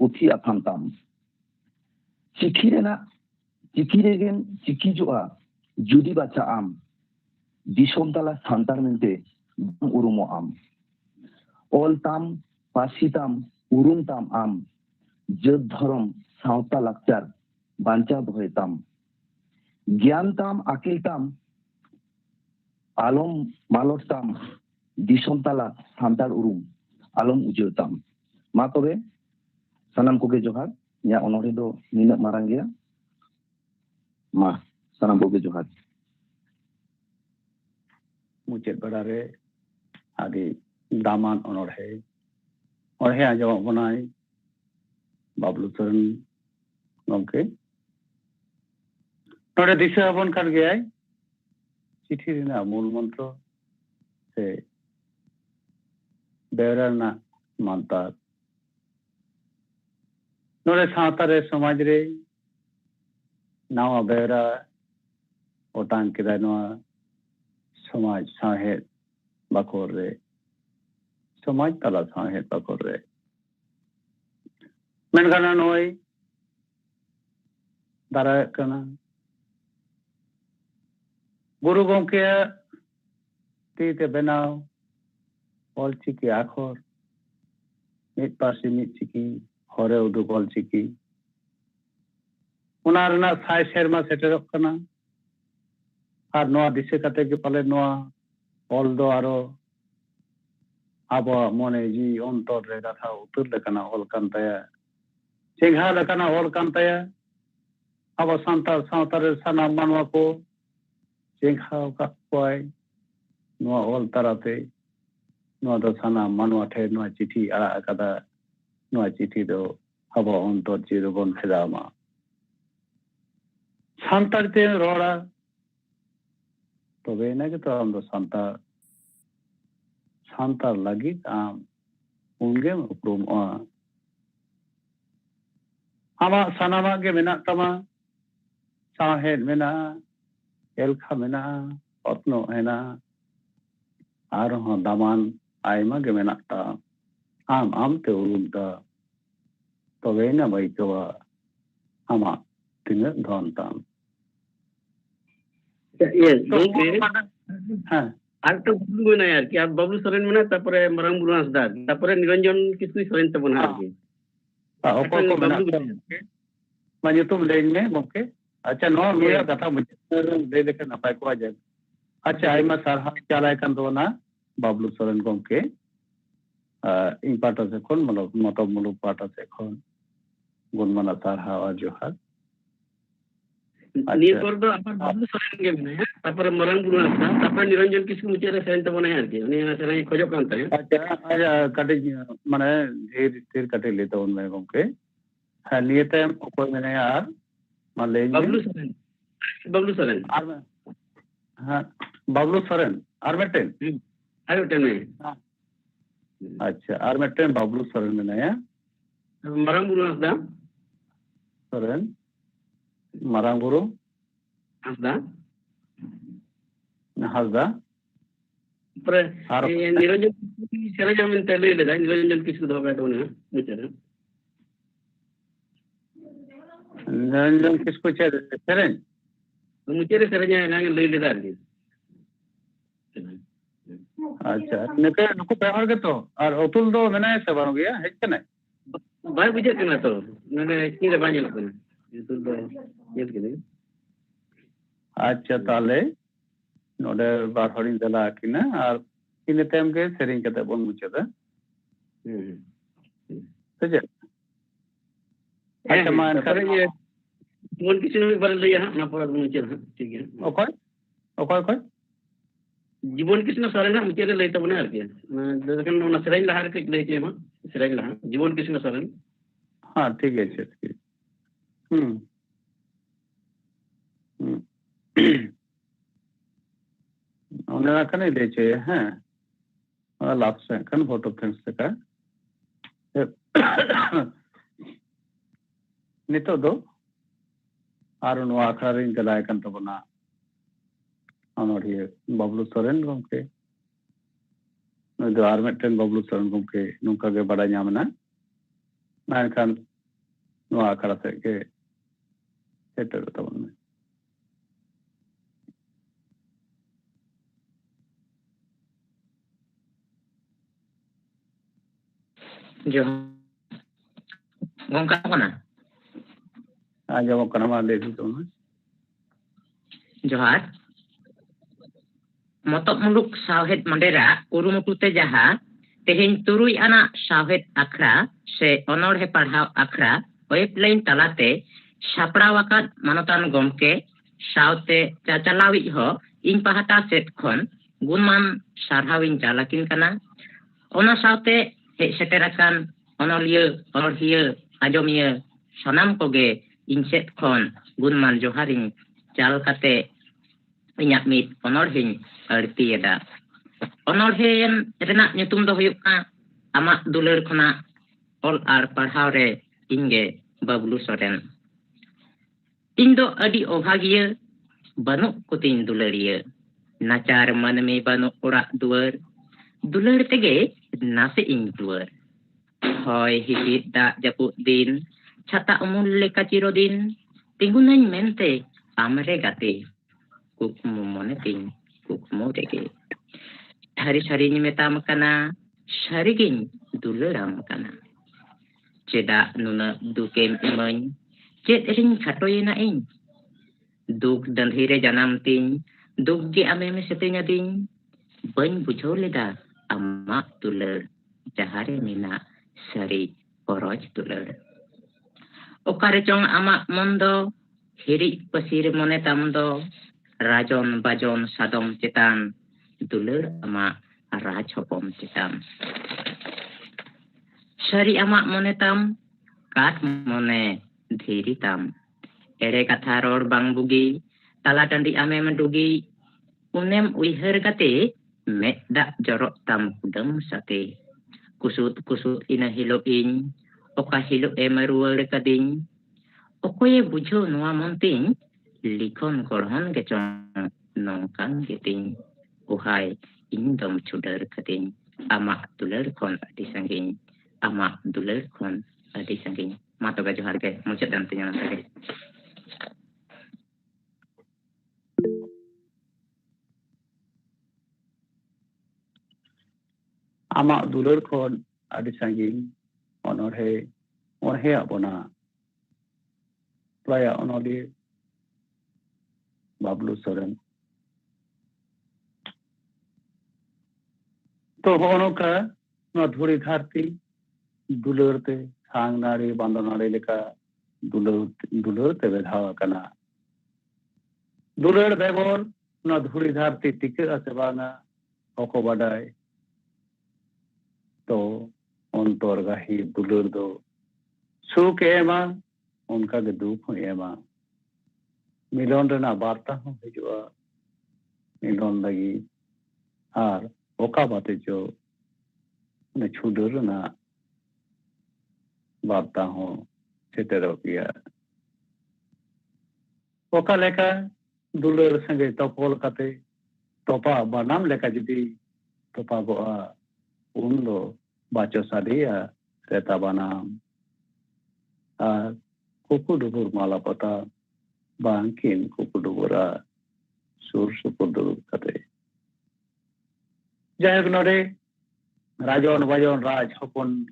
uthi atham tam. Chiki regen chiki joa judi baca am disom tala santar mente urumo am. Ol tam pasi tam urum tam am jod dhorom sawta lakchar bancha dhoye tam. Gyan tam akil tam alom malot tam disom tala santar urum alom ujau tam. Ma tobe sanam koge johar nya onore do nina marang gea. Ma sanam koge johar. Mucet berare adi daman onorhe ajawak bonai Bablu Soren gomke nore disa abon kan geyai চিঠি রেনা মূল মন্ত্র সে বেড়ার না মানতার নরে সাঁতারে সমাজ রে নাওয়া বেড়া ওটান কেদায় নোয়া সমাজ সাহেদ বাকর রে সমাজ তালা সাহেদ বাকর রে মেনখানা নয় দাঁড়ায় কানা Guru gomke tite benaw ol chiki akhor mit pasi mit chiki hore uduk ol chiki onar na sai serma seterok kana ar noa dise kate ge pale noa ol do aro abo mone ji ontor re gatha utur lekana ol kan taya chengha lekana ol kan taya abo santar santar sanam manwa ko Jengkau kakwai noa ol tarate noa do sana manwa the noa chithi ara kada noa chithi do haba ontor jirobon khedama santar te rora tobe na ke to amdo santar lagi am unge uprum a ama sanama ge menak tama sahed mena elkha mena otno hena arho daman aima ge mena ta am te urum ta tobe na bai kawa ama tinga dhon tam yes okay ha আর তো বলবো না আর কি আর বাবলু সরেন মানে তারপরে মারাংবুরু হাসদা তারপরে নিরঞ্জন কিছু সরেন তখন আর কি opo ko mena মানে তুমি লেনে মকে अच्छा नो मेरा कथा मुझे दे देखे नपाय को आजे अच्छा आइमा सारहा चालाय kan dona Bablu Soren gomke इन पाटा से कोन मतलब मुलुक पाटा से कोन गुणमाना सारहा और जोहार নিয়ে পর তো আবার বাবলু সরেন গে মানে তারপরে মারাংবুরু হাসদা তারপরে নিরঞ্জন কিছু মুচে রে সেন তখন আর কি উনি সেরাই খোঁজো কান্তা अच्छा আচ্ছা কাটে মানে ধীর কাটে লেতে উন में gomke হ্যাঁ নিয়েতে কোই মানে यार Bablu Soren हाँ Bablu Soren आर्मेटेन में अच्छा आर्मेटेन Bablu Soren में नया मारांगबुरु हासदा Soren मारांगबुरु हासदा पर निरंजन सेराजा में तले ले जाए निरंजन किसको धोखा दो ना मुझे निरंजन किसको चेरें मुझे सेराजा ना ले ले दार अच्छा नके नुको पेहर के तो और अतुल दो मैंने से बानो गया है के नहीं भाई बुझे के ना तो मैंने की रे बानी लगन अतुल दो ये के नहीं अच्छा ताले नोडे बार हरिन दला किना और इन टाइम के सेरिंग कते बोन मुचे दा सजे अच्छा मान कर ये बोल किसी ने बार ले यहां ना पर मुचे ठीक है ओके जीवन कृष्ण सोरेन मुझे ले तो बने आरके देखन ना सेराई लहार के ले के सेराई लहा जीवन कृष्ण सोरेन हां ठीक है ठीक उन्हें कने ले छे हैं लाभ से कन फोटो फ्रेंड्स का nito do aro noa akhara rin telai kan tabona onoriya Bablu Soren gomke noi do ar meten Bablu Soren gomke nungka ge badai nyamna kan noa akhara se ke setter tabona Jo gongka kana ajawab kana ma le tu na Johar Motok muluk sawhet mandera kurumutu te jaha tehing turui anak sawhet akhra se onolhe padhaw akhra webline talate saprawakat manotan gomke sawte cacalawi ho ing pahata set khon gunman sarhawin jalakin kana ona sawte he seterakan onolhiya ajomiya sanam koge ing set khon gunman joharing jal kate inyak mit onolhin arti ada onolhen renak nyutum do huyuk na amak duler khona ol ar parhaw re inge Bablu Soren indo adi ohagiya banuk kutin duleriya nacar maname banuk orak duar duler tege nase ing duar hoy hipit dak japuk din cata umul leka cirodin tinggunan mente amre gate kukmu moneting kukmu dege hari-harinya metam kana syarigin duleram kana cedak nuna dukem imany ced ring katoyena ing duk dan hire janam ting duk ge ameme setenya ding bany bujo leda amak duler jahare mina sari poroj duler okare chong amak mondo hiri pasir monetam do rajon bajon sadom cetan duler ama raj hopom cetan sari amak monetam kat mone dhiri tam ere katha ror bang bugi tala dandi ame mendugi unem uiher kate me dak jorok tam kudeng sate kusut ina hilo ing oka hilo emeruel kading okoye bujo noa monting likon korhon gechong nongkang geting uhai indom chudar kading amak duler kon adi sanging amak duler kon adi sanging mato gajo harga muncet dan tinya lagi amak duler kon adi sanging onorhe abona playa onoli Bablu Soren to hono ka no dhuri dharti dulurte sang nari bandonari leka dulurte bedhawa kana dulur begor no dhuri dharti tike ase banga oko badai to ontor gahi dulur do suk ema unka ge dukh ema मिलोन रेना वार्ता हो हिजुआ मिलोन लगी are ओका बाते जो ने छुडर ना वार्ता हो सेटेरो किया ओका लेका दुलर संगे तोपोल कते तोपा बनाम लेका जदी तोपा गोआ उन बाचो सादिया रेता बनाम आ कुकु डुबुर माला पता bangkin kukudubura sur sukudur kate jayok nore rajon bajon raj hopon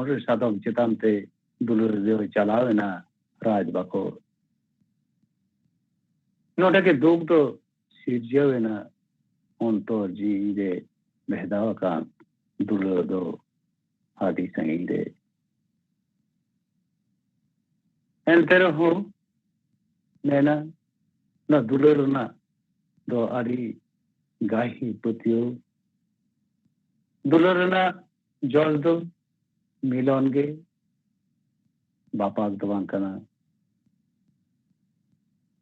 re sadom chitante dulur jo chalao na raj bako nore ke duk to sirjao na ontor ji de behdawa kan dulur do adi sangi de entero ho nena na dulur na do ari gahi putio dulur na jol do milon ge bapak doang kana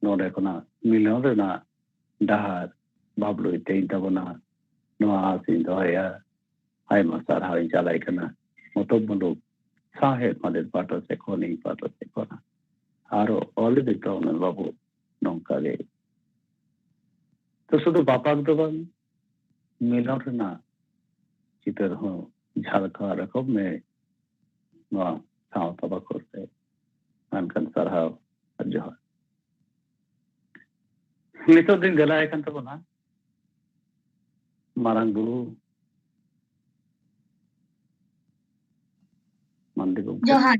node kona milon na dahar bablu tein tabona no asin do ya ai masar hain jalai kana motob muluk साहेब मादे पाटो से कोनी पाटो से कोना आरो already तो उन बाबू नौका गे तो शुद्ध बापा तो बन मिला ना चितर हो झालका रखो में ना साव तबा करते मानकन सरहाव जो नितो दिन गलाय kan tabona marang guru mandi guru Johar.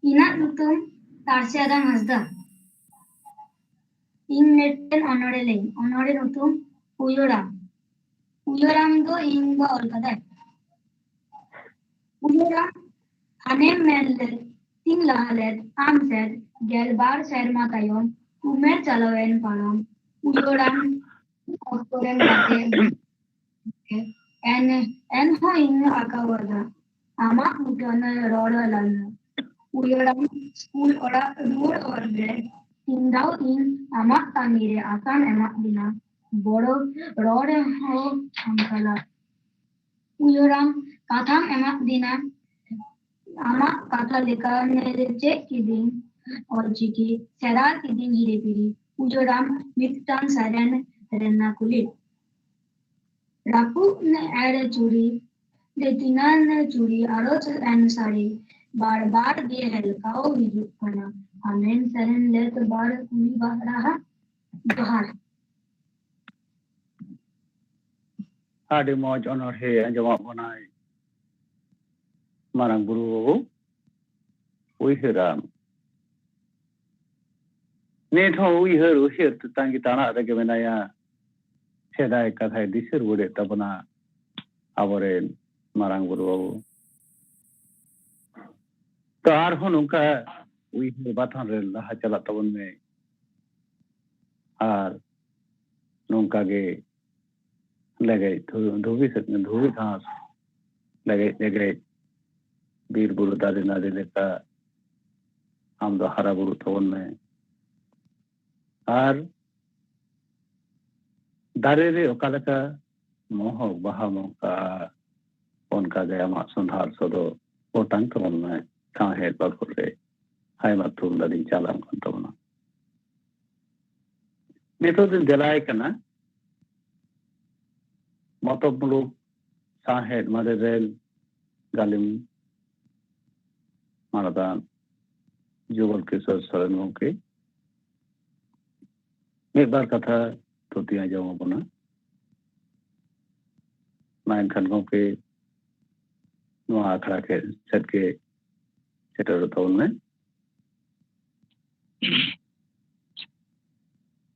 Ina nutum Tarsiada Mazda. In neten honoreleng. Honore nutum Uyoram. Uyoram do in the Olkada. Uyoram Hanem Mel Tin Lahalet Amsed Gelbar Serma Kayon Umer Chalawen Panam Uyoram Octoren Gate and ho in Akawada Ama Mutana Rodalan Uyoram School or Road or Bread in Dow in Ama Tamire Akan Emak Dina Bodo Rod Ho Ankala Uyoram Katham Emak Dina Ama Katha Leka Nece Kidin or Jiki Sera Kidin Hirepiri Uyoram Miktan Saran Rena Kulit Rapu add churi, the tinan churi, arrows and sari, bar de helkao vijupana, amen seren let bar kuli bahraha, johar. adi moj honor he jawab bonai marang guru uihiram ne tho uihiru hir tangi tana ada gebenaya sedai kathai disir bude tabana abore marang guru to ar honungka uihir bathan re laha chala tabon me ar nungka ge lege dhubi घास lege bir buru dade na de leka am do hara buru tabon me ar दारे रे ओकालका मोह बहामो का उनका गया मा सुधार सदो ओटंग तो उनमें काहे बकुरे हाय मतुल दरी चालम कंटोना नेतो दिन जलाय कना मतो मुलु साहे मारे रेल गालिम मारदान जुगल किशोर सरन के एक बार कथा तो तिया जाओ बना माइन खनकों के नो आखड़ा के सेट के सेटर तो उनमें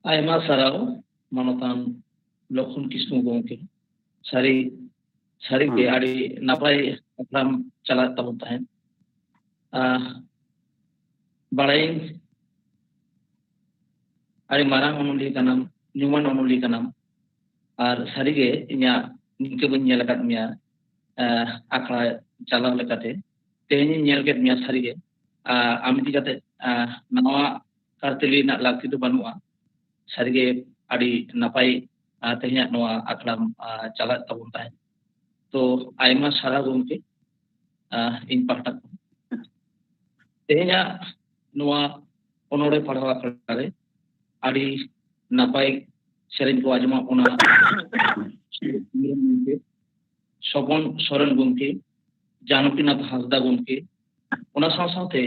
आयमा सराव मनोतान लखन किस्मु गोंके सारी के आड़ी नापाई अपराम चला तब है बड़ाई आड़ी मारा मनोली का नाम न्यूमन मनोली का नाम और सारी के इन्या निके बन्या लगा मिया आखड़ा चला लगाते तेनी नियल के मिया सारी के आमिति जाते नवा कार्तेली ना लागती तो बनुआ सारी के आड़ी नापाई तेनी नवा आखड़ा चला तब है तो आयमा सारा गोंके इन पाटा तेनी नवा ओनोरे पढ़वा करे आड़ी नापाई सेरेन को आजमा ओना सपन सोरेन गोंके जानकीनाथ हासदा गोंके ओना साथे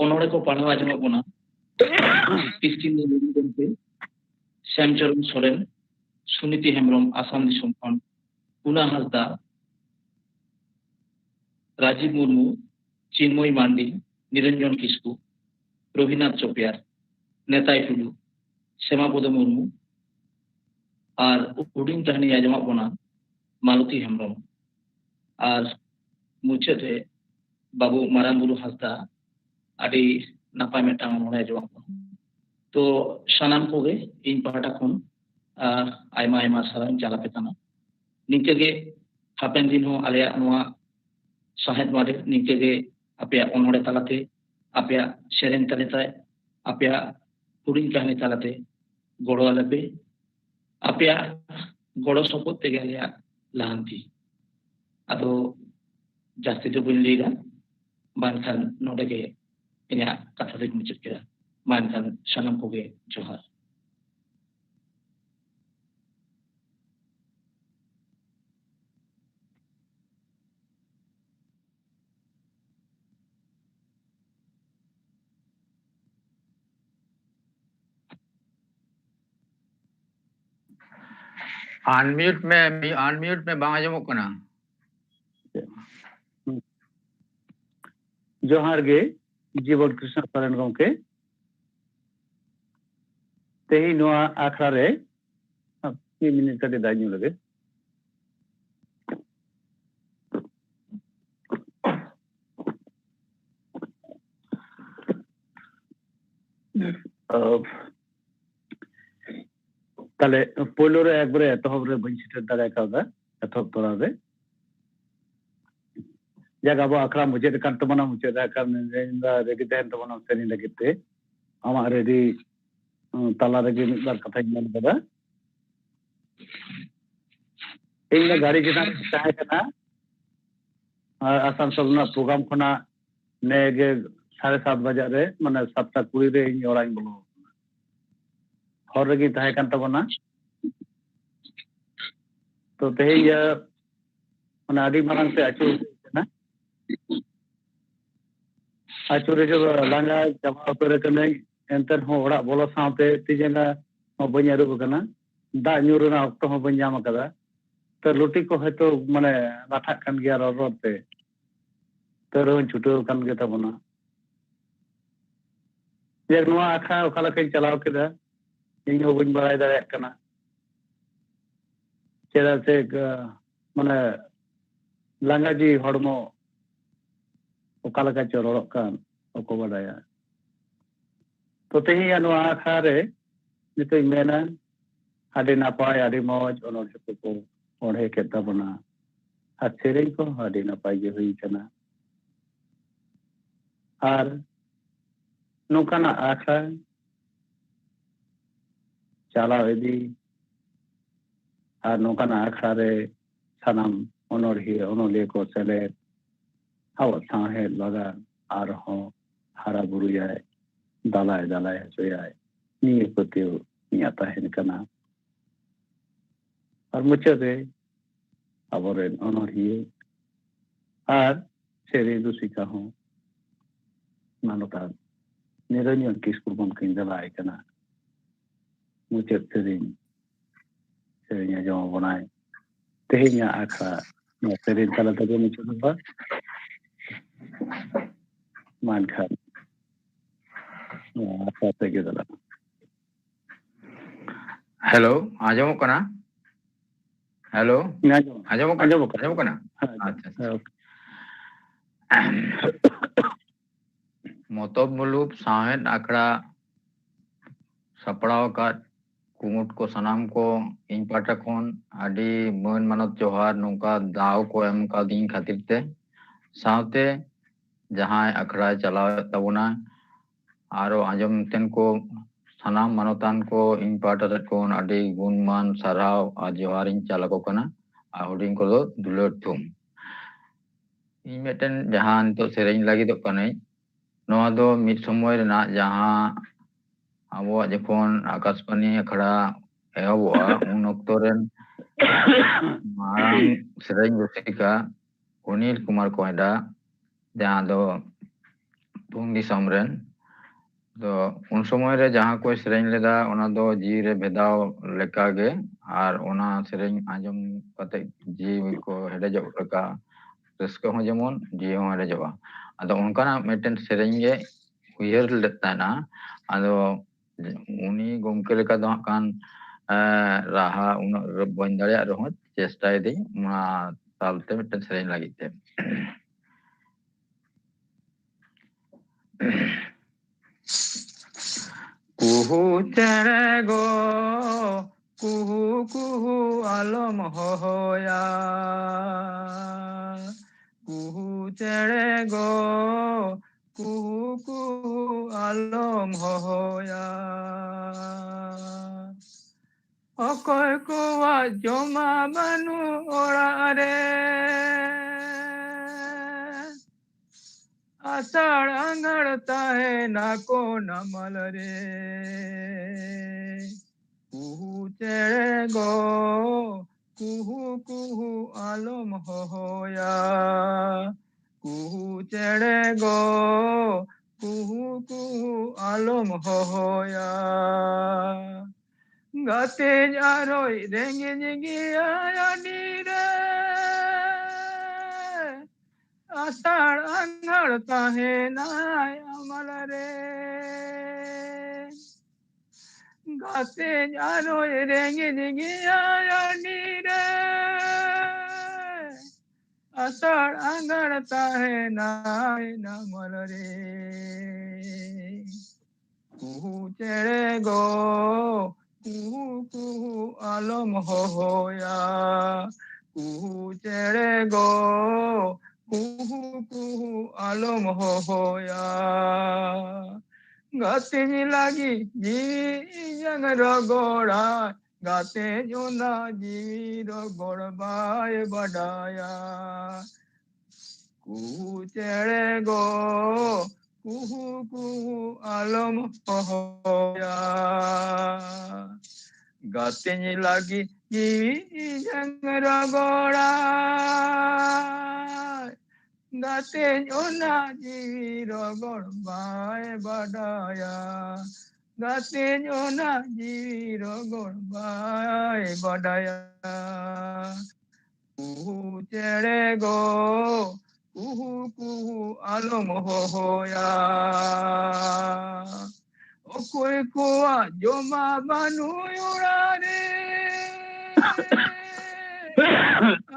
ओनोरे को पढ़वा आजमा ओना किस्किन गोंके श्यामचरण सोरेन सुनीति हेमब्रम आसाम दिसम खन पुना हासदा राजीव मुर्मू चिन्मय मांडी निरंजन किस्कू रविनाथ चोपियार नेताय टुडू सेमापद मुर्मू और हुडिंग टहनी आजमा बोना मालती हेमब्रम और मुचादे बाबू मारांगुरु हासदा आदि नापाय मेटांग मोने आजमा तो सानाम कोगे इन पाटा खन आयमा आयमा सारां चालापे काना निंके गे हापेन दिन हो आलेया नोआ साहेद मारे निंके गे आपे ओनोडे तालाते आपे सेरेन तालेताय आपे हुडिंग टहनी तालाते गोड़ो आलेपे आपे गोड़ो सपोर्ट तेगे आलेया लांती ᱟᱫᱚ ᱡᱟᱹᱥᱛᱤ ᱫᱚ ᱵᱟᱹᱧ ᱞᱟᱹᱭᱫᱟ, ᱵᱟᱝᱠᱷᱟन ᱱᱚᱰᱮ ᱜᱮ ᱤᱧᱟᱹᱜ ᱠᱟᱛᱷᱟ ᱫᱚᱧ ᱢᱩᱪᱟᱹᱫ ᱠᱮᱫᱟ᱾ ᱵᱟᱝᱠᱷᱟन ᱥᱟᱱᱟᱢ ᱠᱚᱜᱮ ᱡᱚᱦᱟᱨ। अनम्यूट में बांग आजमोग कना। जोहार गे जीवन कृष्ण सोरेन गंके तेही नोआ आखड़ा रे 2 मिनट कटे दाइनु लगे ताले पोलो रे एक बारे एतहब रे बइन सिटर दारे कादा एतहब तोरा रे जाग अब आखड़ा मुझे कान तबना मुझे कान रेंदा रेगी तहन तबना सेनी लगिते आमा रेडी ताला रेगी मिदबार कथा मन बदा इन गाड़ी चितान ताहे कना आसानसोल ना प्रोग्राम खना नेगे 7:30 बजे रे माने 7:20 रे इन ओराइन बोलो हर रेगी ताहे कान तबना तो तेही या माने आदि मारंग से आचो ना आचुरे जो लांगा जमा उतरे कने एंतर हो ओड़ा बोलो साथे तिजेना हो बन्या रुब कना दा न्यूरना अक्तो हो बन्या मकदा तो लुटी को है तो माने लाठा कन गया रोते तो रोन छुटो कन के तबना ये नवा आखा ओकाला के चलाव केदा इन हो बन बराय दाय कना चेदा से माने लांगा जी हड़मो ओकाला का चरोड़ कान ओको बडाया तो तेही नवा आखा रे नितोय मेना आदि नापाय आदि मौज ओनर को ओढ़े के तबना आर सेरें को आदि नापाय जे हुई कना आर नोकाना आखा चाला इदी आर नोकाना आखा रे सनाम ओनोलिया को सेले हाव साहे लगा आर हो हारा बुरु जाए दालाय सोयाय नी पतियो निया ताहेन कना और मुचरे अबरेन ओनोलिया आर सेरे दुसिका हो मानोता निरंजन किस्कुर बन किन दलाय कना मुचर सेरेnya जमा बनाय तेहिnya आखा नो सेरेन तला तक मुचर बा मानखान आखा तक दला हेलो आजमो कना हेलो आजमो कना अच्छा मतब मुलुक साहेद आखड़ा सपड़ाव का कुमुट को सनाम को इन पाटा खन आदि मन मानत जोहार नौका दाव को एम का दिन खातिर ते सावते जहां अखड़ा चलाव तबना आरो आजम तेन को सनाम मानतान को इन पाटा खन आदि गुणमान सराव आ जोहार इन चालको कना आ हुडिंग को दो दुलर तुम इन मेटन जहां तो सेरेंग लगी दो कने नोआ दो मिड समय रेना जहां अब जखन आकाशवाणी अखड़ा एहबोआ उन अक्तो रेन मारांग सेरेंग रसिका अनिल कुमार कोयडा जहां दो पुंग दिसम रेन तो उन समय रे जहां कोई सेरेंग लेदा ओना दो जी रे भेदाव लेका गे आर ओना सेरेंग आजम कते जी को हेडेजो लेका रस्को हो जेमन जी हो हेडेजोआ आदो उनकाना मेटेन सेरेंग गे उयहर लेताना आदो उनी गोमके लेका दो कान राहा उन बन दाड़िया रहो चेष्टा दी मा तालते मिटन सेरेंग लागिते कुहू चेड़े गो कुहू कुहू आलम होया कुहू चेड़े गो कुहू कुहू आलम होया okoy kuwa joma banu orare asar angarta hai nako namal re kuhu chere go kuhu kuhu alom hoya kuhu chere go kuhu kuhu alom hoya gate jaroi rengi jigi ayani re asar angar tahe nai amal re gate jaroi rengi jigi ayani re asar angar tahe nai namal re kuhu chere go kuhu kuhu alom hoya kuhu chere go kuhu kuhu alom hoya gate lagi ji jang rogora gate jona ji rogor bai badaya kuhu chere go kuhu kuhu alom hoya gate lagi ji jang rogora gate jona ji rogor bai badaya gate jona ji rogor bai badaya kuhu chere go kuhu kuhu alom hoya okoy kuwa joma banu yurare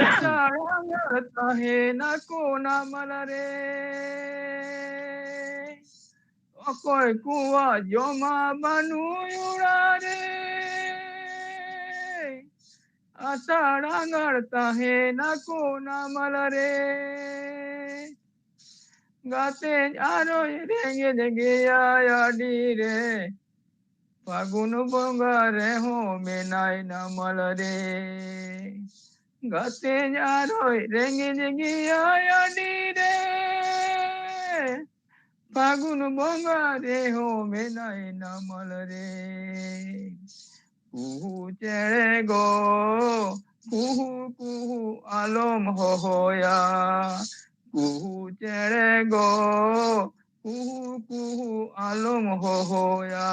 asaranga tahe nako namal re okoy kuwa joma banu yurare asaranga tahe nako namal re gate jaroi rengi jigi ayani re fagun bonga re ho menai namal re gate jaroi rengi jigi ayani re fagun bonga re ho menai namal re kuhu chere go kuhu kuhu alom hoya kuhu chere go kuhu kuhu alom hoya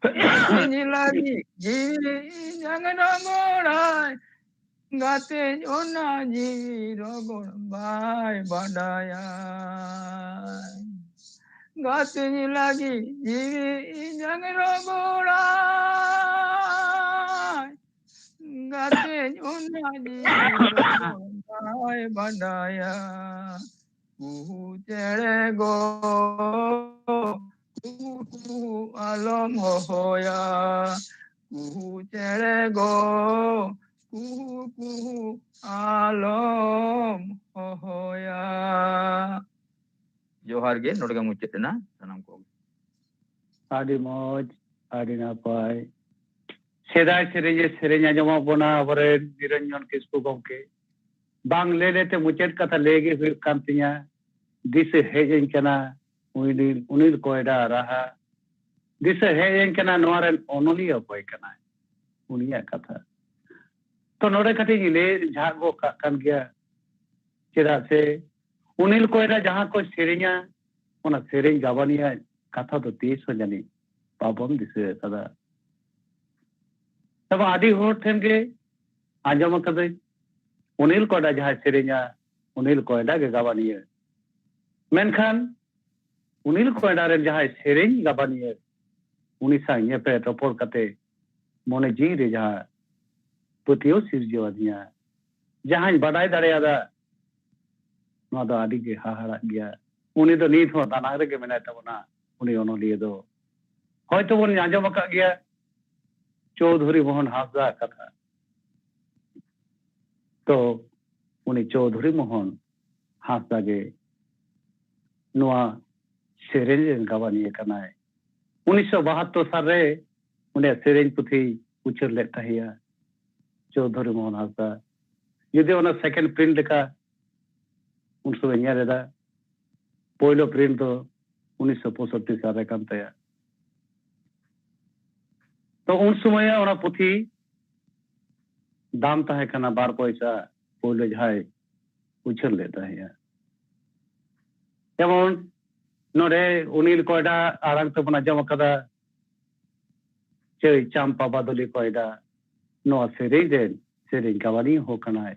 gate lagi ji jang rogora gate jona ji rogor bai badaya gate lagi ji jang rogora gate jona ji rogor bai badaya kuhu chere go kuhu kuhu alom hoya kuhu chere go kuhu kuhu alom hoya जोहार गे नोडे गा मुचेत ना सनम को ᱟᱹᱰᱤ ᱢᱚᱡᱽ ᱟᱹᱰᱤ ᱱᱟᱯᱟᱭ ᱥᱮᱫᱟᱭ ᱥᱮᱨᱮᱧ ᱥᱮᱨᱮᱧ ᱟᱸᱡᱚᱢᱟᱜ ᱵᱚᱱᱟ ᱟᱵᱚᱨᱮᱱ ᱱᱤᱨᱚᱧᱡᱚᱱ ᱠᱤᱥᱠᱩ ᱜᱚᱢᱠᱮ ᱵᱟᱝ ᱞᱟᱹᱭ ᱞᱟᱹᱭᱛᱮ ᱢᱩᱪᱟᱹᱫ ᱠᱟᱛᱷᱟ ᱞᱟᱹᱭ ᱜᱮ ᱦᱩᱭᱩᱜ ᱠᱟᱱ ᱛᱤᱧᱟ ᱫᱤᱥᱟᱹ ᱦᱮᱡ ᱟᱹᱧ ᱠᱟᱱᱟ ᱩᱱᱤᱞ ᱠᱚᱭᱰᱟ ᱨᱟᱦᱟ ᱫᱤᱥᱟᱹ ᱦᱮᱡ ᱟᱹᱧ ᱠᱟᱱᱟ ᱱᱚᱣᱟ ᱨᱮᱱ ᱚᱱᱚᱞᱤᱭᱟᱹ ᱚᱠᱚᱭ ᱠᱟᱱᱟᱭ ᱩᱱᱤᱭᱟᱜ ᱠᱟᱛᱷᱟ ᱛᱚ ᱱᱚᱰᱮ ᱠᱟᱹᱴᱤᱡ ᱞᱟᱹᱭ ᱡᱷᱟᱜ ᱜᱚᱜ ᱠᱟᱜ ᱠᱟᱱ ᱜᱮᱭᱟ ᱪᱮᱫᱟᱜ ᱥᱮ उनिल कोयरा जहाँ को सेरेኛ ओना सेरेñ गाबानिया कथा तो 300 जानी बाबम दिसे सदा तब आदि होर ठेन के आंजम कदे उनिल कोयरा जहाँ सेरेኛ उनिल कोयरा के गाबानिया मेनखान उनिल कोयरा रे जहाँ सेरेñ गाबानिया उनी सांगे पे रपोर कते मोने जी रे जहाँ पुतियो सिरजवादिया जहाँ बडाई दाड़ेयादा नवा दो आदि के हाहाड़ा गया उनी दो नीत हो दाना रे के मेना तबना उनी ओनलिया दो होयतो बन आंजम का गया चौधरी मोहन हासदा कथा तो उनी चौधरी मोहन हासदा के नवा सेरेñ गाबानिया कनाय 1972 साल रे उन्हें सेरेंज पुथी उचर लेता है चौधरी मोहन हासदा जुदे उन्हें सेकंड प्रिंट लेका उन समय ᱧᱮᱞ ᱮᱫᱟ पहलो प्रिंट तो 1965 साल रे कान तया तो उन समय उना पुथी दाम ताहे कना 2 पैसा पहले जहाय उचर लेता है जेमन नोडे उनिल कोयडा आरांग तो बना जमा कदा चै चांपा बादली कोयडा नो सेरेंज गावानी हो कनाय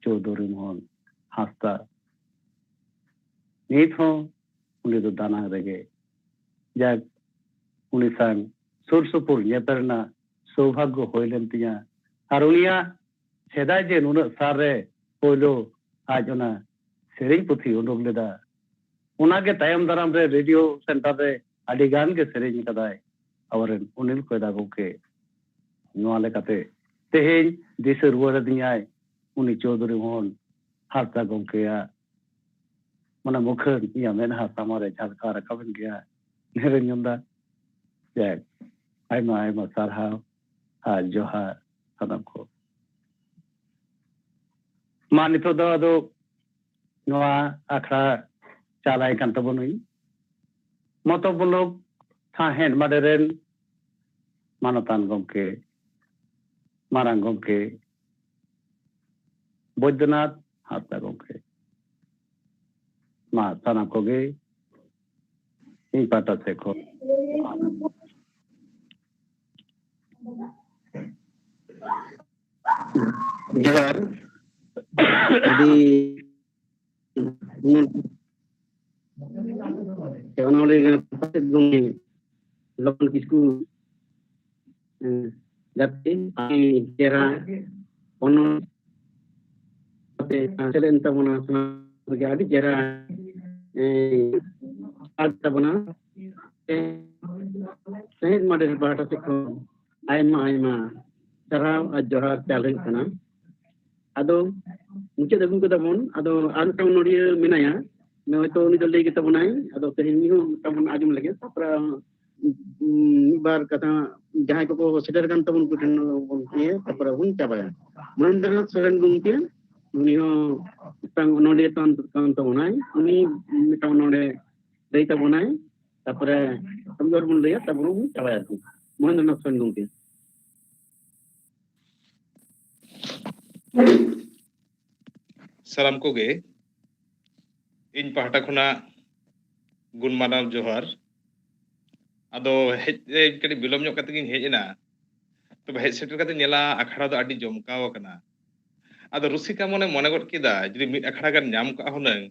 चौधरी मोहन हासदा नीत हो उनी दो दाना रेगे जाक उनी सांग सुर सुपुर नेपरना सौभाग्य होइलेन तिया आर उनिया सेदाय जे नुना सारे पोलो आज उना सेरेंज पुथी उडुक लेदा उनागे तायम दाराम रे रेडियो सेंटर रे आदि गान के सेरेंज कदाय आवरन उनिल कोयदा गोके नोआ लेकाते तेहेन दिस रुवार दियाय उनी Chaudhary Mohan Hansda गोके mana mukhan iya menha samare jalkar kabin gaya nerenyunda jak aima sarha ha johar sanamko manito do noa akhra chalai kan tabonui moto bulog thahen maderen manatan gomke marang gomke Boydranath Hasda gomke Ma tanam koge ini pata seko Johar jadi jangan oleh pasal gong lokal kisku jadi kira ono selain tamuna jadi kira ada bana saya model bahasa seko aima cara johar challenge kana ado mungkin dagun ko damon ado anu tamu nodia menaya me to ni dole kita bunai ado tehni ho tamun ajum lage tapra bar kata jahay ko seder kan tamun ko bon ke tapra hun cabaya manandana soren gungke uni ho tang node tan kan tamunai uni mitang node dei tabunai tapra tamjor bun leya tabru cabaya tu manandana soren gungke salam koge इन पहाटा खुना गुण मानाव जोहार आदो hedge कड़ी बिलोम ᱧᱚᱜ कते गिन हेजना तो हेज सेटर कते नेला अखाड़ा दो आडी जमकाव कना आदो रुसिका मने गड किदा जदि मिद अखाड़ा गान ᱧाम का हुनंग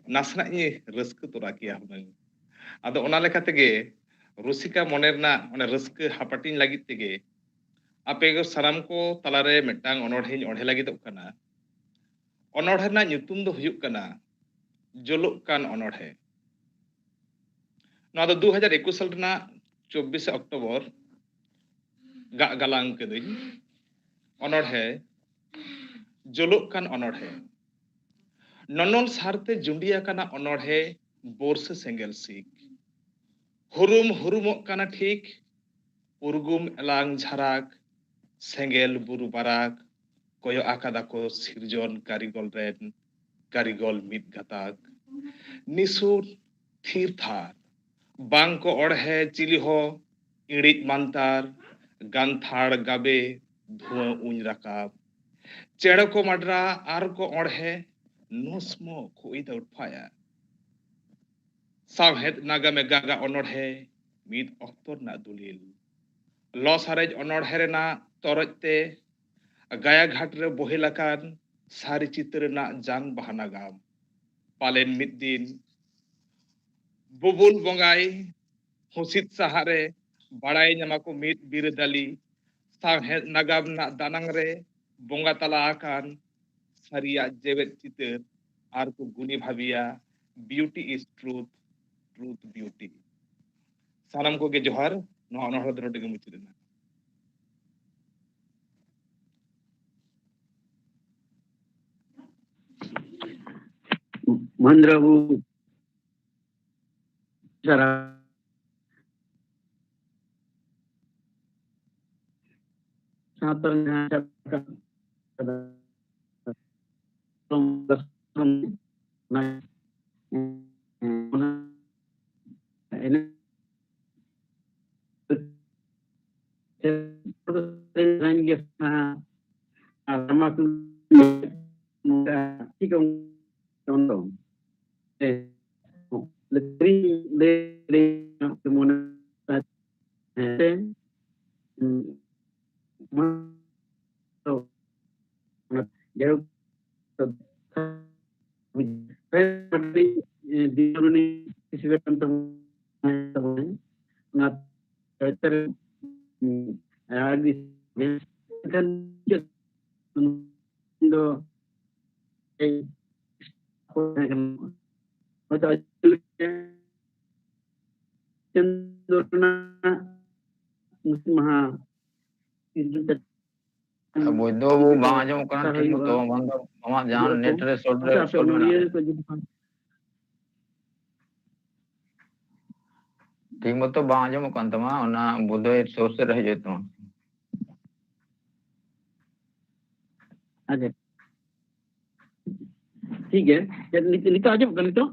नासना इ रस्क तोरा किया हुनंग आदो ओना लेका तेगे रुसिका मने रना ओने रस्क हापाटिन लागित तेगे आपेगो साराम को तलारे मिटांग अनोढेñ ओढे लागित कना अनोढेना nyutum do huyuk kana जलुक कान अनोढे ना दो 2021 साल रना 24 अक्टोबर गालांग कदिन अनोढे जलुक कान अनोढे ननल सारते जुंडिया काना अनोढे बोरस सेंगेल सिक हुरुम काना ठीक उर्गुम एलांग झराक सेंगेल बुरु बाराक कोयो आकादा को सिरजन कारिगल रेन कारिगल मित गाताक निसुर थीर थार बांग को ओढ़े चिली हो इड़ित मांतार गांथाड़ गाबे धुआं ऊंज रकाब चेड़ को मडरा आर को ओढ़े नोस्मो कोई दौड़ पाया सावहेद नागा में गागा ओनोढ़े मित अक्तर ना दुलिल लॉसारेज ओनोढ़े रेना तोरजते गाया घाट रे बोहिलाकान सारी चित्र ना जान बहाना गाम पालेन मिद दिन बुबुल बंगाई हुसित सहारे बड़ाई नमा को मिद बिरदाली साहेद नगाम ना दानांग रे बोंगा तला आकान सारिया जेवेत चित्र आर को गुनी भाबिया ब्यूटी इज ट्रूथ ब्यूटी सानम को के जोहार नो अनहर दरोटे के मुचरिना Mandrabu cara Satar Bodo bang ajam kan ठीक मतो बंद अमा जान नेट रे शॉर्ट में ठीक मतो bang ajam kan तमा ओना बोधो सोर्स से रह जेतो अच्छा ठीक है नितो आजम kan itu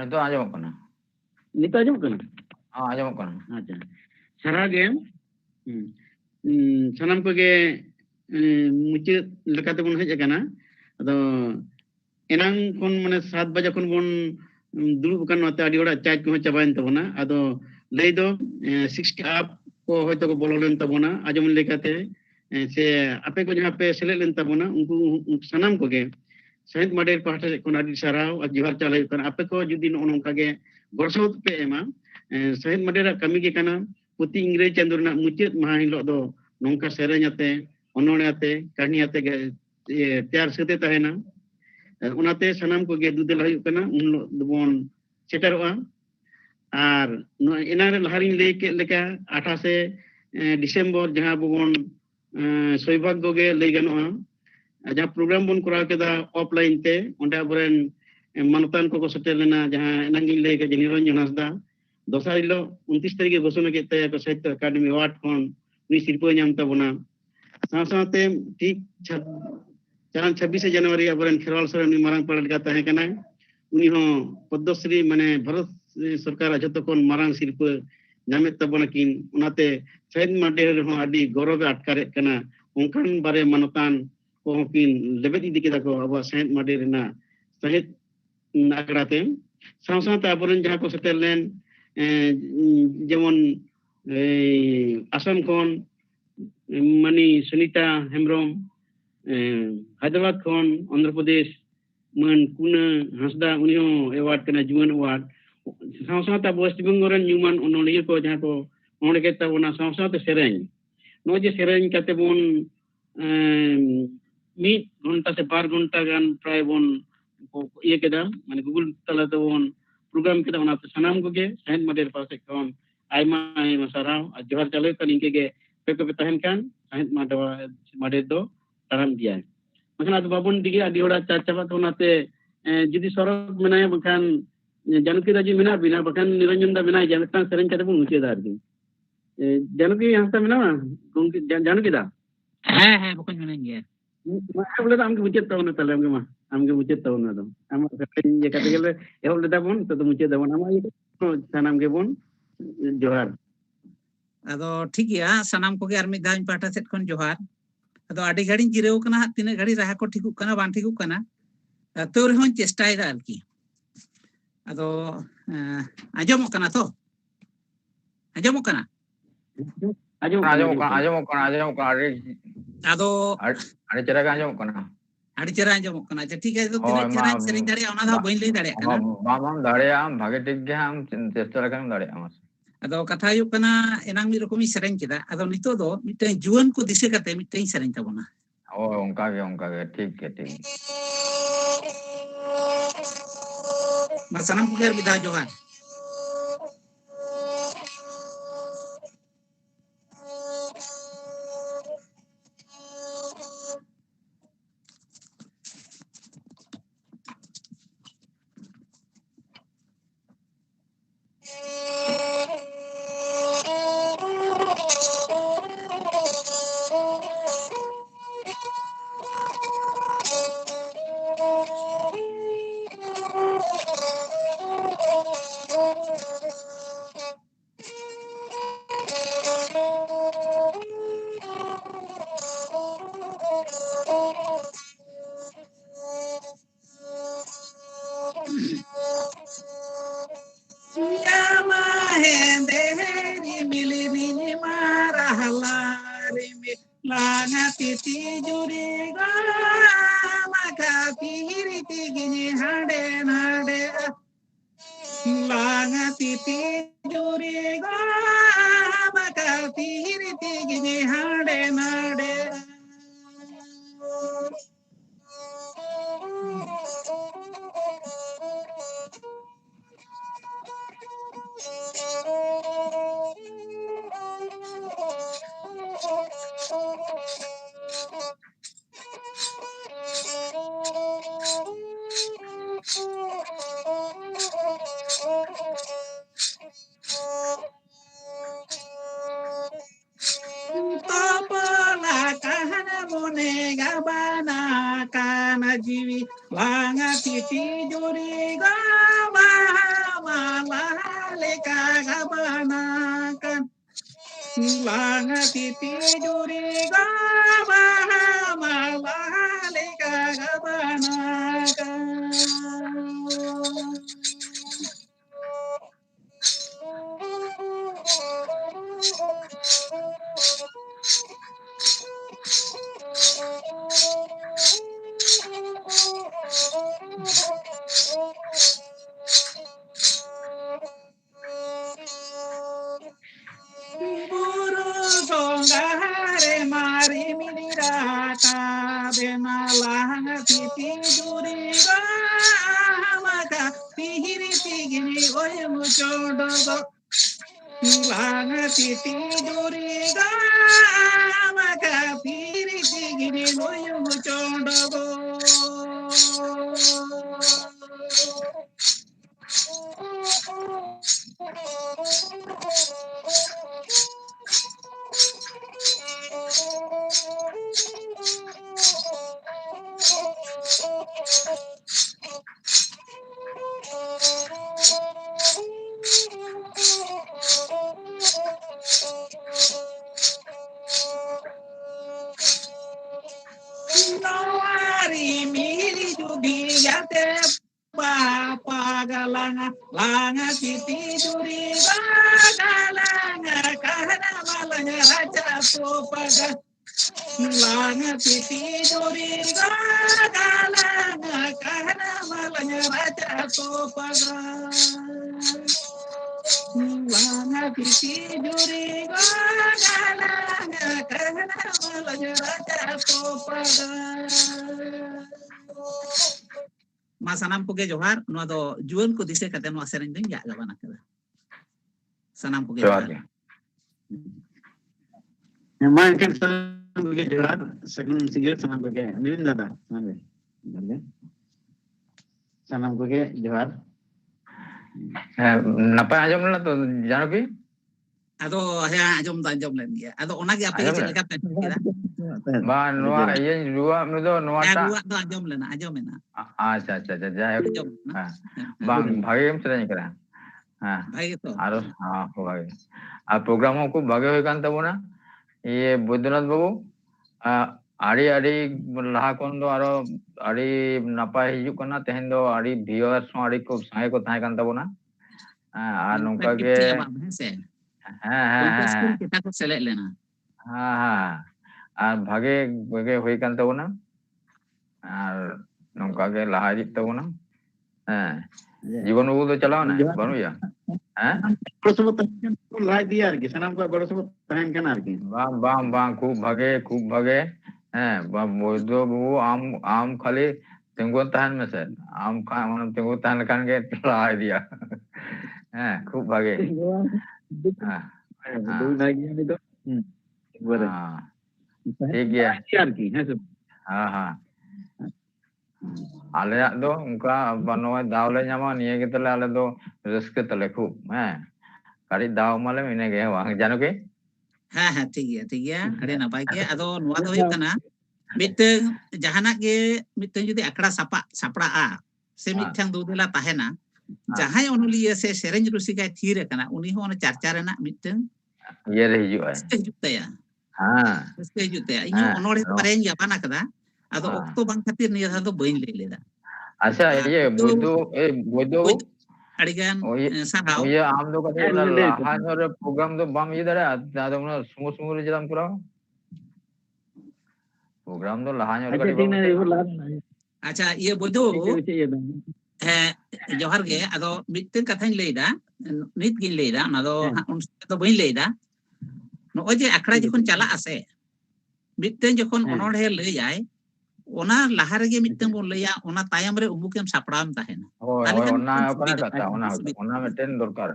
नितो आजम कना नितो आजम kan आजम कना अच्छा सारा game sanam ko ge mucet lekate bon hej akana ado enang kon mane 7 baja kon bon dulu kan nate adi ora charge ko chabain tabona ado lay do 60 up ko hoyto ko bololen tabona ajom lekate se ape ko jaha pe selelen tabona unku sanam ko ge Saint Mader pahta kon adi sarau ak jihar chalai kan ape ko judi no onka ge gorsot pe ema Saint Mader kami ge kana puti ingrej chandurna mucet maha hilo do nongka seranyate ononate kahniate ge tayar sete tahena onate sanam ko ge dudel hayuk kana unlo bon seteroa ar enare laharin leke leka 28 Disember jaha bon soibagyo ge lei ganoa jaha program bon koraw keda offline te onde aboren manotan ko setelena jaha enangi lei ge Niranjan Hasda dosar hilo 29 tarike घोषणा के तय को साहित्य अकादमी award kon ni sirpo nyam tabona साथ-साथ ठीक 26 जनवरी aboren kherwal sore ni marang paradika tahe kana uni ho Padmasri mane Bharat sarkar joto kon marang sirpo nyame tabona kin unate Saint Mader ho adi gorobe atkare kana onkan bare manotan ko kin lebet idi kita ko aba Saint Mader na sahit akrate साथ-साथ aboren jaha ko setelen যেমন আসাম খন মানে সুনিতা হেমব্রম হায়দ্রাবাদ খন অন্ধ্রপ্রদেশ মান কুনা হাসদা উনিও award কেনা জুয়ান award সাথে ওয়েস্ট বেঙ্গল নিউমান অনলিয়ে ko jaha ko onde keta ona সাথে সেরেন no je সেরেন kate bon mid ঘন্টা se 12 ঘন্টা gan প্রায় bon iye keda mane google tala te bon program kita ona sanam ko ge Saint Mader pase kon aima sarau johar chale kan inke ge pe tahen kan Saint Mader do taram dia makana adu babun dige adi ora chaba to nate judi sorok menaya bakan januki daji mena bina bakan Niranjan da bina jantan seren kate bun uche dar din januki hasta mena januki da ha bukan menanya maka boleh amke uche tawna tale amke uche tawna do am je kate gele ehol da bon to uche da bon ama sanam ge bon johar ado ठीक गया sanam ko ge ar mid dain pahta set kon johar ado adi gadi jirew kana tina gadi raha ko thikuk kana ban thikuk kana to rehon chestai da arki ado ajomok kana to ajomok kana ado adi chera ga ajomok kana adi chera ajomok kana acha ठीक है तो tina chera sering dare ona da bain lei dare kana bam dare am bhage tik ge am chesta rakan dare am ado katha huyuk kana enang mi rokomi sereng keda ado nito do miteng juan ko dise kate miteng sereng tabona onka ge ठीक है ठीक masanam pugar bida johar langa titi juri ga maka pihiri tigini hade nade langa titi juri ga maka pihiri tigini hade nade Topola kahana mone gabana kana jiwi langa titi juri ga mahale gabana kan langa titi juri ga mahale gabana kan Guru songgare mari milirata benalanga titi juri ga maka pihiri tigini oye muchodo langa titi juri ga maka pihiri tigini oye muchodo Nawari mili jubi yate bapa galanga langa titi juri galanga kahana malanga raja sopaga langa titi juri galanga kahana malanga raja sopaga langa titi juri galanga kahana malanga raja sopaga Sanam puge johar no do juan ko dise kate no sereng ding ya gabana kada sanam puge johar Memang kan sanam puge johar second single sanam puge nilin dada sanam puge johar Napa ajom la to janapi ado ya ajom len dia ado ona ge ape ge chele ka pe kida ba noa yen dua medo noa ta dua do ajom lena acha jaya bang bhage sedang kara bhage to aro ko bhage আর programme খুব ভাগে হয়ে কান তাবো না ইয়ে বৈদ্যনাথ বাবু আড়ি আড়ি লাহা ᱠᱷᱚᱱ ᱫᱚ ᱟᱨᱚ ᱟᱹᱰᱤ ᱱᱟᱯᱟᱭ ᱦᱤᱡᱩᱜ ᱠᱟᱱᱟ ᱛᱮᱦᱮᱧ ᱫᱚ ᱟᱹᱰᱤ ᱵᱷᱤᱭᱩᱣᱟᱨ ᱦᱚᱸ ᱟᱹᱰᱤ ᱠᱚ ᱥᱟᱸᱜᱮ ᱠᱚ ᱛᱟᱦᱮᱸ ᱠᱟᱱ ᱛᱟᱵᱚᱱᱟ ᱟᱨ ᱱᱚᱝᱠᱟ ᱜᱮ kita ko select lena আর ভাগে ভাগে হয়ে কান তাবona আর nongka ge laha hijik tabona জীবন বাবু তো চালাও না বানুয়া বড় সব লাই দিয়া আর কি সানাম কো বড় সব তাহেন কেন আর কি বাম খুব ভাগে বৈদ্য বাবু আম খালি তেঙ্গুন তাহেন মেসে আম খা মানে তেঙ্গুন তাহেন কান গে লাই দিয়া খুব ভাগে দুই ভাগে আমি তো ঠিক গিয়া আর কি হ্যাঁ ᱟᱞᱮᱭᱟᱜ ᱫᱚ ᱚᱱᱠᱟ ᱵᱟᱱᱚᱭ ᱫᱟᱣ ᱞᱮ ᱧᱟᱢᱟ ᱱᱤᱭᱟᱹ ᱜᱮ ᱛᱟᱞᱮ ᱟᱞᱮ ᱫᱚ ᱨᱟᱹᱥᱠᱟᱹ ᱛᱟᱞᱮ ᱠᱷᱩᱵ ᱠᱟᱹᱴᱤᱡ ᱫᱟᱣ ᱢᱟᱞᱮ ᱤᱱᱟᱹ ᱜᱮ ᱵᱟᱝ ᱡᱟᱱᱚ ᱠᱤ ᱴᱷᱤक ᱜᱮᱭᱟ ᱟᱹᱰᱤ ᱱᱟᱯᱟᱭ ᱜᱮ ᱟᱫᱚ ᱱᱚᱣᱟ ᱫᱚ ᱦᱩᱭᱩᱜ ᱠᱟᱱᱟ ᱢᱤᱫᱴᱟᱝ ᱡᱟᱦᱟᱱᱟᱜ ᱜᱮ ᱢᱤᱫᱴᱟᱝ ᱡᱩᱫᱤ ᱟᱠᱷᱲᱟ ᱥᱟᱯᱲᱟᱜᱼᱟ ᱥᱮ ᱢᱤᱫᱴᱟᱝ ᱫᱩᱫᱩᱞᱟ ᱛᱟᱦᱮᱱᱟ ᱡᱟᱦᱟᱸᱭ ᱚᱱᱚᱞᱤᱭᱟᱹ ᱥᱮ ᱥᱮᱨᱮᱧ ᱨᱩᱥᱤᱠᱟᱭ ᱛᱷᱤᱨ ᱟᱠᱟᱱᱟ ᱩᱱᱤ ᱦᱚᱸ ᱚᱱᱟ ᱪᱟᱨᱪᱟ ᱨᱮᱱᱟᱜ ᱢᱤᱫᱴᱟᱝ ᱤᱭᱟᱹ ᱨᱮ ᱦᱤᱡᱩᱜᱼᱟ ᱦᱤᱡᱩᱜ ᱛᱟᱭᱟ ᱤᱧ ᱦᱚᱸ ᱚᱱᱚᱲᱦᱮ ᱵᱟᱨᱭᱟᱧ ᱜᱟᱵᱟᱱ ᱟᱠᱟᱫᱟ ᱟᱫᱚ ᱚᱠᱛᱚ ᱵᱟᱝ ᱠᱷᱟᱹᱛᱤᱨ ᱱᱤᱭᱟᱹ ᱫᱷᱟᱣ ᱫᱚ ᱵᱟᱹᱧ ᱞᱟᱹᱭ ᱞᱮᱫᱟ ᱟᱪᱪᱷᱟ ᱤᱭᱟᱹ ᱵᱚᱭᱫᱚ ᱟᱹᱰᱤᱜᱟᱱ ᱥᱟᱨᱦᱟᱣ ᱤᱭᱟᱹ ᱟᱢ ᱫᱚ ᱠᱟᱹᱴᱤᱡ ᱞᱟᱦᱟ ᱧᱚᱜ ᱨᱮ ᱯᱨᱳᱜᱨᱟᱢ ᱫᱚ ᱵᱟᱢ ᱤᱭᱟᱹ ᱫᱟᱲᱮᱭᱟᱜᱼᱟ ᱟᱫᱚ ᱚᱱᱟ ᱥᱩᱢᱩ ᱨᱮ ᱪᱮᱫᱟᱢ ᱠᱚᱨᱟᱣᱟ program do laha nyor अच्छा kadi ठीक bang है ये meten ला acha iya bodo ठीक है johar ge ado mitten kathany leida nit gin leida ona do un do bain leida no oje akhra jokhon chala ase mitten jokhon onodhe leyai ona laha rege mitten bon leya ona tayam re umukem sapram tahena oi ona kana kata ona meten dorkar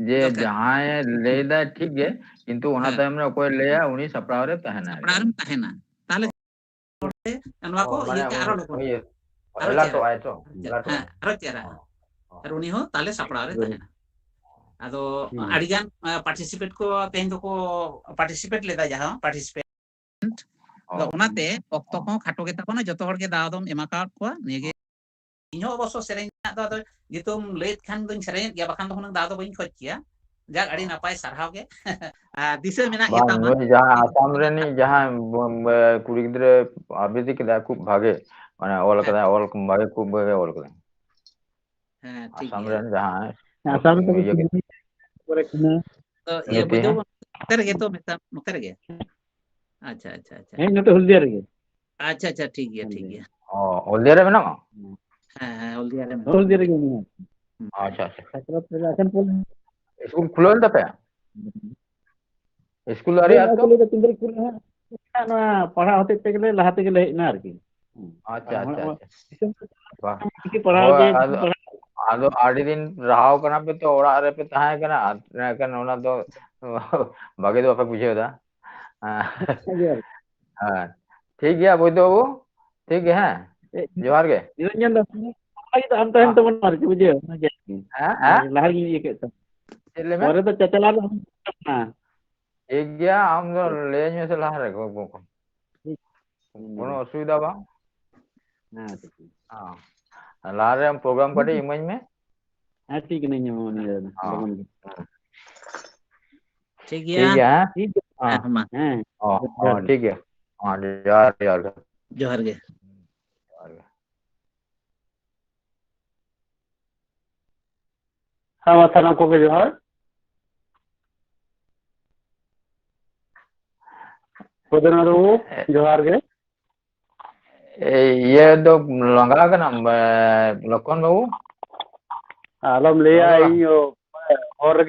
je jahay leida thik ge kintu ona time re okoy leya uni sapraw re tahena sapram tahena tale nwa ko mane aro ela to ai to aro tiara aro ni ho tale sapra re tahena ado adigan participate ko ten ko participate leda jaha participate ado onate okto ko khato ge tabona joto hor ge daadom emaka ko nege inho oboso sereng ado gitum late khan dun sereng ya bakan do nang daado bain khotkia jak adi napai sarhaw ge disa mena bang noi jaha asam re ni jaha kuri gidre abidi kida khub bhage mane ol kada ol bhage khub bhage ol kada asam re jaha asam to pore kena iya bodo noter ge to meta noter ge acha acha acha नहीं तो हल्दिया रही अच्छा अच्छा ठीक है हल्दिया रे मेना हल्दिया रे नहीं अच्छा अच्छा सत्रह प्रशासन पोल स्कूल खुलन ता पे स्कूल अरे आज तो ले तिंदर कुल है ना पढ़ा होते ते गेले लहाते गेले ना आरकी अच्छा अच्छा वाह की पढ़ाओ जे आदो आडी दिन राहाव कना पे तो ओड़ा रे पे ताहे कना कन ओना तो भागे तो पे पूछे दा हां ठीक है बोई तो ठीक है जोहार के निरंजन दास आई तो हम तो मन मार के बुझे हां लहर ये के तो और तो चचला ना एक गया हम तो ले में से लहर को कोनो असुविधा बा हां लहर हम प्रोग्राम करे इमेज में हां ठीक नहीं है ठीक है हां हां ठीक है हां जोहार जोहार के हाँ माथा को के जोहार कोदना रो जोहार के ये तो लंगा का नाम लखन बाबू आलम ले आई और